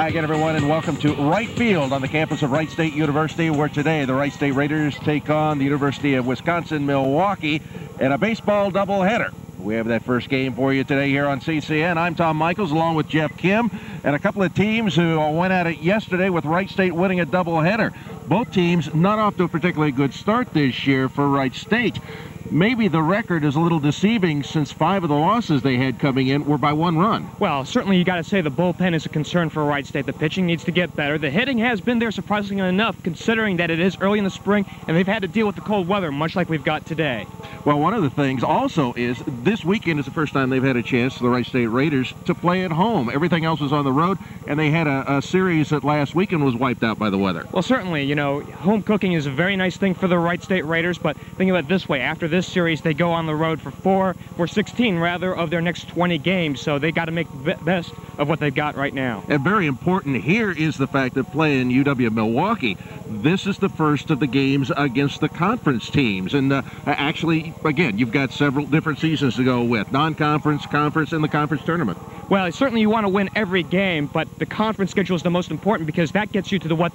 Hi again, everyone, and welcome to Wright Field on the campus of Wright State University, where today the Wright State Raiders take on the University of Wisconsin-Milwaukee in a baseball doubleheader. We have that first game for you today here on CCN. I'm Tom Michaels, along with Geoff Kim, and a couple of teams who went at it yesterday with Wright State winning a doubleheader. Both teams not off to a particularly good start this year for Wright State. Maybe the record is a little deceiving, since 5 of the losses they had coming in were by 1 run. Well, certainly you got to say the bullpen is a concern for Wright State. The pitching needs to get better. The hitting has been there surprisingly enough, considering that it is early in the spring and they've had to deal with the cold weather, much like we've got today. Well, one of the things also is this weekend is the first time they've had a chance, the Wright State Raiders, to play at home. Everything else was on the road, and they had a series that last weekend was wiped out by the weather. Well, certainly, you know, home cooking is a very nice thing for the Wright State Raiders, but think about it this way. After this series, they go on the road for 16 rather of their next 20 games, so they got to make the best of what they've got right now. And very important here is the fact that playing UW-Milwaukee, this is the first of the games against the conference teams. And actually, again, you've got several different seasons to go with. Non-conference, conference, and the conference tournament. Well, certainly you want to win every game, but the conference schedule is the most important because that gets you to the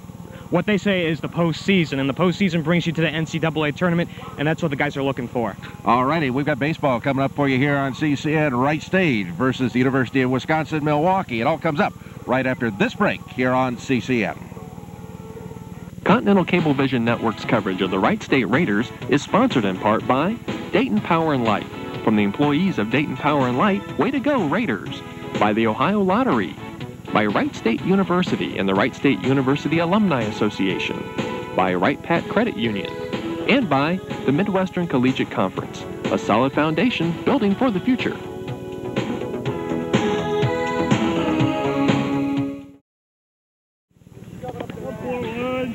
what they say is the postseason, and the postseason brings you to the NCAA tournament, and that's what the guys are looking for. All righty, we've got baseball coming up for you here on CCN. Wright State versus the University of Wisconsin-Milwaukee. It all comes up right after this break here on CCN. Continental Cablevision Network's coverage of the Wright State Raiders is sponsored in part by Dayton Power and Light. From the employees of Dayton Power and Light, way to go, Raiders! By the Ohio Lottery. By Wright State University and the Wright State University Alumni Association. By Wright Pat Credit Union. And by the Midwestern Collegiate Conference, a solid foundation building for the future.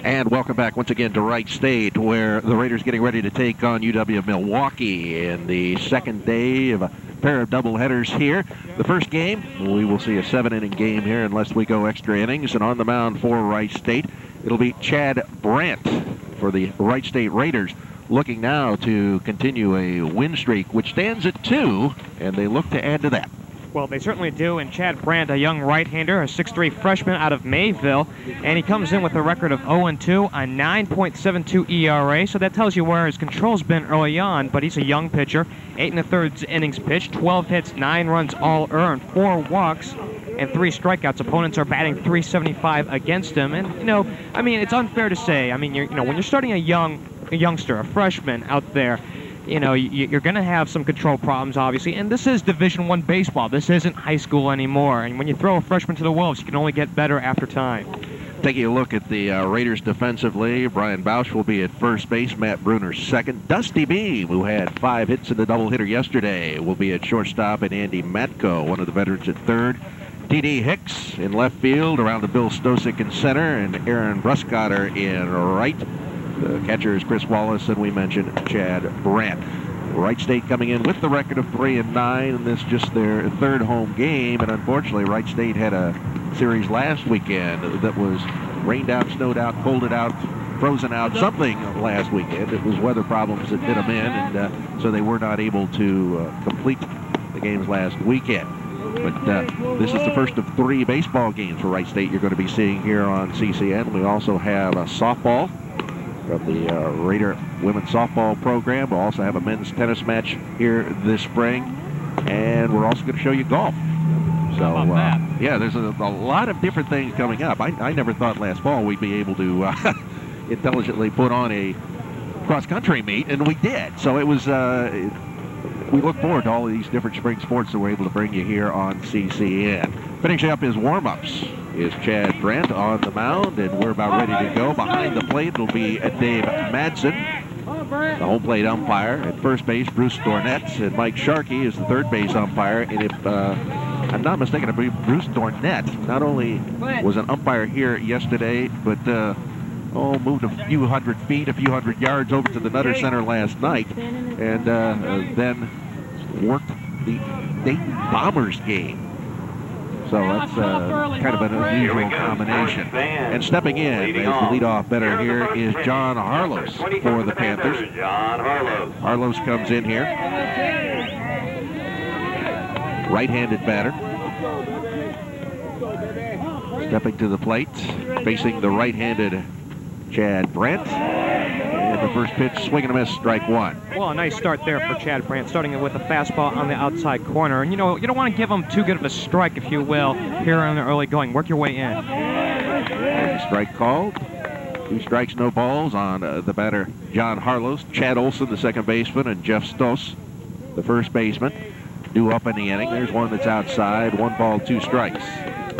And welcome back once again to Wright State, where the Raiders getting ready to take on UW-Milwaukee in the second day of a pair of doubleheaders here. The first game, we will see a 7-inning game here unless we go extra innings. And on the mound for Wright State, it'll be Chad Brant for the Wright State Raiders, looking now to continue a win streak, which stands at 2, and they look to add to that. Well, they certainly do, and Chad Brant, a young right-hander, a 6'3" freshman out of Mayville, and he comes in with a record of 0-2, a 9.72 ERA, so that tells you where his control's been early on, but he's a young pitcher, 8 1/3 innings pitched, 12 hits, 9 runs all earned, 4 walks, and 3 strikeouts. Opponents are batting .375 against him, and, you know, I mean, it's unfair to say. I mean, when you're starting a youngster, a freshman out there, you know, you're going to have some control problems, obviously, and this is Division I baseball. This isn't high school anymore, and when you throw a freshman to the wolves, you can only get better after time. Taking a look at the Raiders defensively, Brian Bausch will be at first base, Matt Bruner second. Dusty Beam, who had 5 hits in the doubleheader yesterday, will be at shortstop, and Andy Matko, one of the veterans, at third. T.D. Hicks in left field, around the Bill Stosick in center, and Aaron Bruscotter in right. The catcher is Chris Wallace, and we mentioned Chad Brant. Wright State coming in with the record of 3-9, and this just their third home game. And unfortunately, Wright State had a series last weekend that was rained out, snowed out, colded out, frozen out, something last weekend. It was weather problems that did them in, and so they were not able to complete the games last weekend. But this is the first of 3 baseball games for Wright State you're going to be seeing here on CCN. We also have a softball from the Raider women's softball program. We'll also have a men's tennis match here this spring, and we're also going to show you golf. So yeah, there's a lot of different things coming up. I never thought last fall we'd be able to intelligently put on a cross-country meet, and we did. So it was we look forward to all of these different spring sports that we're able to bring you here on CCN. Finishing up his warm-ups is Chad Brant on the mound, and we're about ready to go. Behind the plate will be Dave Madsen, the home plate umpire. At first base, Bruce Dornett, and Mike Sharkey is the third base umpire. And if I'm not mistaken, I believe Bruce Dornett not only was an umpire here yesterday, but moved a few hundred feet, a few hundred yards over to the Nutter Center last night, and then worked the Dayton Bombers game. So that's kind of an unusual combination. And stepping in as the leadoff batter here is John Harlos for the Panthers. Harlos comes in here. Right-handed batter. Stepping to the plate, facing the right-handed Chad Brant. And the first pitch, swing and a miss, strike one. Well, a nice start there for Chad Brant, starting with a fastball on the outside corner. And, you know, you don't want to give him too good of a strike, if you will, here on the early going. Work your way in. And strike called. 2 strikes, no balls on the batter, John Harlow. Chad Olson, the second baseman, and Jeff Stoss, the first baseman, due up in the inning. There's one that's outside, 1 ball, 2 strikes.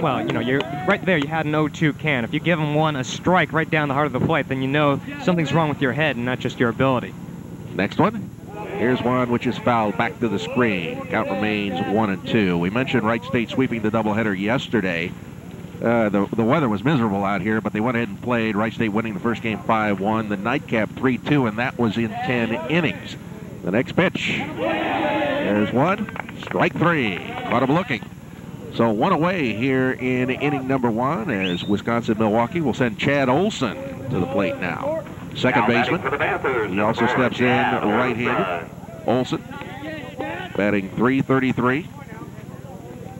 Well, you know, you're right there. You had an 0-2 can. If you give him a strike right down the heart of the plate, then you know something's wrong with your head and not just your ability. Next one. Here's one which is fouled back to the screen. Count remains 1-2. We mentioned Wright State sweeping the doubleheader yesterday. The weather was miserable out here, but they went ahead and played. Wright State winning the first game 5-1, the nightcap 3-2, and that was in 10 innings. The next pitch. There's one. Strike 3. Caught him looking. So 1 away here in inning number 1 as Wisconsin-Milwaukee will send Chad Olson to the plate now. Second baseman. He also steps in right-handed. Olson batting .333.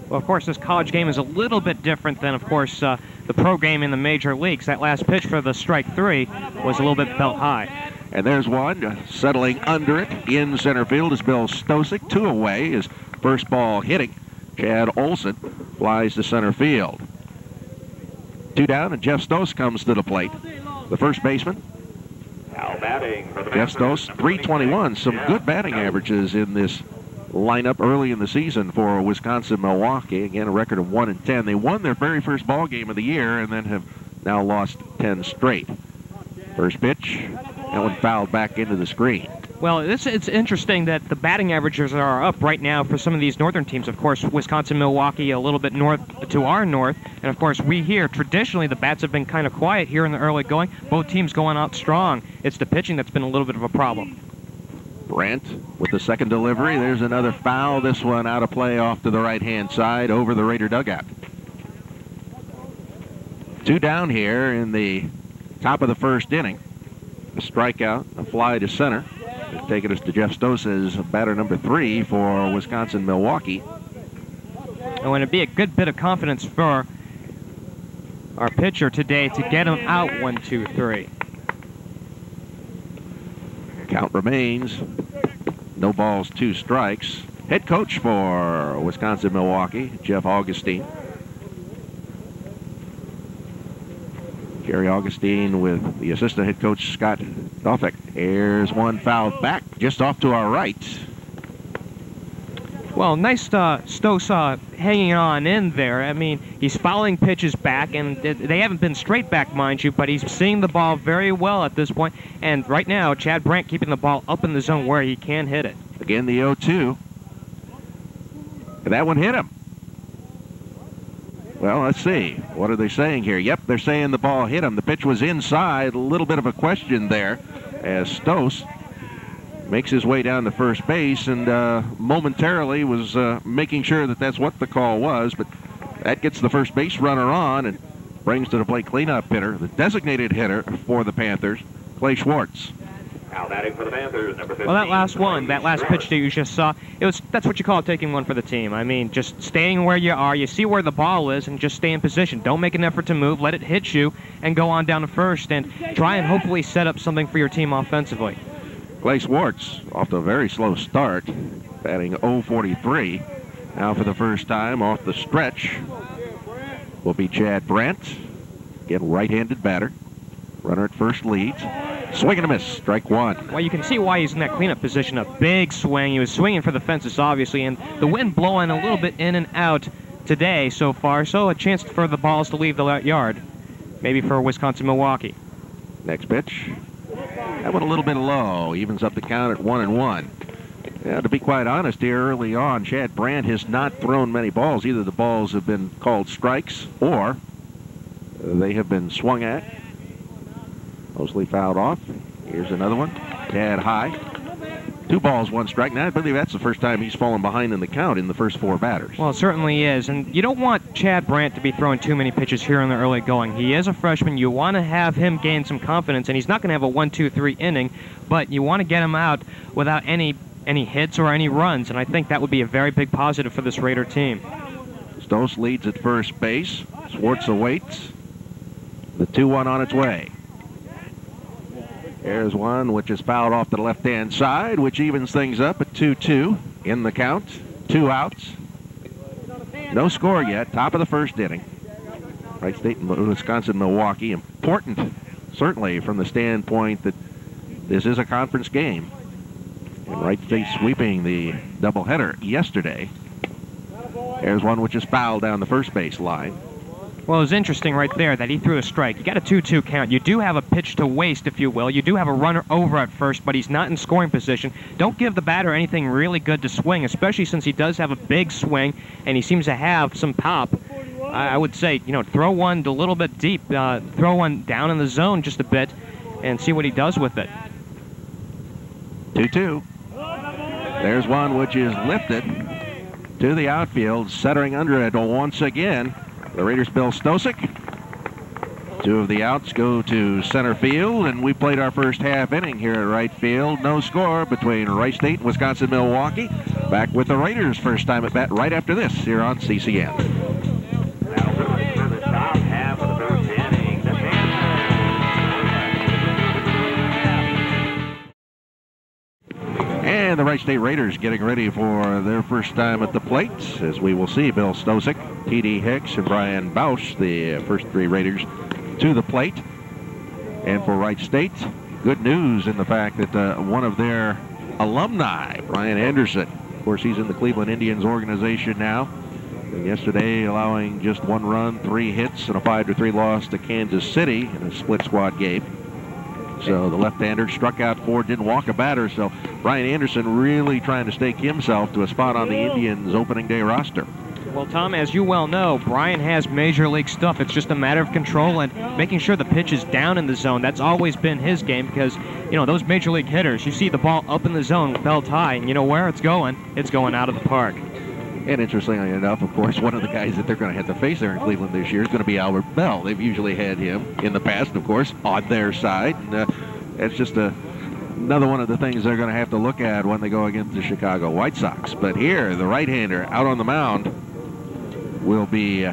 Well, of course, this college game is a little bit different than, of course, the pro game in the major leagues. That last pitch for the strike 3 was a little bit belt high. And there's one settling under it in center field is Bill Stosick. 2 away. His first ball hitting. Chad Olson flies to center field. 2 down, and Jeff Stoss comes to the plate. The first baseman. Jeff Stoss, .321. Some good batting averages in this lineup early in the season for Wisconsin-Milwaukee. Again, a record of 1-10. They won their very first ball game of the year and then have now lost 10 straight. First pitch. That one fouled back into the screen. Well, it's interesting that the batting averages are up right now for some of these northern teams. Of course, Wisconsin-Milwaukee a little bit north to our north. And, of course, we here, traditionally, the bats have been kind of quiet here in the early going. Both teams going out strong. It's the pitching that's been a little bit of a problem. Brant with the second delivery. There's another foul. This one out of play off to the right-hand side over the Raider dugout. 2 down here in the top of the first inning. A strikeout, a fly to center. It's taking us to Jeff Stoss's batter number 3 for Wisconsin-Milwaukee. And it'd be a good bit of confidence for our pitcher today to get him out 1-2-3. Count remains no balls, 2 strikes. Head coach for Wisconsin-Milwaukee, Jeff Augustine. Jerry Augustine with the assistant head coach, Scott Dofek. Here's one fouled back just off to our right. Well, nice Stoss hanging on in there. I mean, he's fouling pitches back, and they haven't been straight back, mind you, but he's seeing the ball very well at this point. And right now, Chad Brant keeping the ball up in the zone where he can hit it. Again, the 0-2. And that one hit him. Well, let's see. What are they saying here? Yep, they're saying the ball hit him. The pitch was inside. A little bit of a question there as Stoss makes his way down to first base and momentarily was making sure that that's what the call was. But that gets the first base runner on and brings to the plate cleanup hitter, the designated hitter for the Panthers, Clay Schwartz. Now batting for the Panthers, number 15. Well, that last pitch that you just saw, that's what you call taking one for the team. I mean, just staying where you are, you see where the ball is, and just stay in position. Don't make an effort to move, let it hit you, and go on down to first, and try and hopefully set up something for your team offensively. Clay Schwartz off to a very slow start, batting .043. Now for the first time off the stretch will be Chad Brant. Again, right-handed batter. Runner at first leads. Swing and a miss, strike 1. Well, you can see why he's in that cleanup position. A big swing. He was swinging for the fences, obviously, and the wind blowing a little bit in and out today so far, so a chance for the balls to leave the yard, maybe for Wisconsin-Milwaukee. Next pitch. That one a little bit low. Evens up the count at 1-1. Yeah, to be quite honest here, early on, Chad Brant has not thrown many balls. Either the balls have been called strikes or they have been swung at. Mostly fouled off. Here's another one. Tad high. 2 balls, 1 strike. Now I believe that's the first time he's fallen behind in the count in the first 4 batters. Well, it certainly is. And you don't want Chad Brant to be throwing too many pitches here in the early going. He is a freshman. You want to have him gain some confidence, and he's not going to have a 1-2-3 inning, but you want to get him out without any hits or any runs, and I think that would be a very big positive for this Raider team. Stoss leads at first base. Schwartz awaits. The 2-1 on its way. There's one which is fouled off to the left-hand side, which evens things up at 2-2 in the count. 2 outs. No score yet. Top of the first inning. Wright State and Wisconsin-Milwaukee. Important, certainly, from the standpoint that this is a conference game. And Wright State sweeping the doubleheader yesterday. There's one which is fouled down the first base line. Well, it was interesting right there that he threw a strike. You got a 2-2 count. You do have a pitch to waste, if you will. You do have a runner over at first, but he's not in scoring position. Don't give the batter anything really good to swing, especially since he does have a big swing and he seems to have some pop. I would say, you know, throw one a little bit deep, throw one down in the zone just a bit and see what he does with it. 2-2. There's one which is lifted to the outfield, centering under it once again. The Raiders' Bill Stosik. 2 of the outs go to center field, and we played our first half inning here at Wright Field. No score between Wright State and Wisconsin-Milwaukee. Back with the Raiders' first time at bat right after this here on CCN. For the top half of the first inning, the And the Wright State Raiders getting ready for their first time at the plate, as we will see Bill Stosik, T.D. Hicks, and Brian Bausch, the first 3 Raiders, to the plate. And for Wright State, good news in the fact that one of their alumni, Brian Anderson, of course, he's in the Cleveland Indians organization now. And yesterday, allowing just 1 run, 3 hits, and a 5-3 loss to Kansas City in a split squad game. So the left-hander struck out 4, didn't walk a batter. So Brian Anderson really trying to stake himself to a spot on the Indians' opening day roster. Well, Tom, as you well know, Brian has major league stuff. It's just a matter of control and making sure the pitch is down in the zone. That's always been his game because, you know, those major league hitters, you see the ball up in the zone, belt high, and you know where it's going? It's going out of the park. And interestingly enough, of course, one of the guys that they're going to have to face there in Cleveland this year is going to be Albert Bell. They've usually had him in the past, of course, on their side. And it's just another one of the things they're going to have to look at when they go against the Chicago White Sox. But here, the right-hander out on the mound will be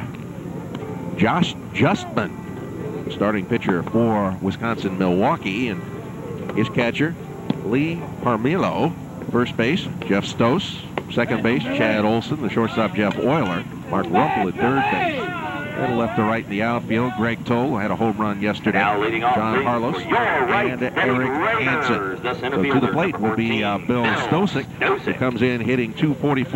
Josh Justman, starting pitcher for Wisconsin-Milwaukee. And his catcher, Lee Parmilo. First base, Jeff Stoss. Second base, Chad Olson. The shortstop, Jeff Euler. Mark Rumpel at third base. And left to right in the outfield, Greg Toll had a home run yesterday. John Harlos and Eric Hansen. So to the plate will be Bill Stosik, who comes in hitting .244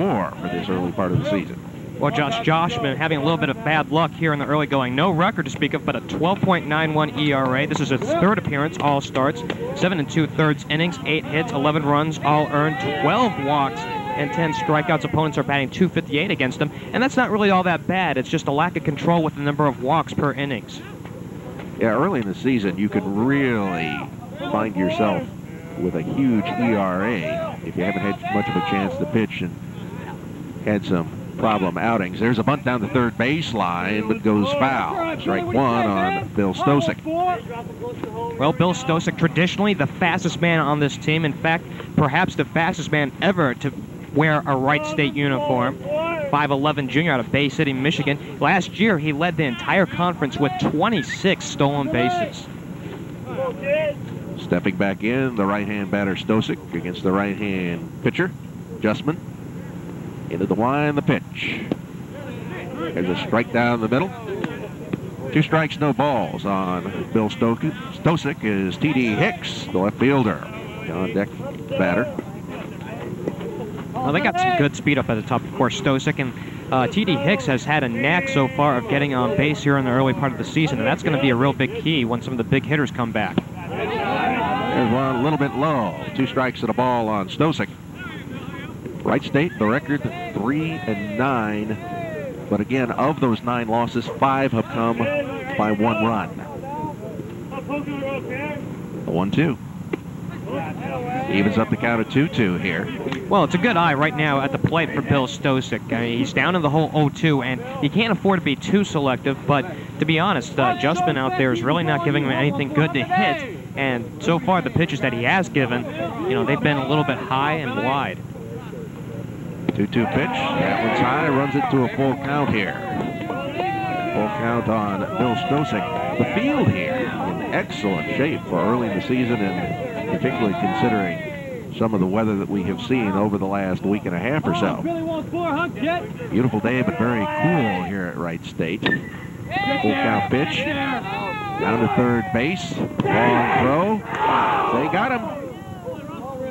for this early part of the season. Well, Josh been having a little bit of bad luck here in the early going. No record to speak of, but a 12.91 ERA. This is his 3rd appearance, all starts. 7 2/3 innings, 8 hits, 11 runs, all earned, 12 walks, and 10 strikeouts. Opponents are batting .258 against him, and that's not really all that bad. It's just a lack of control with the number of walks per innings. Yeah, early in the season, you can really find yourself with a huge ERA if you haven't had much of a chance to pitch and had some problem outings. There's a bunt down the third baseline, but goes foul. Strike 1 on Bill Stosik. Well, Bill Stosik, traditionally the fastest man on this team. In fact, perhaps the fastest man ever to wear a Wright State uniform. 5'11" junior out of Bay City, Michigan. Last year, he led the entire conference with 26 stolen bases. Stepping back in, the right-hand batter Stosik against the right-hand pitcher, Justman. Into the line, the pitch. There's a strike down the middle. 2 strikes, no balls on Bill Stosik is T.D. Hicks, the left fielder. On deck batter. Well, they got some good speed up at the top, of course. Stosik and T.D. Hicks has had a knack so far of getting on base here in the early part of the season, and that's going to be a real big key when some of the big hitters come back. There's one a little bit low. 2 strikes and a ball on Stosik. Wright State, the record 3-9, but again, of those 9 losses, 5 have come by 1 run. The 1-2. Evens up the count at 2-2 here. Well, it's a good eye right now at the plate for Bill Stosik. He's down in the hole 0-2, and he can't afford to be too selective, but to be honest, Justman out there is really not giving him anything good to hit, and so far the pitches that he has given, you know, they've been a little bit high and wide. 2-2 pitch. That one's high. Runs it to a full count here. Full count on Bill Stosek. The field here in excellent shape for early in the season, and particularly considering some of the weather that we have seen over the last week and a half or so. Beautiful day, but very cool here at Wright State. Full count pitch. Down to third base. Long throw. They got him.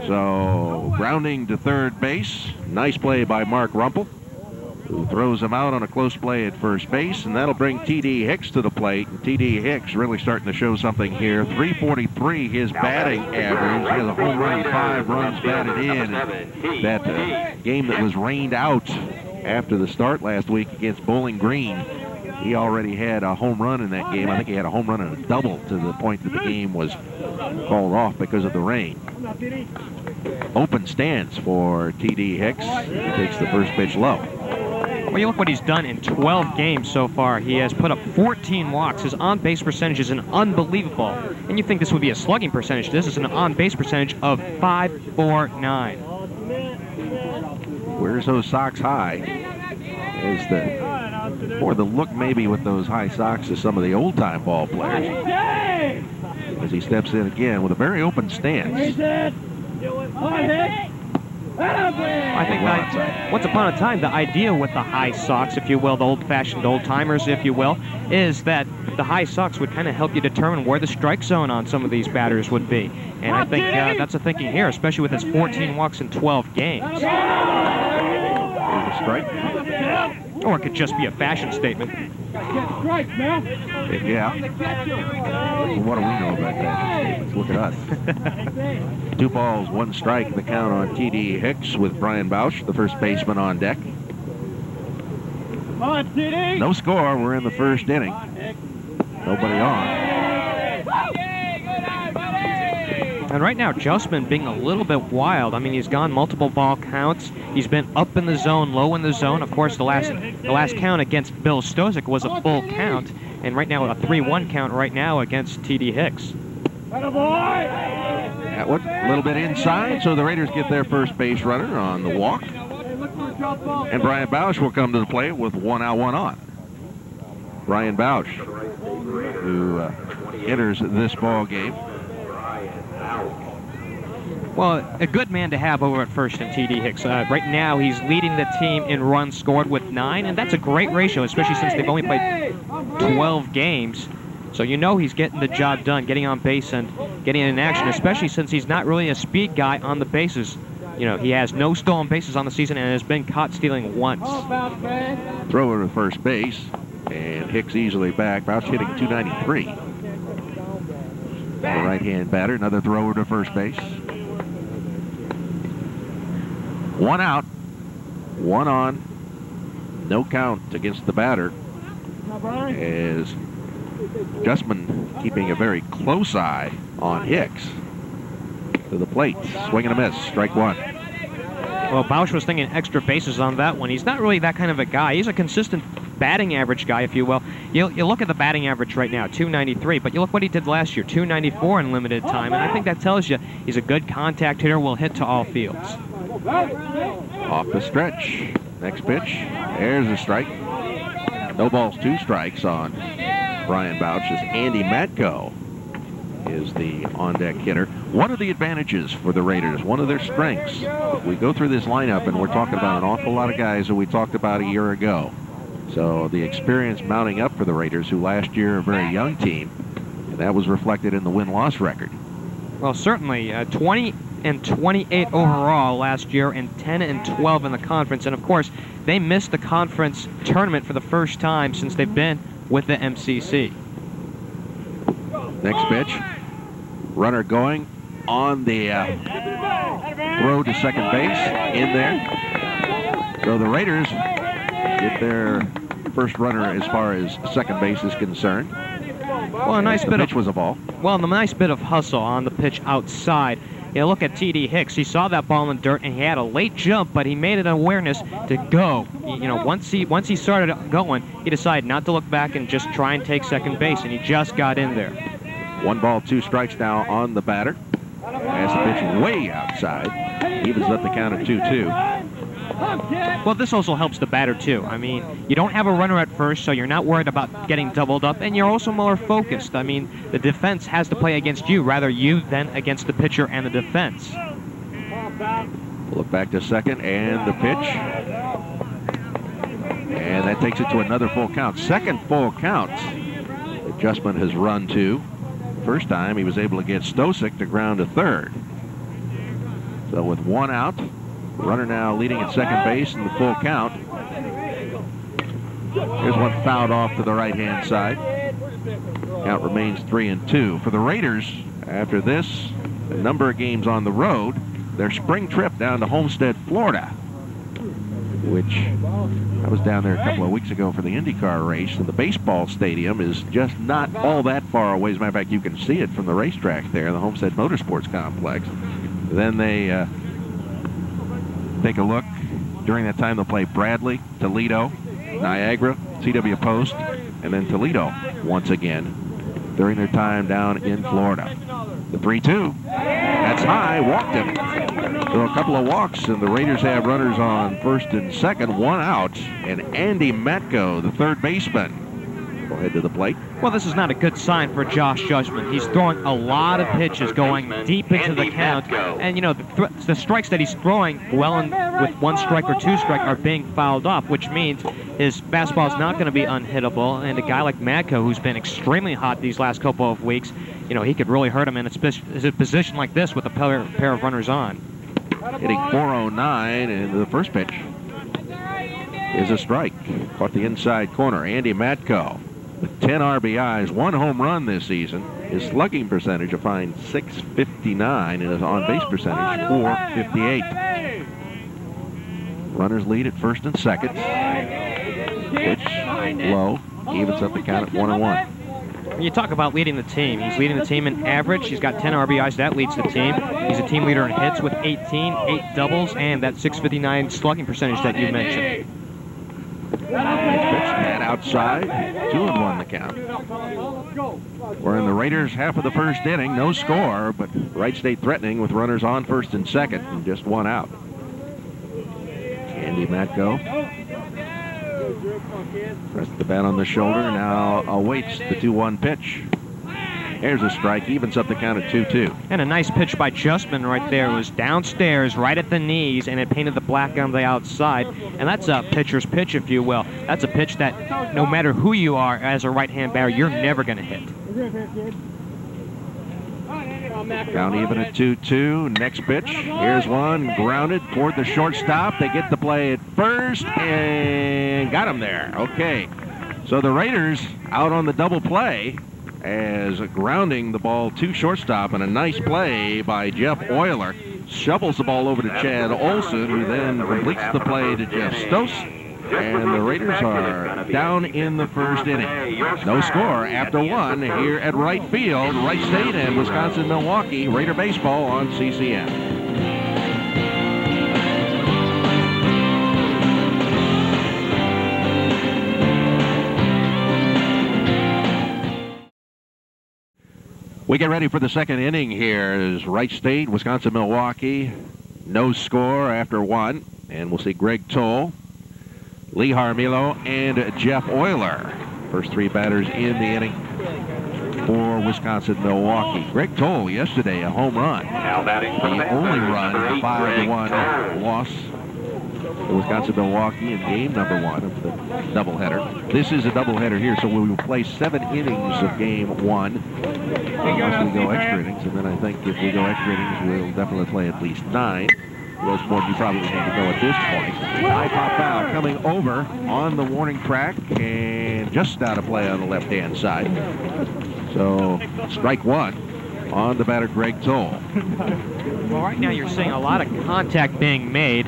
So, grounding to third base. Nice play by Mark Rumpel, who throws him out on a close play at first base, and that'll bring T.D. Hicks to the plate. And T.D. Hicks really starting to show something here. .343 his batting average. He has a home run and 5 runs batted in. That game that was rained out after the start last week against Bowling Green, he already had a home run in that game. I think he had a home run and a double to the point that the game was called off because of the rain. Open stance for T.D. Hicks. He takes the first pitch low. Well, you look what he's done in 12 games so far. He has put up 14 walks. His on-base percentage is an unbelievable. And you think this would be a slugging percentage. This is an on-base percentage of .549. Wears those socks high. Is the look maybe with those high socks of some of the old-time ball players. As he steps in again with a very open stance. I think that once upon a time, the idea with the high socks, if you will, the old-fashioned old-timers, if you will, is that the high socks would kind of help you determine where the strike zone on some of these batters would be. And I think that's the thinking here, especially with his 14 walks in 12 games. There's a strike. Or it could just be a fashion statement. Yeah. What do we know about fashion statements? Look at us. 2 balls, 1 strike, the count on T.D. Hicks with Brian Bausch, the first baseman, on deck. No score. We're in the first inning. Nobody on. And right now, Justman being a little bit wild. I mean, he's gone multiple ball counts. He's been up in the zone, low in the zone. Of course, the last count against Bill Stosek was a full count. And right now, a 3-1 count right now against T.D. Hicks. That one, a little bit inside, so the Raiders get their first base runner on the walk. And Brian Bausch will come to the plate with 1 out, 1 on. Brian Bausch, who enters this ball game. Well, a good man to have over at first in T.D. Hicks. Right now, he's leading the team in runs scored with 9, and that's a great ratio, especially since they've only played 12 games. So you know he's getting the job done, getting on base and getting in action, especially since he's not really a speed guy on the bases. You know, he has no stolen bases on the season and has been caught stealing once. Throw to first base, and Hicks easily back. Bausch hitting .293. The right-hand batter, another thrower to first base. 1 out, 1 on, no count against the batter, as Justman keeping a very close eye on Hicks. To the plate, swing and a miss, strike 1. Well, Bausch was thinking extra bases on that one. He's not really that kind of a guy. He's a consistent batting average guy, if you will. You look at the batting average right now, .293, but you look what he did last year, .294 in limited time, and I think that tells you he's a good contact hitter, will hit to all fields. Off the stretch. Next pitch. There's a strike. No balls, 2 strikes on Brian Bausch as Andy Matko is the on-deck hitter. One of the advantages for the Raiders, one of their strengths, we go through this lineup and we're talking about an awful lot of guys that we talked about a year ago. So the experience mounting up for the Raiders, who last year were a very young team, and that was reflected in the win-loss record. Well, certainly, 20-28 overall last year and 10-12 in the conference. And of course, they missed the conference tournament for the first time since they've been with the MCC. Next pitch. Runner going on the throw to second base, in there. So the Raiders get their first runner as far as second base is concerned. Well, a nice bit pitch was a ball. Well, a nice bit of hustle on the pitch outside. You know, look at T.D. Hicks. He saw that ball in the dirt, and he had a late jump, but he made an awareness to go. You know, once he started going, he decided not to look back and just try and take second base, and he just got in there. 1 ball, 2 strikes now on the batter. Has the pitch way outside. Evens up the count at 2-2. Well, this also helps the batter, too. I mean, you don't have a runner at first, so you're not worried about getting doubled up, and you're also more focused. I mean, the defense has to play against you, rather you than against the pitcher and the defense. Look back to second, and the pitch. And that takes it to another full count. Second full count. Adjustment has run to. First time he was able to get Stosic to ground to third. So with one out, runner now leading at second base in the full count. Here's one fouled off to the right-hand side. Count remains 3-2. For the Raiders, after this, a number of games on the road, their spring trip down to Homestead, Florida, which I was down there a couple of weeks ago for the IndyCar race, and the baseball stadium is just not all that far away. As a matter of fact, you can see it from the racetrack there, the Homestead Motorsports Complex. Then they take a look. During that time, they'll play Bradley, Toledo, Niagara, CW Post, and then Toledo once again during their time down in Florida. The 3-2. That's high. Walked him. So a couple of walks, and the Raiders have runners on first and second, one out. And Andy Matko, the third baseman, will head to the plate. Well, this is not a good sign for Josh Judgment. He's throwing a lot of pitches going deep into the count. And, you know, the strikes that he's throwing well with one strike or two strike are being fouled off, which means his fastball is not going to be unhittable. And a guy like Matko, who's been extremely hot these last couple of weeks, you know, he could really hurt him in a position like this with a pair of runners on. Hitting 409, and the first pitch is a strike. Caught the inside corner. Andy Matko with 10 RBIs, 1 home run this season. His slugging percentage a fine .659, and his on-base percentage .458. Runners lead at first and second. Pitch low, evens up the count at 1-1. When you talk about leading the team, he's leading the team in average. He's got 10 RBIs. That leads the team. He's a team leader in hits with 18, 8 doubles, and that .659 slugging percentage that you mentioned. And outside, 2-1 the count. We're in the Raiders' half of the first inning. No score, but Wright State threatening with runners on first and second, and just one out. Andy Matko rests the bat on the shoulder, now awaits the 2-1 pitch. There's a strike, evens up the count at 2-2. And a nice pitch by Justman right there. It was downstairs, right at the knees, and it painted the black on the outside. And that's a pitcher's pitch, if you will. That's a pitch that no matter who you are as a right-hand batter, you're never going to hit. Count even at 2-2. Next pitch. Here's one grounded toward the shortstop. They get the play at first and got him there. Okay. So the Raiders out on the double play as grounding the ball to shortstop, and a nice play by Jeff Euler. Shovels the ball over to Chad Olson, who then completes the play to Jeff Stos. And the Raiders are down in the first inning. No score after one here at Wright Field. Wright State and Wisconsin-Milwaukee. Raider baseball on CCM. We get ready for the second inning here as Wright State, Wisconsin-Milwaukee. No score after one. And we'll see Greg Toll, Lee Harmilo, and Jeff Euler. First three batters in the inning for Wisconsin-Milwaukee. Greg Toll yesterday, a home run. The only run in the 5-1 loss to Wisconsin-Milwaukee in game number one of the doubleheader. This is a doubleheader here, so we will play 7 innings of game one. Unless we go extra innings, and then I think if we go extra innings, we'll definitely play at least 9. Those more you probably need to know at this point. High pop foul coming over on the warning track and just out of play on the left-hand side. So strike one on the batter, Greg Toll. Well, right now you're seeing a lot of contact being made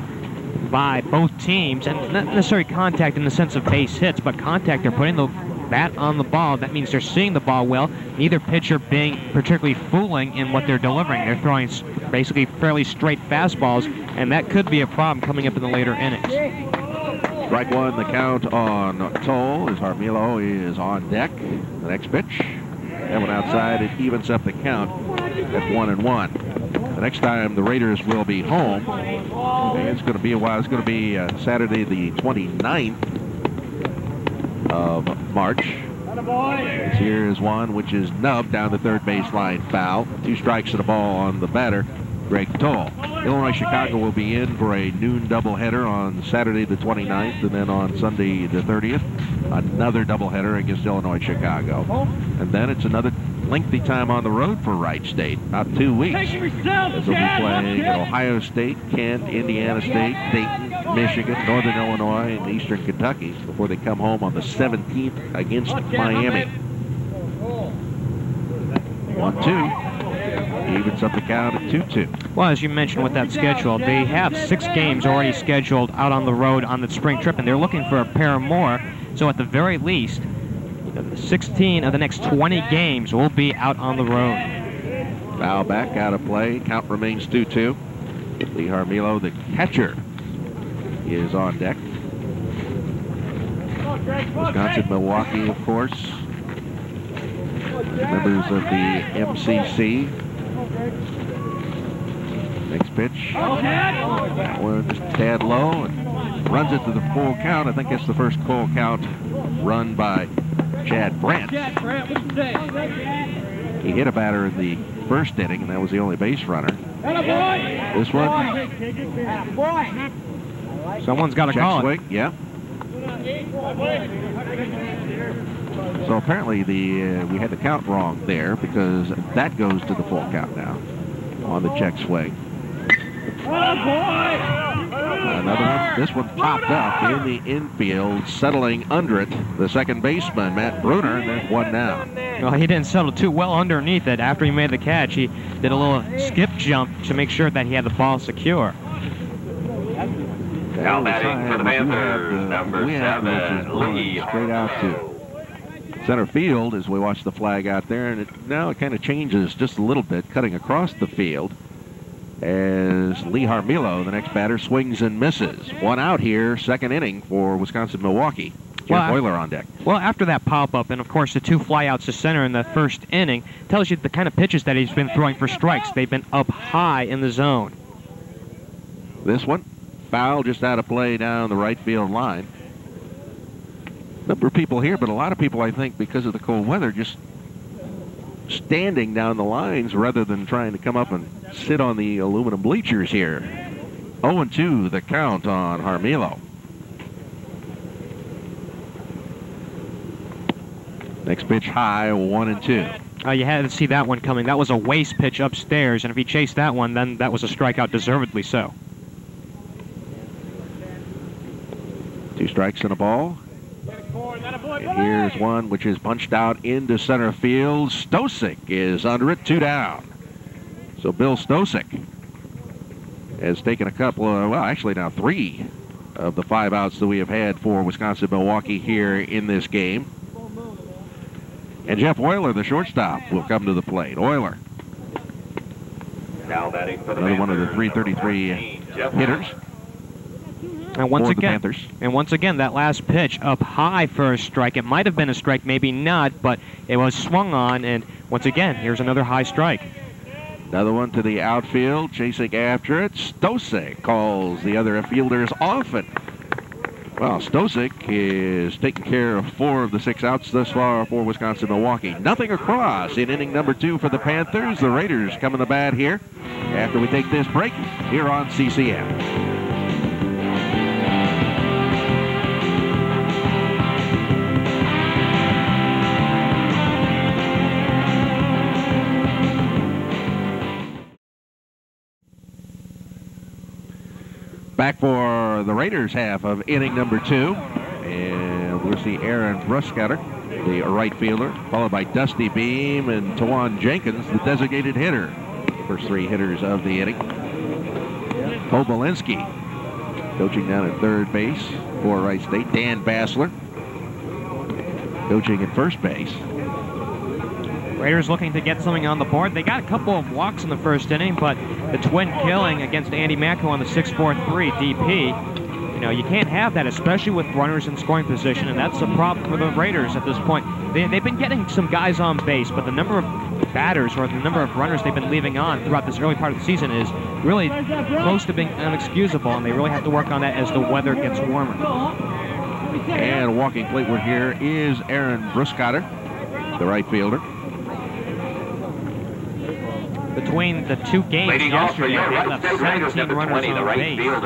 by both teams, and not necessarily contact in the sense of base hits, but contact. They're putting the bat on the ball. That means they're seeing the ball well. Neither pitcher being particularly fooling in what they're delivering. They're throwing basically fairly straight fastballs, and that could be a problem coming up in the later innings. Strike one, the count on Toll as Harmilo is on deck. The next pitch, that one outside, it evens up the count at 1-1. The next time the Raiders will be home, it's going to be a while. It's going to be Saturday the 29th of March. Here is one which is nubbed down the third baseline foul. 2 strikes and a ball on the batter, Greg Toll. Illinois-Chicago will be in for a noon doubleheader on Saturday the 29th, and then on Sunday the 30th, another doubleheader against Illinois-Chicago. And then it's another lengthy time on the road for Wright State, about 2 weeks. As they'll be playing at Ohio State, Kent, Indiana State, Dayton, Michigan, Northern Illinois, and Eastern Kentucky before they come home on the 17th against Miami. 1-2. Evens up the count at 2-2. Well, as you mentioned with that schedule, they have 6 games already scheduled out on the road on the spring trip, and they're looking for a pair more. So at the very least, 16 of the next 20 games will be out on the road. Foul back, out of play. Count remains 2-2. Lee Harmilo, the catcher, is on deck. Wisconsin-Milwaukee, of course, members of the MCC. Next pitch. That one just a tad low and runs it to the full count. I think that's the first full count run by Chad Brant. He hit a batter in the first inning, and that was the only base runner. This one. Someone's got to call it. Yeah. So apparently we had the count wrong there, because that goes to the full count now on the check swing. Another one. This one popped up in the infield, settling under it. The second baseman, Matt Bruner, and there's one down. Well, he didn't settle too well underneath it. After he made the catch, he did a little skip jump to make sure that he had the ball secure. Now batting for the Panthers, number 7, Lee. Straight out to center field as we watch the flag out there, and now it kind of changes just a little bit, cutting across the field as Lee Harmilo, the next batter, swings and misses. One out here, second inning for Wisconsin-Milwaukee. Geoff Euler on deck. Well, after that pop-up, and of course the 2 flyouts to center in the first inning, tells you the kind of pitches that he's been throwing for strikes. They've been up high in the zone. This one, foul just out of play down the right field line. Number of people here, but a lot of people, I think, because of the cold weather, just standing down the lines rather than trying to come up and sit on the aluminum bleachers here. 0-2 the count on Harmilo. Next pitch high, 1-2. You had to see that one coming. That was a waste pitch upstairs, and if he chased that one, then that was a strikeout, deservedly so. 2 strikes and a ball. And here's one which is punched out into center field. Stosic is under it, 2 down. So Bill Stosic has taken a couple of, well, actually now 3 of the 5 outs that we have had for Wisconsin-Milwaukee here in this game. And Jeff Euler, the shortstop, will come to the plate. Euler, Now batting for the another Panthers, one of the 333 hitters. And once again, that last pitch up high for a strike. It might have been a strike, maybe not, but it was swung on, and once again, here's another high strike. Another one to the outfield, chasing after it. Stosic calls the other fielders off it. Well, Stosic is taking care of 4 of the 6 outs thus far for Wisconsin-Milwaukee. Nothing across in inning number 2 for the Panthers. The Raiders come in the bat here after we take this break here on CCM. Back for the Raiders half of inning number 2. And we'll see Aaron Bruscatter, the right fielder, followed by Dusty Beam and Tawan Jenkins, the designated hitter. First 3 hitters of the inning. Bo Mileski coaching down at third base for Wright State. Dan Bassler coaching at first base. Raiders looking to get something on the board. They got a couple of walks in the first inning, but the twin killing against Andy Matko on the 6-4-3 DP, you know, you can't have that, especially with runners in scoring position, and that's a problem for the Raiders at this point. They've been getting some guys on base, but the number of batters or the number of runners they've been leaving on throughout this early part of the season is really close to being inexcusable, and they really have to work on that as the weather gets warmer. And walking plateward here is Aaron Bruscotter, the right fielder. Between the two games yesterday, they left 17 runners on base. Games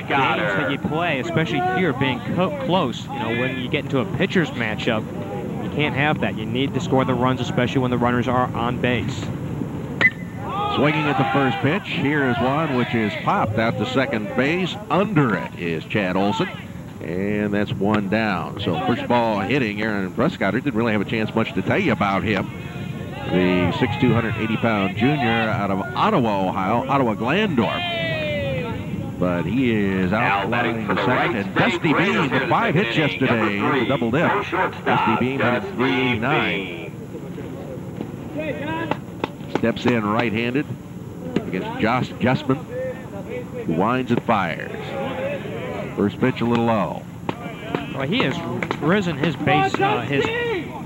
that you play, especially here being close, when you get into a pitcher's matchup, you can't have that. You need to score the runs, especially when the runners are on base. Swinging at the first pitch, here is one which is popped out to second base. Under it is Chad Olson, and that's one down. So first ball hitting, Aaron Bruscotter didn't really have a chance much to tell you about him. The 6'2", 280-pound junior out of Ottawa, Ohio, Ottawa Glandorf. But he is out flying the second, and Dusty Beam with 5 hits yesterday in the double dip. Dusty Beam had 389. Steps in right-handed against Josh Justman, who winds and fires. First pitch a little low. Well, he has risen his base, his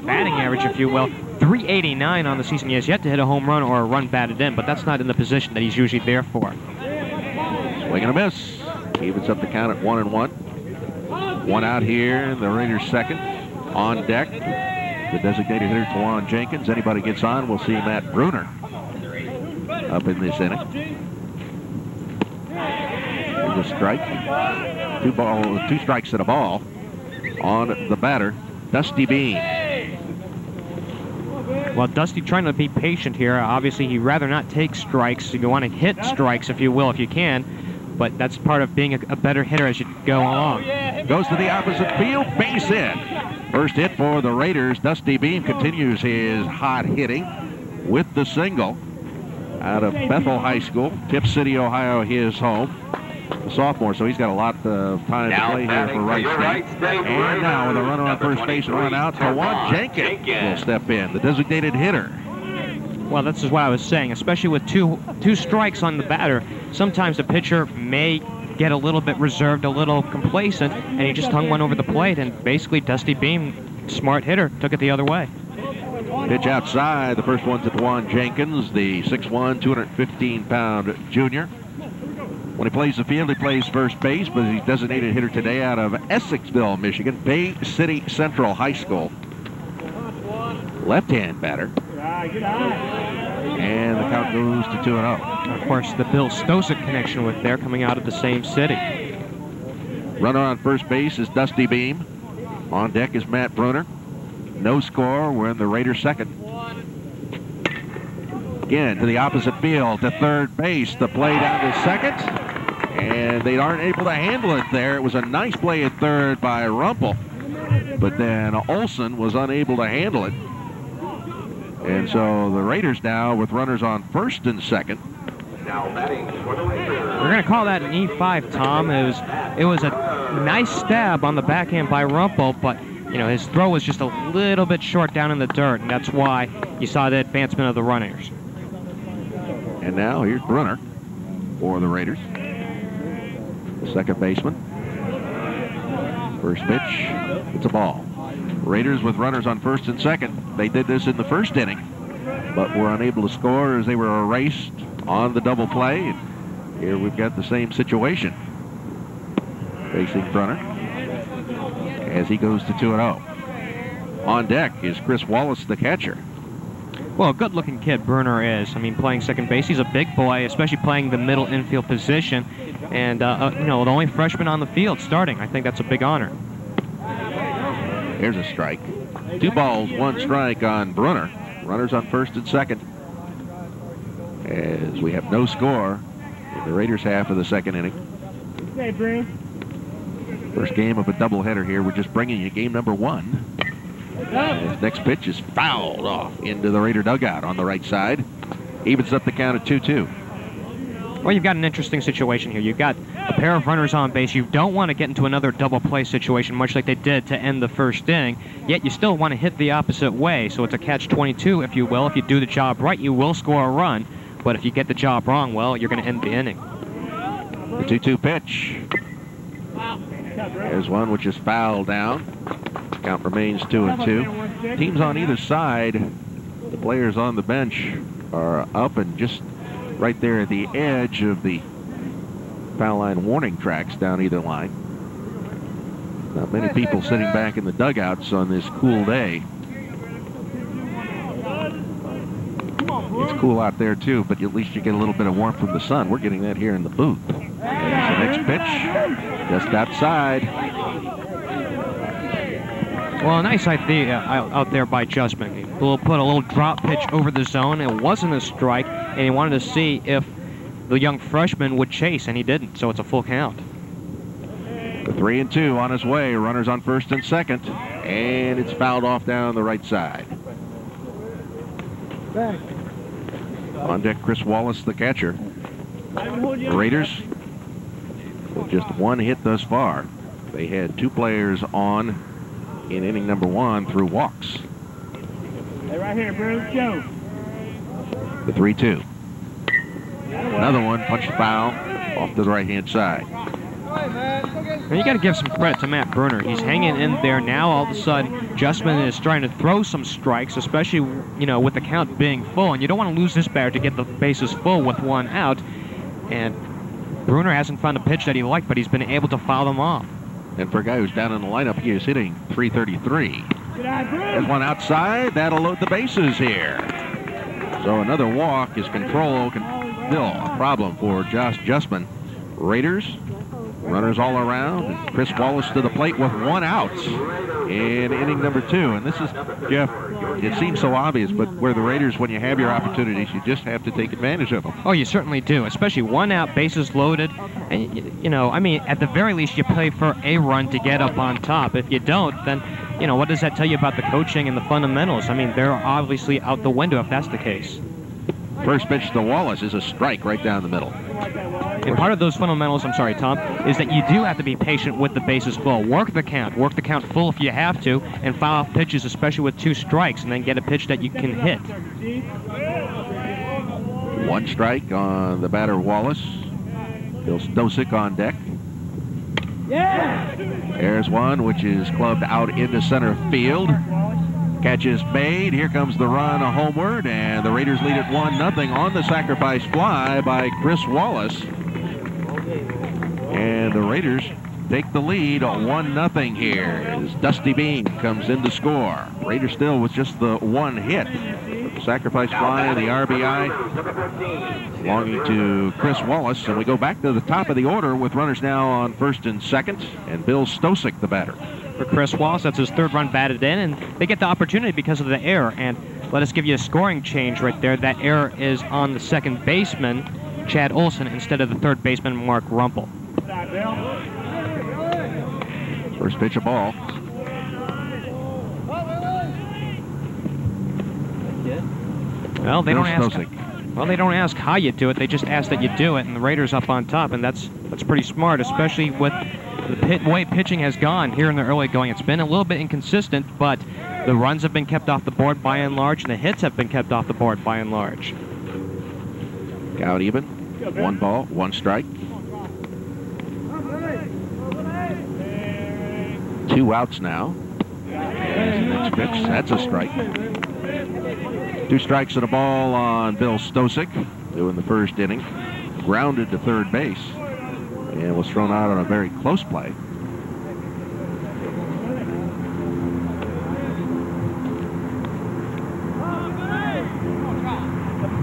batting average, if you will. 389 on the season. He has yet to hit a home run or a run batted in, but that's not in the position that he's usually there for. Swing and a miss. Evens up the count at 1-1. One out here, the Raiders second. On deck, the designated hitter, Tawan Jenkins. Anybody gets on, we'll see Matt Bruner up in this inning. Here's a strike. Two strikes and a ball on the batter, Dusty Beam. Well, Dusty trying to be patient here. Obviously, he'd rather not take strikes. You want to hit strikes, if you will, if you can. But that's part of being a better hitter as you go along. Goes to the opposite field, base hit. First hit for the Raiders. Dusty Beam continues his hot hitting with the single out of Bethel High School, Tip City, Ohio, his home. A sophomore, so he's got a lot of time to play here for Wright State. And now with a runner on first base and run out, Tawan Jenkins will step in, the designated hitter. Well, this is what I was saying, especially with two strikes on the batter. Sometimes the pitcher may get a little bit reserved, a little complacent, and he just hung one over the plate, and basically Dusty Beam, smart hitter, took it the other way. Pitch outside, the first one's to Tawan Jenkins, the 6'1", 215-pound junior. When he plays the field, he plays first base, but he's designated hitter today out of Essexville, Michigan, Bay City Central High School. Left-hand batter. And the count goes to 2-0. Of course, the Bill Stosic connection with there coming out of the same city. Runner on first base is Dusty Beam. On deck is Matt Bruner. No score. We're in the Raiders second. Again to the opposite field, to third base. The play down to second. And they aren't able to handle it there. It was a nice play at third by Rumpel. But then Olson was unable to handle it. And so the Raiders now with runners on first and second. We're going to call that an E5, Tom. It was a nice stab on the backhand by Rumpel, but his throw was just a little bit short down in the dirt, and that's why you saw the advancement of the runners. And now here's Brunner for the Raiders. The second baseman. First pitch, it's a ball. Raiders with runners on first and second. They did this in the first inning, but were unable to score as they were erased on the double play. And here we've got the same situation. Facing Brunner as he goes to 2-0. On deck is Chris Wallace, the catcher. Well, a good-looking kid Brunner is. I mean, playing second base, he's a big boy, especially playing the middle infield position. And, the only freshman on the field starting. I think that's a big honor. Here's a strike. 2 balls, 1 strike on Brunner. Runners on first and second. As we have no score in the Raiders half of the second inning. Hey, Bree. First game of a doubleheader here. We're just bringing you game number 1. His next pitch is fouled off into the Raider dugout on the right side. Evens up the count at 2-2. Well, you've got an interesting situation here. You've got a pair of runners on base. You don't want to get into another double play situation, much like they did to end the first inning, yet you still want to hit the opposite way. So it's a catch-22, if you will. If you do the job right, you will score a run. But if you get the job wrong, well, you're going to end the inning. The 2-2 pitch. There's one which is fouled down. Count remains 2-2. Teams on either side players on the bench are up and just right there at the edge of the foul line warning tracks down either line. Not many people sitting back in the dugouts on this cool day. It's cool out there too, but at least you get a little bit of warmth from the sun. We're getting that here in the booth. There's the next pitch, just outside. Well, a nice idea out there by Justman. He put a little drop pitch over the zone. It wasn't a strike, and he wanted to see if the young freshman would chase, and he didn't, so it's a full count. The 3-2 on his way. Runners on first and second, and it's fouled off down the right side. On deck, Chris Wallace, the catcher. The Raiders with just one hit thus far. They had 2 players on in inning number 1 through walks. Hey, right here, bro. Let's go. The 3-2. Another one, punched foul off to the right-hand side. And you got to give some credit to Matt Bruner. He's hanging in there now. All of a sudden, Justman is trying to throw some strikes, especially, you know, with the count being full. And you don't want to lose this batter to get the bases full with 1 out. And Bruner hasn't found a pitch that he liked, but he's been able to foul them off. And for a guy who's down in the lineup, he is hitting .333. There's one outside. That'll load the bases here. So another walk. His control can still a problem for Josh Justman. Raiders, runners all around. And Chris Wallace to the plate with 1 out in inning number 2. And this is, Jeff, it seems so obvious, but where the Raiders, when you have your opportunities, you just have to take advantage of them. Oh, you certainly do, especially 1 out, bases loaded. And, you know, I mean, at the very least, you play for a run to get up on top. If you don't, then, you know, what does that tell you about the coaching and the fundamentals? I mean, they're obviously out the window if that's the case. First pitch to Wallace is a strike right down the middle. And part of those fundamentals, I'm sorry, Tom, is that you do have to be patient with the bases full. Work the count full if you have to, and foul off pitches, especially with 2 strikes, and then get a pitch that you can hit. 1 strike on the batter Wallace. Bill Stosick on deck. There's one, which is clubbed out into center field. Catch is made. Here comes the run homeward, and the Raiders lead it 1-0 on the sacrifice fly by Chris Wallace. And the Raiders take the lead 1-0 here as Dusty Bean comes in to score. Raiders still with just the 1 hit. The sacrifice fly and the RBI belonging to Chris Wallace. And we go back to the top of the order with runners now on first and second, and Bill Stosick, the batter. For Chris Wallace, that's his 3rd run batted in, and they get the opportunity because of the error. And let us give you a scoring change right there. That error is on the second baseman, Chad Olson, instead of the 3rd baseman, Mark Rumpel. First pitch, a ball. Well, they don't ask. Well, they don't ask how you do it. They just ask that you do it, and the Raiders up on top, and that's pretty smart, especially with the way pitching has gone here in the early going. It's been a little bit inconsistent, but the runs have been kept off the board by and large, and the hits have been kept off the board by and large. Count even. 1 ball, 1 strike. 2 outs now. And the next pitch, that's a strike. 2 strikes and a ball on Bill Stosick, who in the first inning grounded to 3rd base and was thrown out on a very close play.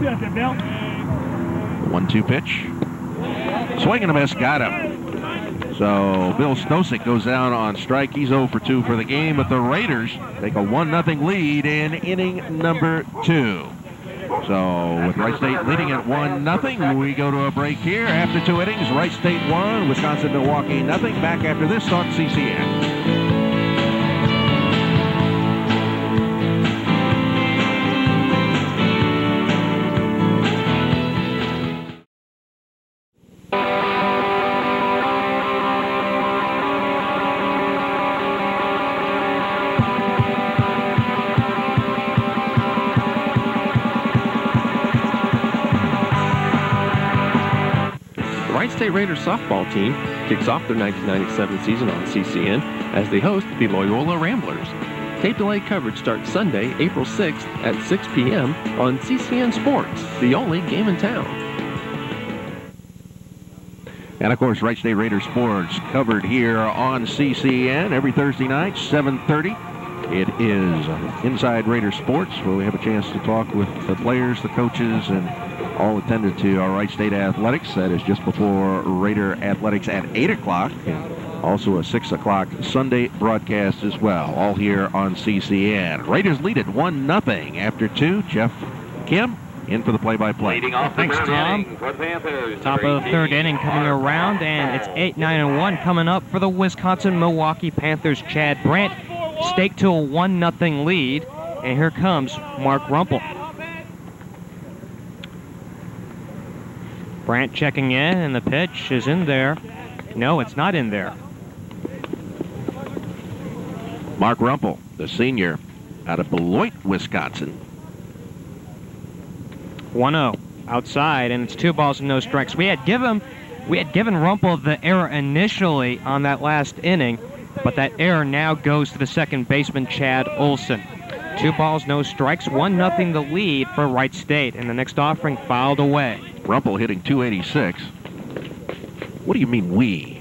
The 1-2 pitch. Swing and a miss, got him. So Bill Stosick goes down on strike. He's 0 for 2 for the game, but the Raiders take a 1-0 lead in inning number 2. So with Wright State leading at 1-0, we go to a break here. After 2 innings, Wright State 1, Wisconsin-Milwaukee 0. Back after this on CCN. State Raiders softball team kicks off their 1997 season on CCN as they host the Loyola Ramblers. Tape delay coverage starts Sunday, April 6th at 6 p.m. on CCN Sports, the only game in town. And, of course, Wright State Raider Sports covered here on CCN every Thursday night, 7:30. It is Inside Raider Sports, where we have a chance to talk with the players, the coaches, and all attended to our Wright State Athletics. That is just before Raider Athletics at 8 o'clock. And also a 6 o'clock Sunday broadcast as well, all here on CCN. Raiders lead it 1-0 after 2. Geoff Kim in for the play-by-play. Leading off Thanks, the third Tom. inning for the Panthers. Top of the third inning coming around, and it's 8-9-1 coming up for the Wisconsin-Milwaukee Panthers. Chad Brant staked to a 1-0 lead, and here comes Mark Rumpel. Brant checking in, and the pitch is in there. No, it's not in there. Mark Rumpel, the senior out of Beloit, Wisconsin. 1-0 outside, and it's 2 balls and no strikes. We had given Rumpel the error initially on that last inning, but that error now goes to the second baseman, Chad Olson. 2 balls, no strikes, 1-0 the lead for Wright State, and the next offering fouled away. Rumpel hitting .286. What do you mean we?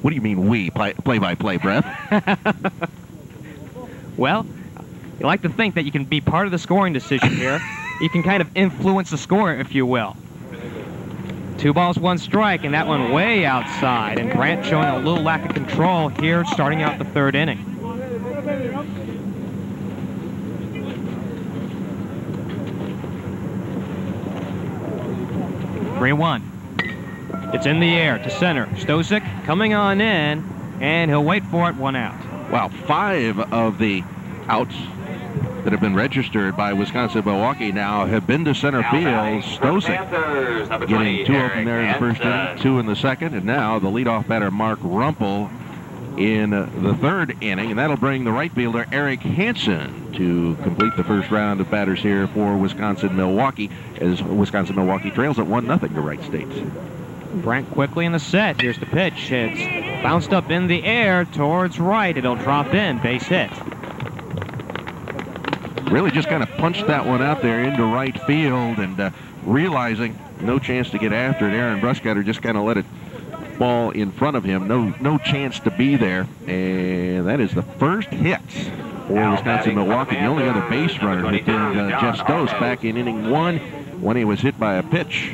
What do you mean we? Play-by-play, Brett. Well, you like to think that you can be part of the scoring decision here. You can kind of influence the score, if you will. 2 balls, 1 strike, and that one way outside. And Brant showing a little lack of control here, starting out the third inning. (3-1). It's in the air to center. Stosic coming on in, and he'll wait for it. 1 out. Wow, 5 of the outs that have been registered by Wisconsin-Milwaukee now have been to center field. Stosic getting 2 open there in the first inning, 2 in the second, and now the leadoff batter Mark Rumpel in the third inning, and that'll bring the right fielder Eric Hansen to complete the first round of batters here for Wisconsin-Milwaukee, as Wisconsin-Milwaukee trails at 1-0 to Wright State. Brant quickly in the set. Here's the pitch. It's bounced up in the air towards right. It'll drop in. Base hit. Really just kind of punched that one out there into right field, and realizing no chance to get after it, Aaron Brushcutter just kind of let it fall in front of him. No chance to be there, and that is the first hit for Wisconsin-Milwaukee. The only other base runner had been Jeff Stoss back in inning 1 when he was hit by a pitch.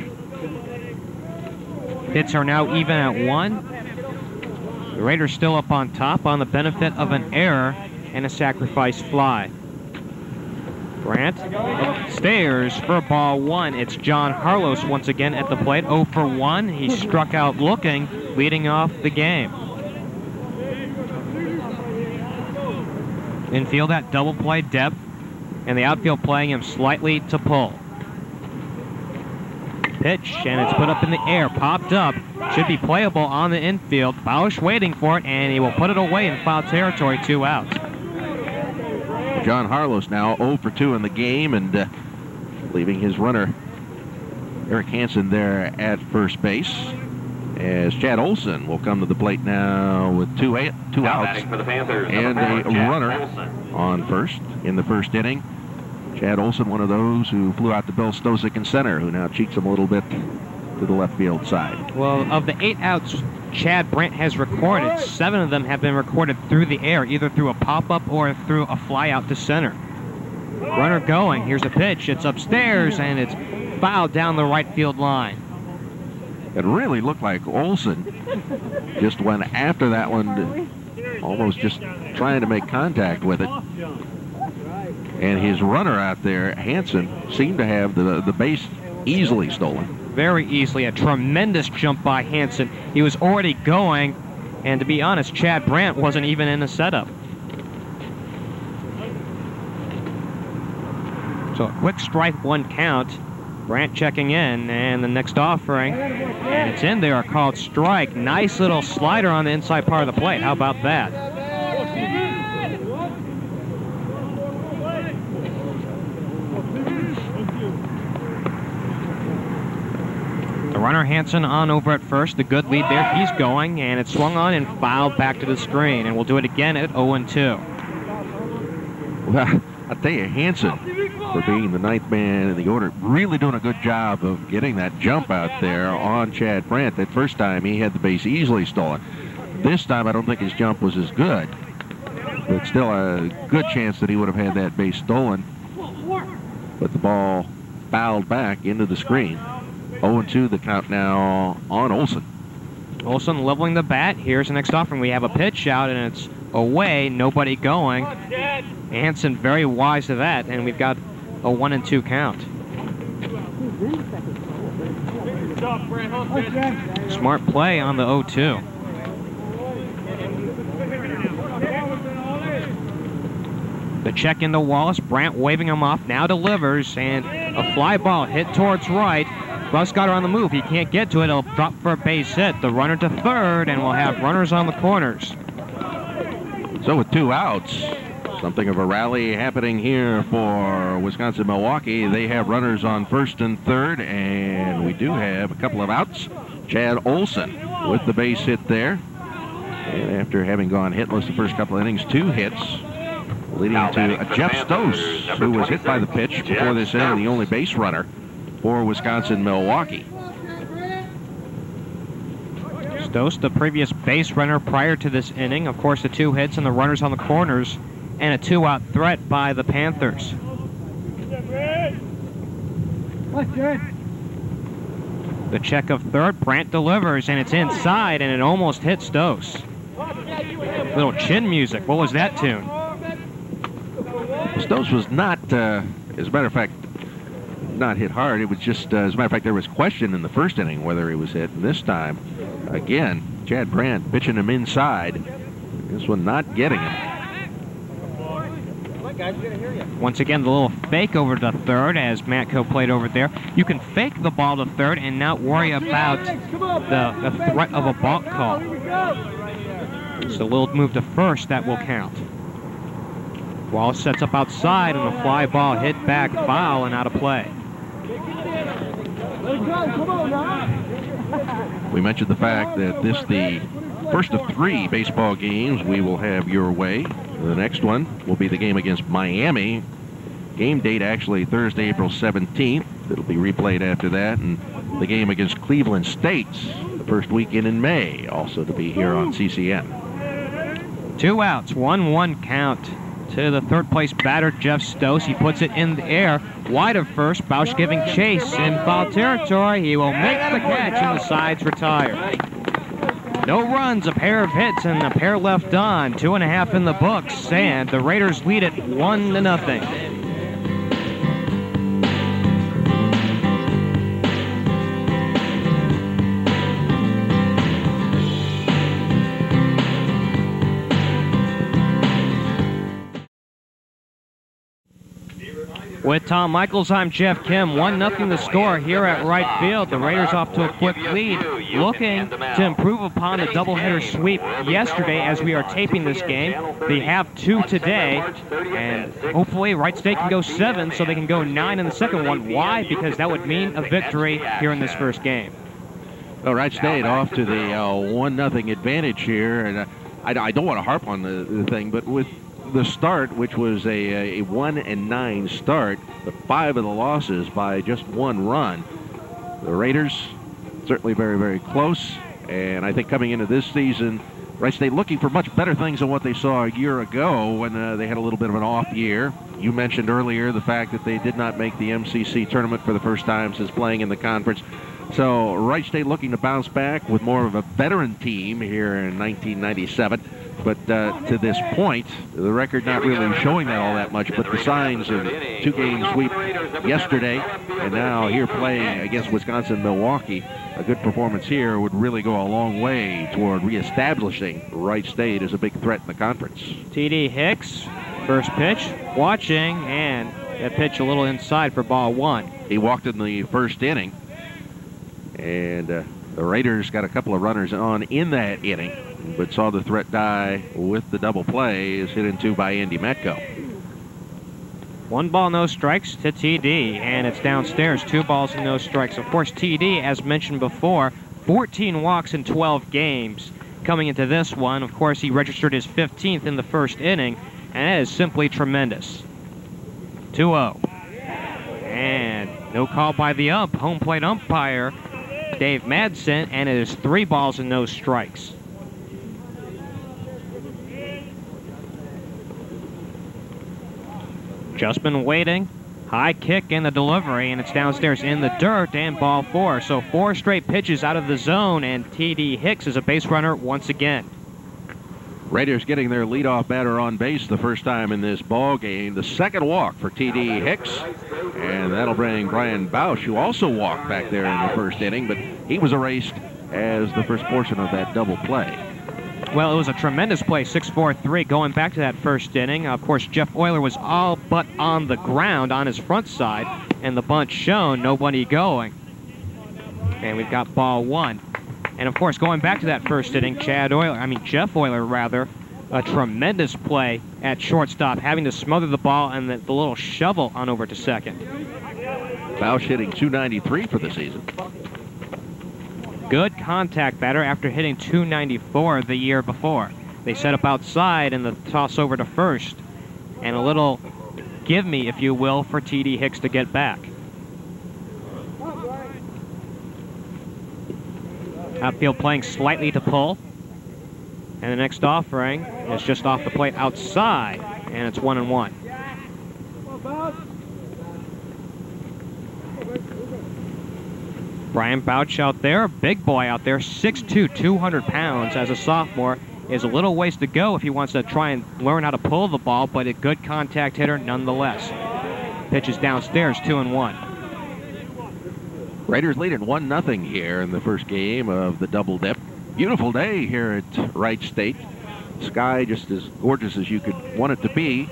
Hits are now even at 1. The Raiders still up on top on the benefit of an error and a sacrifice fly. Brant upstairs for ball 1. It's John Harlos once again at the plate. 0 for 1. He struck out looking, leading off the game. Infield at double play depth, and the outfield playing him slightly to pull. Pitch, and it's put up in the air, popped up, should be playable on the infield. Bausch waiting for it, and he will put it away in foul territory. 2 outs. John Harlos now 0 for 2 in the game, and leaving his runner Eric Hansen there at first base, as Chad Olson will come to the plate now with 2 outs For the Panthers, and a runner on first in the first inning. Chad Olson, one of those who flew out to Bill Stosic in center, who now cheeks him a little bit to the left field side. Well, of the 8 outs Chad Brant has recorded, 7 of them have been recorded through the air, either through a pop-up or through a fly out to center. Runner going. Here's a pitch. It's upstairs, and it's fouled down the right field line. It really looked like Olson just went after that one, almost just trying to make contact with it. And his runner out there, Hansen, seemed to have the base easily stolen. Very easily. A tremendous jump by Hansen. He was already going, and to be honest, Chad Brant wasn't even in the setup. So a quick strike 1 count. Brant checking in, and the next offering, and it's in there, called strike. Nice little slider on the inside part of the plate. How about that? The runner Hansen on over at first. The good lead there. He's going, and it's swung on and fouled back to the screen. And we'll do it again at 0-2. Well, I'll tell you, Hansen, for being the 9th man in the order, really doing a good job of getting that jump out there on Chad Brant. That first time, he had the base easily stolen. This time, I don't think his jump was as good, but still a good chance that he would have had that base stolen. But the ball fouled back into the screen. 0-2 the count now on Olson. Olson leveling the bat. Here's the next offering. We have a pitch out, and it's away, nobody going. Hansen very wise to that, and we've got a 1-2 count. Smart play on the 0-2. The check into Wallace. Brant waving him off. Now delivers, and a fly ball hit towards right. Buskauer on the move. He can't get to it. He'll drop for a base hit. The runner to third, and we'll have runners on the corners. So with 2 outs, something of a rally happening here for Wisconsin-Milwaukee. They have runners on first and third, and we do have a couple of outs. Chad Olson with the base hit there. And after having gone hitless the first couple of innings, 2 hits, leading to Geoff Stose, who was hit by the pitch before this inning, the only base runner for Wisconsin-Milwaukee. Stose, the previous base runner prior to this inning. Of course, the 2 hits and the runners on the corners, and a 2-out threat by the Panthers. The check of third. Brant delivers, and it's inside, and it almost hit Stose. Little chin music. What was that tune? Stose was not, as a matter of fact, not hit hard. It was just, as a matter of fact, there was question in the first inning whether he was hit. And this time, again, Chad Brant pitching him inside. This one not getting him. Once again, the little fake over to third as Matko played over there. You can fake the ball to third and not worry about the threat of a balk call. It's a little move to first that will count. Wallace sets up outside, and a fly ball hit back foul and out of play. We mentioned the fact that this the first of 3 baseball games we will have your way. The next one will be the game against Miami. Game date actually Thursday, April 17th. It'll be replayed after that. And the game against Cleveland State the first weekend in May, also to be here on CCN. 2 outs, 1-1 count to the third place batter, Geoff Stose. He puts it in the air, wide of first. Bausch giving chase in foul territory. He will make the catch, and the sides retire. No runs, a pair of hits, and a pair left on. 2.5 in the books, and the Raiders lead it 1-0. With Tom Michaels, I'm Geoff Kim. 1-0 the score here at Wright Field. The Raiders off to a quick lead, looking to improve upon the doubleheader sweep yesterday as we are taping this game. They have 2 today, and hopefully Wright State can go 7 so they can go 9 in the second one. Why? Because that would mean a victory here in this first game. Well, Wright State off to the 1-0 advantage here, and I don't want to harp on the thing, but with the start, which was a 1-9 start, the 5 of the losses by just 1 run. The Raiders certainly very, very close, and I think coming into this season, Wright State looking for much better things than what they saw a year ago when they had a little bit of an off year. You mentioned earlier the fact that they did not make the MCC tournament for the first time since playing in the conference. So Wright State looking to bounce back with more of a veteran team here in 1997. But to this point, the record not really showing that all that much, but the signs of 2-game sweep yesterday and now here playing against Wisconsin-Milwaukee, a good performance here would really go a long way toward reestablishing Wright State as a big threat in the conference. T.D. Hicks, first pitch, watching, and that pitch a little inside for ball 1. He walked in the first inning, and the Raiders got a couple of runners on in that inning, but saw the threat die with the double play, is hit into by Andy Matko. 1 ball, no strikes to TD, and it's downstairs. 2 balls and no strikes. Of course, TD, as mentioned before, 14 walks in 12 games coming into this one. Of course, he registered his 15th in the first inning, and that is simply tremendous. 2-0. And no call by the home plate umpire, Dave Madsen, and it is 3 balls and no strikes. Just been waiting. High kick in the delivery, and it's downstairs in the dirt, and ball 4. So 4 straight pitches out of the zone, and T.D. Hicks is a base runner once again. Raiders getting their leadoff batter on base the first time in this ball game. The second walk for T.D. Hicks, and that'll bring Brian Bausch, who also walked back there in the first inning, but he was erased as the first portion of that double play. Well, it was a tremendous play, 6-4-3, going back to that first inning. Of course, Jeff Euler was all but on the ground on his front side, and the bunt shown, nobody going. And we've got ball 1. And, of course, going back to that first inning, Jeff Euler, a tremendous play at shortstop, having to smother the ball and the little shovel on over to second. Bausch hitting .293 for the season. Good contact batter after hitting .294 the year before. They set up outside in the toss over to first, and a little give me, if you will, for T.D. Hicks to get back. Outfield playing slightly to pull, and the next offering is just off the plate outside, and it's 1-1. Brian Bausch out there, big boy out there, 6'2", 200 pounds as a sophomore. Is a little ways to go if he wants to try and learn how to pull the ball, but a good contact hitter nonetheless. Pitches downstairs, 2-1. Raiders leading 1-0 here in the first game of the double dip. Beautiful day here at Wright State. Sky just as gorgeous as you could want it to be,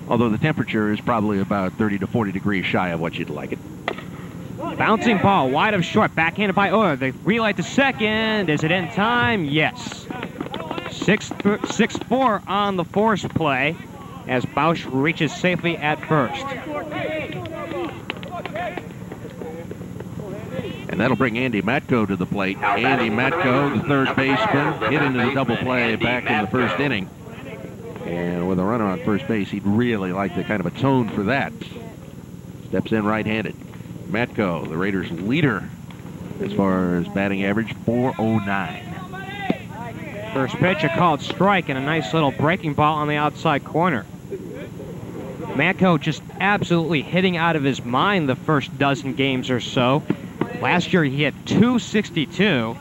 although the temperature is probably about 30 to 40 degrees shy of what you'd like it. Bouncing ball, wide of short, backhanded by Euler. They relay to second. Is it in time? Yes. 6-4 on the force play as Bausch reaches safely at first. And that'll bring Andy Matko to the plate. Andy Matko, the third baseman, hit into the double play back in the first inning. And with a runner on first base, he'd really like to kind of atone for that. Steps in right-handed. Matko, the Raiders' leader as far as batting average, .409. First pitch, a called strike, and a nice little breaking ball on the outside corner. Matko just absolutely hitting out of his mind the first dozen games or so. Last year he hit .262,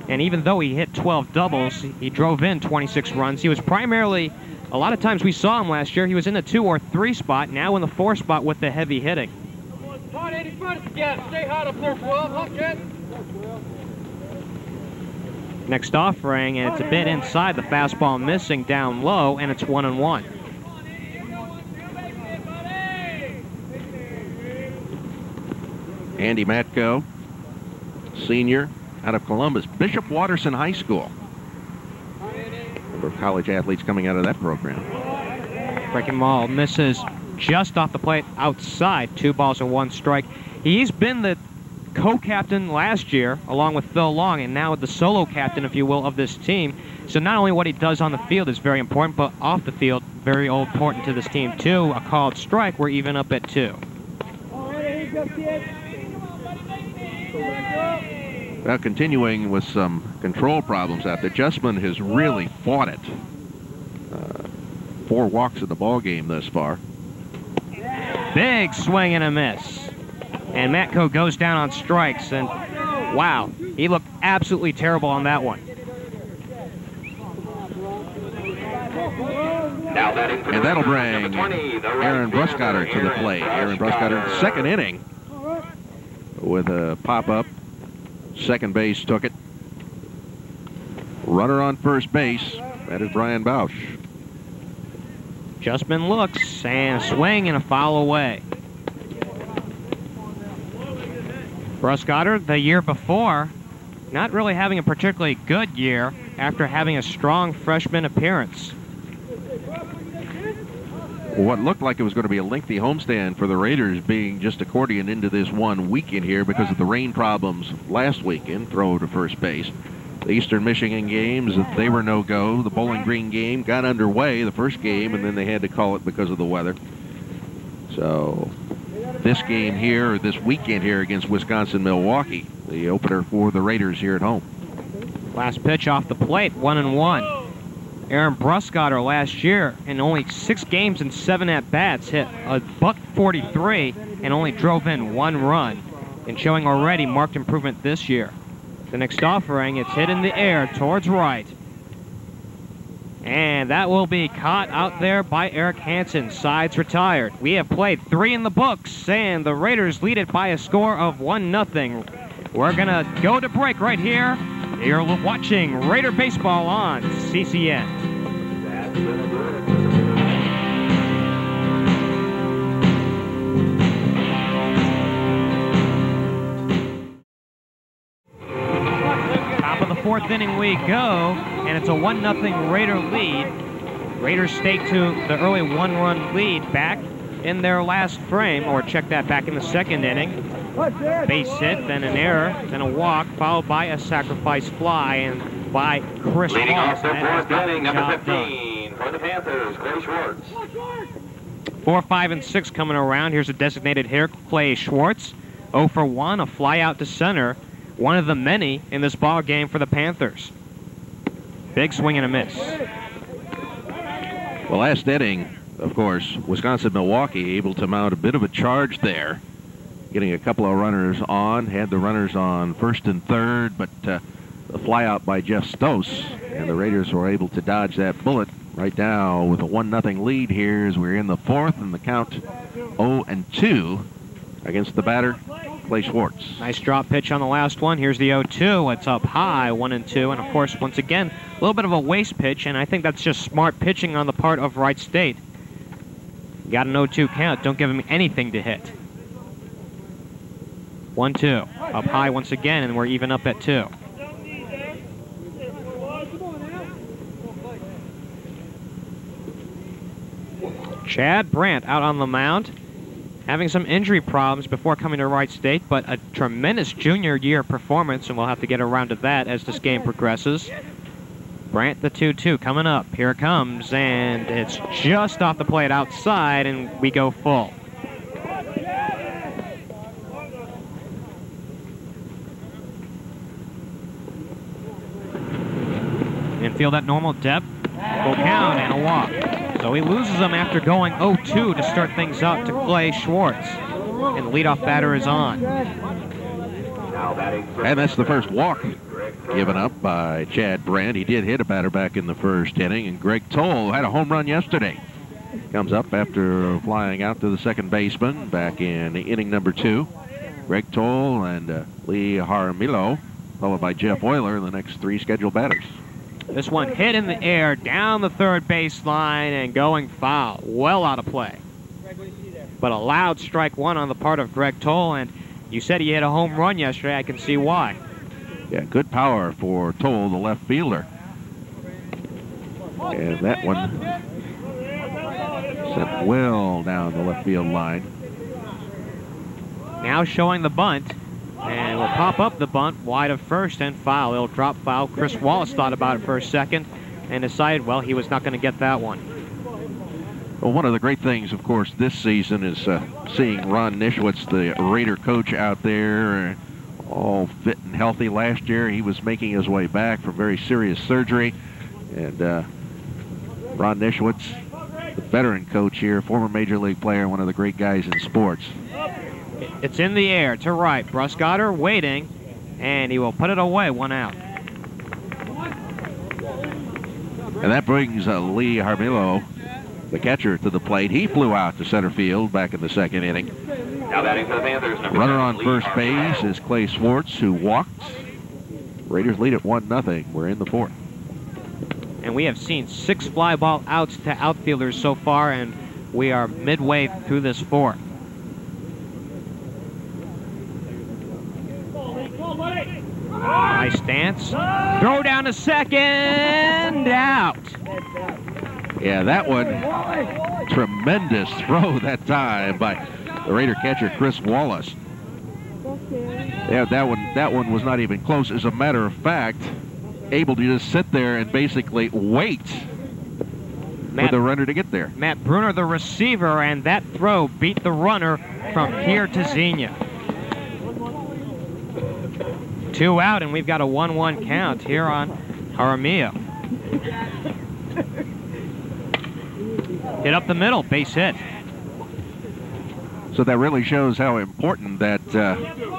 and even though he hit 12 doubles, he drove in 26 runs. He was primarily, a lot of times we saw him last year, he was in the 2 or 3 spot, now in the 4 spot with the heavy hitting. Next offering, and it's a bit inside, the fastball missing down low, and it's 1-1. Andy Matko, senior out of Columbus, Bishop Watterson High School. Number of college athletes coming out of that program. Breaking ball misses just off the plate outside, 2 balls and 1 strike. He's been the co-captain last year along with Phil Long, and now the solo captain, if you will, of this team. So not only what he does on the field is very important, but off the field, very important to this team too. A called strike, we're even up at 2. Well, continuing with some control problems out there, Justman has really fought it. 4 walks in the ball game thus far. Big swing and a miss. And Matko goes down on strikes, and wow, he looked absolutely terrible on that one. And that'll bring Aaron Bruscotter to the plate. Aaron Bruscotter, second inning, with a pop-up. Second base took it. Runner on first base. That is Brian Bausch. Justman looks, and a swing and a foul away. Bruscotter, the year before, not really having a particularly good year after having a strong freshman appearance. What looked like it was going to be a lengthy homestand for the Raiders being just accordion into this one weekend here because of the rain problems last weekend, throw to first base. The Eastern Michigan games, they were no-go. The Bowling Green game got underway, the first game, and then they had to call it because of the weather. So this game here, or this weekend here against Wisconsin-Milwaukee, the opener for the Raiders here at home. Last pitch off the plate, 1-1. Aaron Bruscotter last year in only 6 games and 7 at-bats hit a .43 and only drove in 1 run, and showing already marked improvement this year. The next offering, it's hit in the air towards right. And that will be caught out there by Eric Hansen. Sides retired. We have played 3 in the books, and the Raiders lead it by a score of 1-0. We're going to go to break right here. You're watching Raider Baseball on CCN. Top of the 4th inning we go, and it's a 1-0 Raider lead. Raiders stake to the early 1-run lead back in their last frame, or check that back in the 2nd inning. Base hit, then an error, then a walk, followed by a sacrifice fly, and by Chris Leading Wallace. off the 4th inning, number 15 for the Panthers, Clay Schwartz. 4, 5, and 6 coming around. Here's a designated hitter, Clay Schwartz. 0 for 1, a fly out to center. One of the many in this ball game for the Panthers. Big swing and a miss. The last inning, of course, Wisconsin-Milwaukee able to mount a bit of a charge there, getting a couple of runners on, had the runners on 1st and 3rd, but the fly out by Jeff Stoss, and the Raiders were able to dodge that bullet right now with a 1-0 lead here as we're in the 4th, and the count 0-2 against the batter, Clay Schwartz. Nice drop pitch on the last one. Here's the 0-2. It's up high, 1-2, and of course, once again, a little bit of a waste pitch, and I think that's just smart pitching on the part of Wright State. Got an 0-2 count. Don't give him anything to hit. 1-2. Up high once again, and we're even up at 2. Chad Brant out on the mound, having some injury problems before coming to Wright State, but a tremendous junior year performance, and we'll have to get around to that as this game progresses. Brant, the 2-2 coming up. Here it comes, and it's just off the plate outside, and we go full. Infield at normal depth, full count, and a walk. So he loses them after going 0-2 to start things out to Clay Schwartz. And the leadoff batter is on. And that's the first walk given up by Chad Brant. He did hit a batter back in the 1st inning, and Greg Toll had a home run yesterday. Comes up after flying out to the 2nd baseman back in inning number 2. Greg Toll and Lee Jaramillo, followed by Jeff Euler, the next 3 scheduled batters. This one hit in the air down the 3rd baseline and going foul. Well out of play. But a loud strike 1 on the part of Greg Toll, and you said he hit a home run yesterday. I can see why. Yeah, good power for Toll, the left fielder. And that one sent well down the left field line. Now showing the bunt. And we'll pop up the bunt wide of 1st and foul. It'll drop foul. Chris Wallace thought about it for a second and decided, well, he was not going to get that one. Well, one of the great things, of course, this season is seeing Ron Nischwitz, the Raider coach, out there, all fit and healthy. Last year, he was making his way back from very serious surgery. And Ron Nischwitz, the veteran coach here, former Major League player, one of the great guys in sports. It's in the air to right. Bruscotter waiting, and he will put it away, 1 out. And that brings Lee Jaramillo, the catcher, to the plate. He flew out to center field back in the 2nd inning. Now batting for the Panthers, Runner on first base is Clay Schwartz, who walked. Raiders lead at 1-0. We're in the 4th. And we have seen 6 fly ball outs to outfielders so far, and we are midway through this 4th. Nice stance. Throw down to 2nd. Out. Yeah, that one, tremendous throw that time by the Raider catcher, Chris Wallace. Yeah, that one was not even close. As a matter of fact, able to just sit there and basically wait for the runner to get there. Matt Bruner, the receiver, and that throw beat the runner from here to Xenia. 2 out, and we've got a 1-1 count here on Jaramillo. Hit up the middle, base hit. So that really shows how important that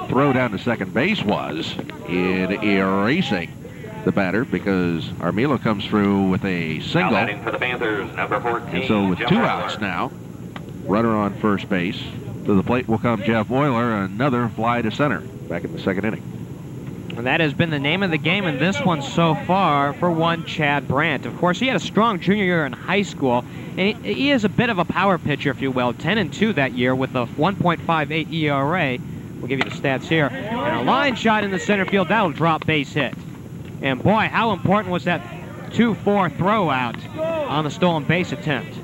throw down to second base was in erasing the batter, because Jaramillo comes through with a single. Now batting for the Panthers, number 14. And so with 2 outs now, runner on first base. To the plate will come Jeff Euler, another fly to center back in the second inning. And that has been the name of the game in this one so far for one Chad Brant. Of course, he had a strong junior year in high school, and he is a bit of a power pitcher, if you will. 10-2 that year with a 1.58 ERA. We'll give you the stats here. And a line shot in the center field. That'll drop base hit. And boy, how important was that 2-4 throw out on the stolen base attempt.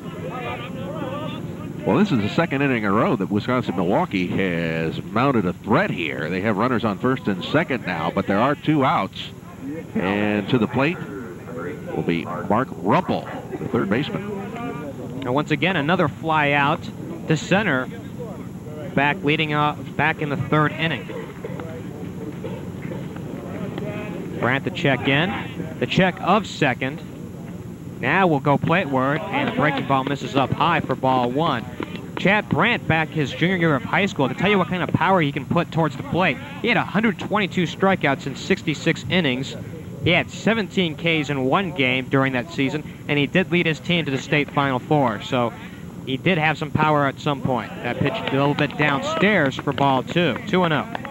Well, this is the second inning in a row that Wisconsin-Milwaukee has mounted a threat here. They have runners on first and second now, but there are 2 outs. And to the plate will be Mark Ruppel, the third baseman. And once again, another fly out to center, back leading back in the third inning. Brant to check in. The check of second. Now we'll go plateward, and the breaking ball misses up high for ball 1. Chad Brant, back his junior year of high school, to tell you what kind of power he can put towards the plate. He had 122 strikeouts in 66 innings. He had 17 Ks in 1 game during that season, and he did lead his team to the state Final Four. So he did have some power at some point. That pitch a little bit downstairs for ball 2. 2-0.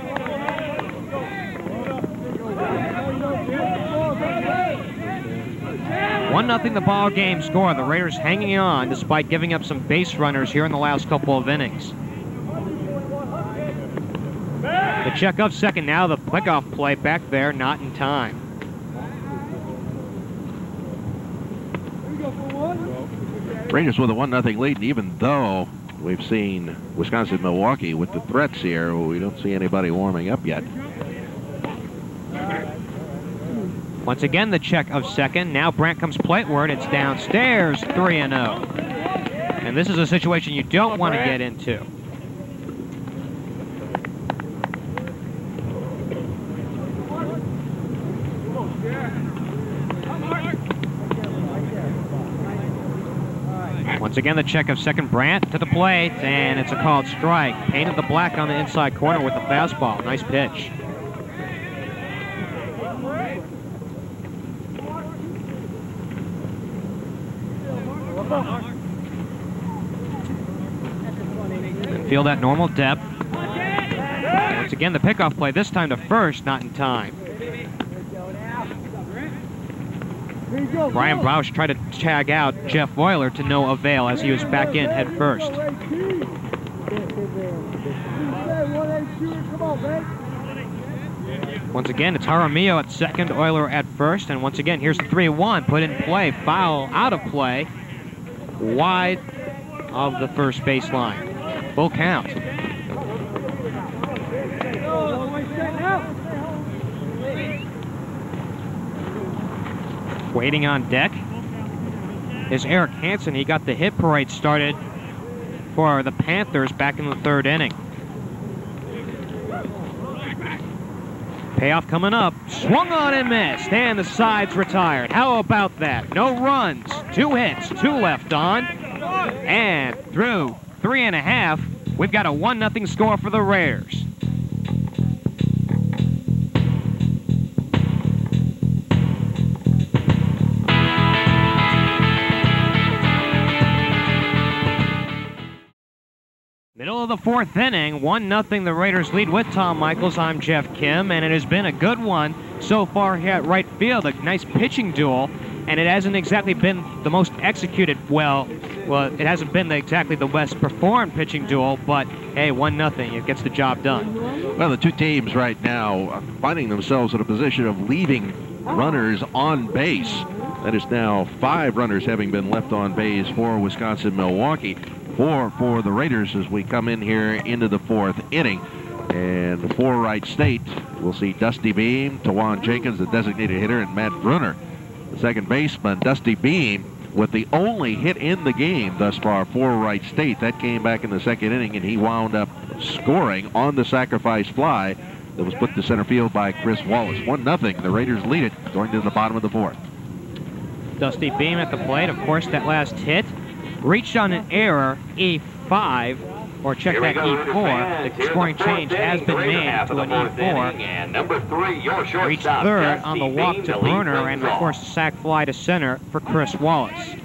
1-0 the ball game score. The Raiders hanging on despite giving up some base runners here in the last couple of innings. The check of second now. The pickoff play back there, not in time. Raiders with a 1-0 lead, and even though we've seen Wisconsin-Milwaukee with the threats here, we don't see anybody warming up yet. Once again, the check of second. Now Brant comes plateward. It's downstairs, 3-0. And this is a situation you don't want to get into. Once again, the check of second. Brant to the plate, and it's a called strike. Painted the black on the inside corner with a fastball. Nice pitch. And field at normal depth. Once again, the pickoff play, this time to first, not in time. Brian Bausch tried to tag out Jeff Euler to no avail as he was back in head first. Once again, it's Jaramillo at second, Euler at first, and once again, here's the 3-1, put in play, foul out of play, wide of the first baseline. Full count. Waiting on deck is Eric Hansen. He got the hit parade started for the Panthers back in the third inning. Payoff coming up. Swung on and missed, and the side's retired. How about that? No runs, 2 hits, 2 left on. And through 3.5, we've got a 1-0 score for the Raiders. Middle of the fourth inning, 1-0 the Raiders lead with Tom Michaels. I'm Geoff Kim, and it has been a good one so far here at Wright Field. A nice pitching duel, and it hasn't exactly been the most executed well, it hasn't been exactly the best performed pitching duel, but hey, 1-0, it gets the job done. Well, the two teams right now are finding themselves in a position of leaving runners on base. That is now 5 runners having been left on base for Wisconsin-Milwaukee. 4 for the Raiders as we come in here into the fourth inning. And for Wright State, we'll see Dusty Beam, Tawan Jenkins, the designated hitter, and Matt Bruner, the second baseman. Dusty Beam with the only hit in the game thus far for Wright State. That came back in the second inning, and he wound up scoring on the sacrifice fly that was put to center field by Chris Wallace. 1-0. The Raiders lead it going to the bottom of the fourth. Dusty Beam at the plate. Of course, that last hit reached on an error, E5, or check that E4. The scoring change has been made to an E4. And number 3, your shortstop, Reached third on the walk to Bruner, and of course, the sac fly to center for Chris Wallace.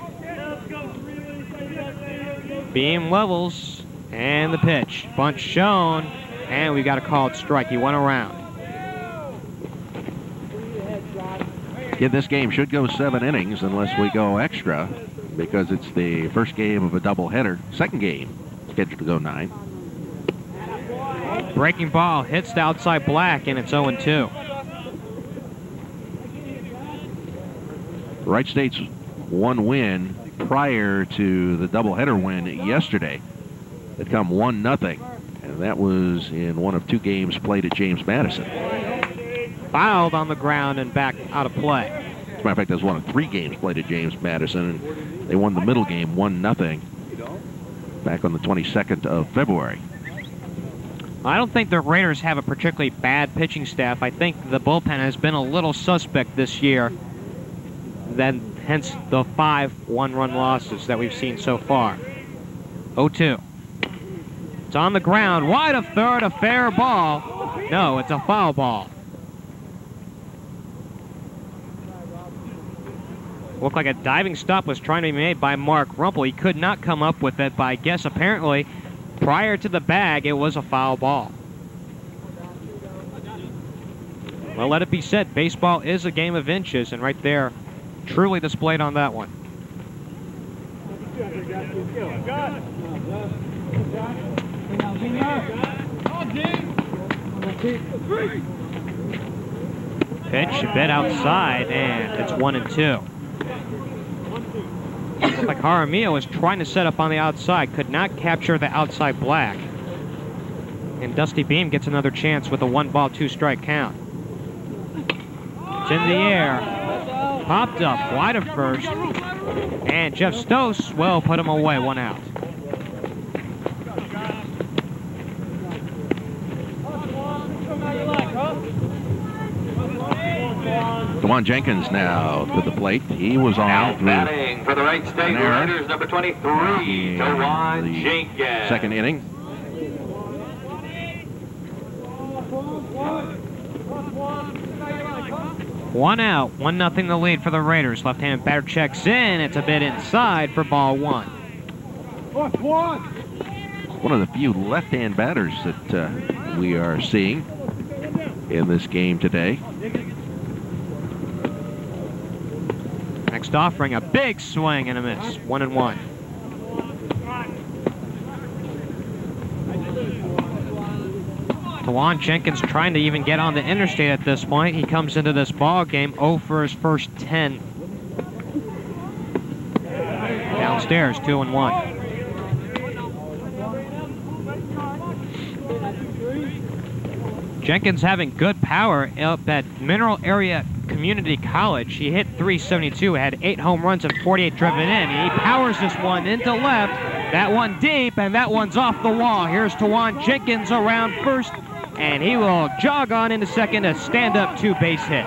Beam levels, and the pitch. Bunt shown, and we got a called strike. He went around. Yeah, this game should go 7 innings unless we go extra, because it's the first game of a doubleheader. Second game scheduled to go 9. Breaking ball hits the outside black, and it's 0-2. Wright State's one win prior to the doubleheader win yesterday had come 1-0, and that was in one of 2 games played at James Madison. Fouled on the ground and back out of play. As a matter of fact, that was one of 3 games played at James Madison, and they won the middle game 1-0 back on the 22nd of February. I don't think the Raiders have a particularly bad pitching staff. I think the bullpen has been a little suspect this year, hence the 5 one-run losses that we've seen so far. 0-2. It's on the ground, wide of third, a fair ball. No, it's a foul ball. Looked like a diving stop was trying to be made by Mark Rumpel. He could not come up with it, but I guess apparently prior to the bag, it was a foul ball. Well, let it be said, baseball is a game of inches, and right there, truly displayed on that one. Pitch a bit outside, and it's 1-2. Looked like Jaramillo was trying to set up on the outside, could not capture the outside black. And Dusty Beam gets another chance with a 1-ball, 2-strike count. It's in the air, popped up wide of first, and Jeff Stoss will put him away, 1 out. Tawan Jenkins now to the plate. He was on Now batting for the Wright State Raiders, number 23, Tawan Jenkins. Second inning. One out, 1-0 the lead for the Raiders. Left-handed batter checks in. It's a bit inside for ball 1. One of the few left-hand batters that we are seeing in this game today. Next offering, a big swing and a miss. 1-1. Tawan Jenkins trying to even get on the interstate at this point. He comes into this ball game 0 for his first 10. Downstairs, 2-1. Jenkins having good power up at Mineral Area Community College. He hit .372, had 8 home runs and 48 driven in. He powers this one into left, that one deep, and that one's off the wall. Here's Tawan Jenkins around first, and he will jog on into second, a stand-up 2-base hit.